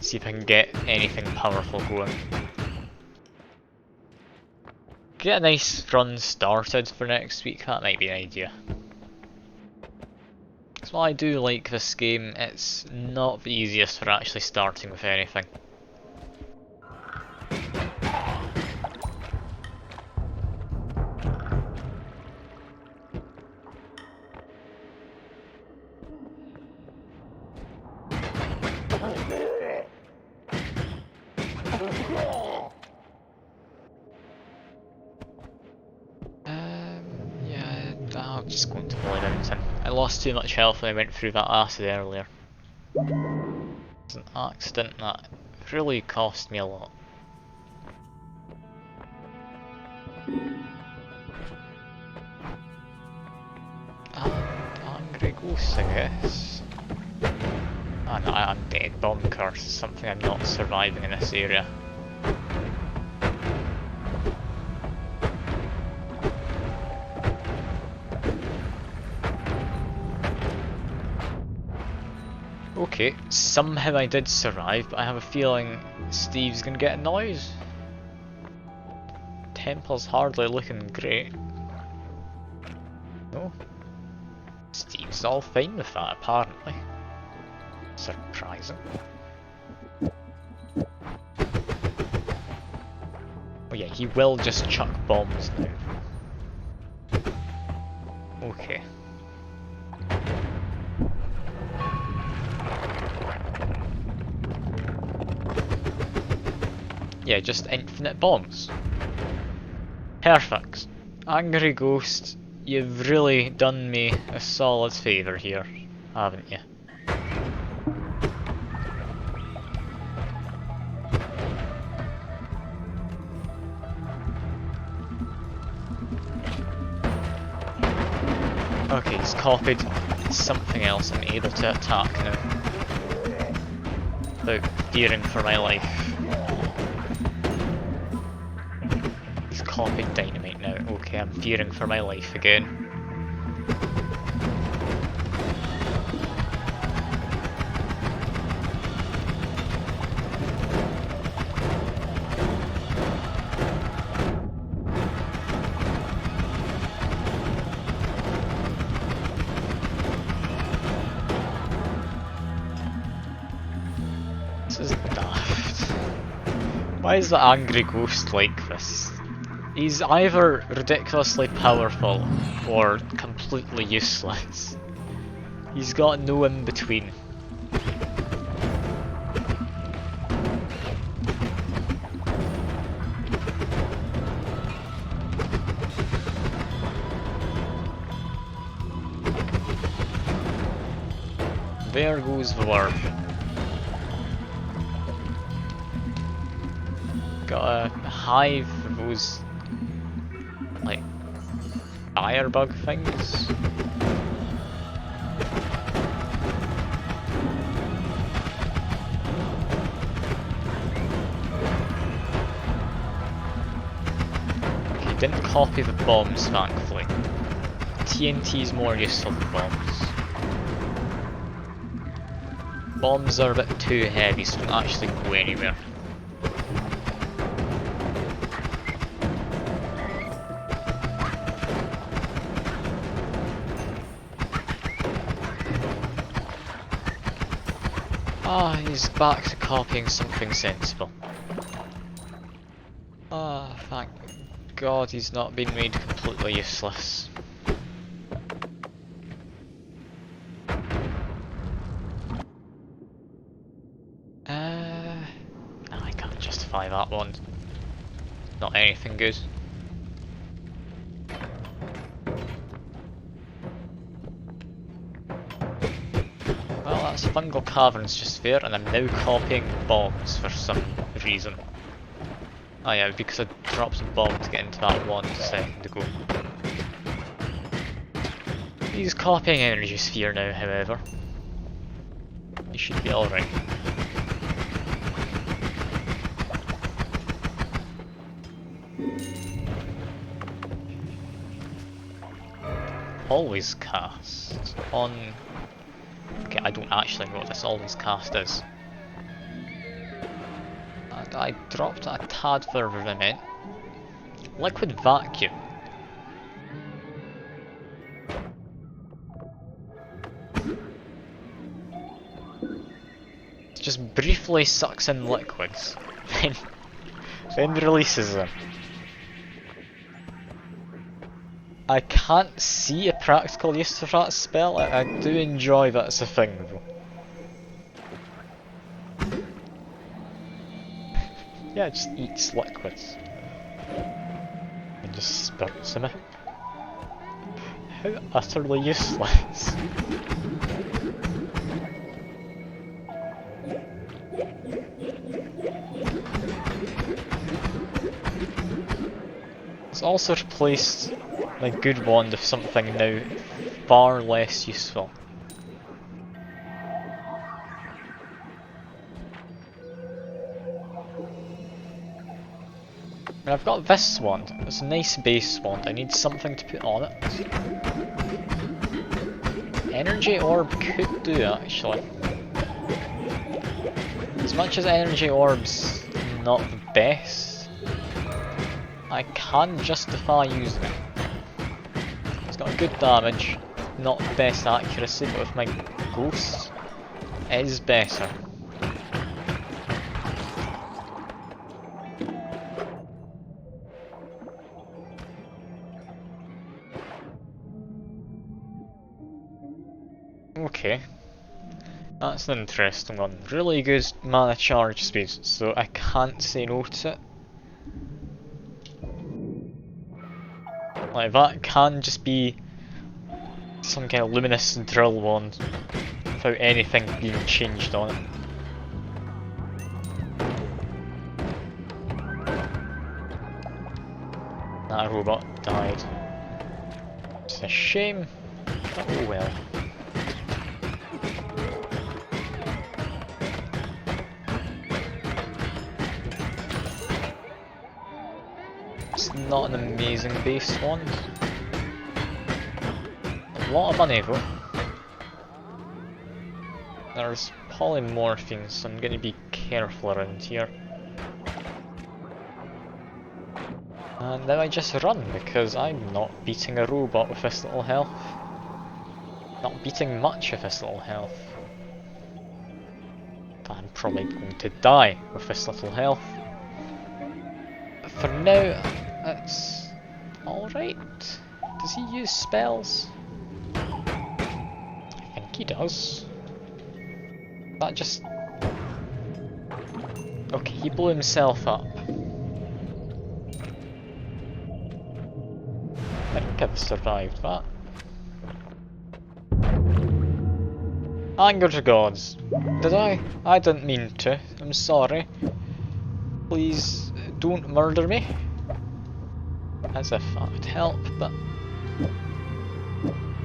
See if I can get anything powerful going. Get a nice run started for next week, that might be an idea. Because while I do like this game, it's not the easiest for actually starting with anything. Yeah, I'm just going to avoid everything. I lost too much health when I went through that acid earlier. It's an accident that really cost me a lot. Angry ghost, I guess. Ah no, I'm dead. Bomb curse. Something I'm not surviving in this area. Okay, somehow I did survive, but I have a feeling Steve's gonna get annoyed. Temple's hardly looking great. No? Steve's all fine with that, apparently. Surprising. Oh yeah, he will just chuck bombs now. Okay. Yeah, just infinite bombs. Perfect. Angry Ghost, you've really done me a solid favour here, haven't you? Okay, he's copied something else. I'm able to attack now without fearing for my life. He's copied dynamite now. Okay, I'm fearing for my life again. This is daft. Why is the angry ghost like this? He's either ridiculously powerful or completely useless. He's got no in between. There goes the word. Got a hive of those, like, firebug things. Okay, didn't copy the bombs, thankfully. TNT is more useful than bombs. Bombs are a bit too heavy, so don't actually go anywhere. Ah, he's back to copying something sensible. Ah, thank God he's not been made completely useless. I can't justify that one. Not anything good. That's fungal caverns just there, and I'm now copying bombs for some reason. Oh yeah, because I dropped a bomb to get into that one second ago. He's copying energy sphere now, however. He should be alright. Always cast on... Okay, I don't actually know what this always cast is. I dropped a tad further than I meant. Liquid vacuum. It just briefly sucks in liquids, then releases them. I can't see a practical use for that spell. I do enjoy that as a thing though. Yeah, it just eats liquids. And just spurts them out. How utterly useless. It's also replaced my good wand with something now far less useful. And I've got this wand. It's a nice base wand. I need something to put on it. Energy orb could do actually. As much as energy orb's not the best, I can justify using it. It's got good damage, not the best accuracy, but with my ghost, it is better. Okay, that's an interesting one. Really good mana charge speed, so I can't say no to it. Like, that can just be some kind of luminous drill wand without anything being changed on it. That robot died. It's a shame, but oh well. It's not an amazing base wand. A lot of money though. There's polymorphine, so I'm going to be careful around here. And now I just run because I'm not beating a robot with this little health. Not beating much of this little health. I'm probably going to die with this little health. But for now, it's alright. Does he use spells? I think he does. That just... Okay, he blew himself up. I think I've survived that. Anger to gods. Did I? I didn't mean to. I'm sorry. Please don't murder me. As if that would help, but...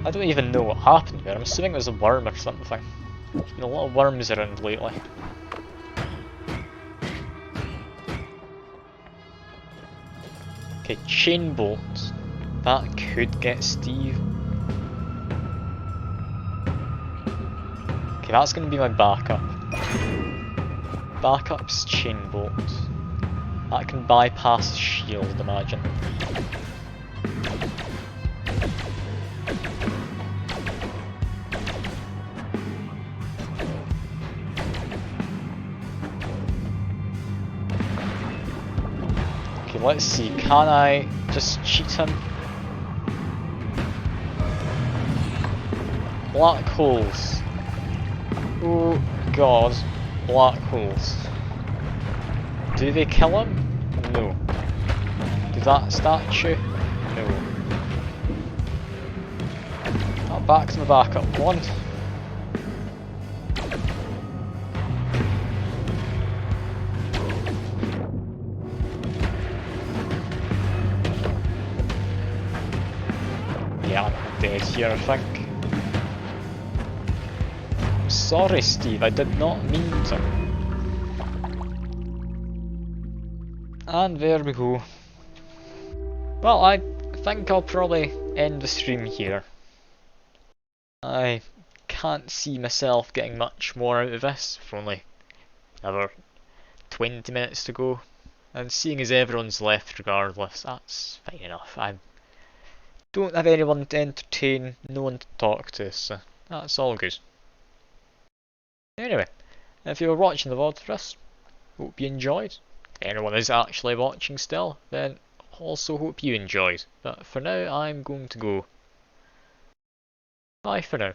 I don't even know what happened there. I'm assuming it was a worm or something. There's been a lot of worms around lately. Okay, chain bolt. That could get Steve. Okay, that's going to be my backup. Backup's chain bolt. That can bypass shield, imagine. Okay, let's see. Can I just cheat him? Black holes. Oh god, black holes. Do they kill him? No. Do that statue? No. Back to my backup. One. Yeah, I'm dead here, I think. I'm sorry, Steve, I did not mean to. And there we go. Well, I think I'll probably end the stream here. I can't see myself getting much more out of this, for only another 20 minutes to go. And seeing as everyone's left regardless, that's fine enough. I don't have anyone to entertain, no one to talk to, so that's all good. Anyway, if you were watching the VOD for this, hope you enjoyed. If anyone is actually watching still, then also hope you enjoyed. But for now, I'm going to go. Bye for now.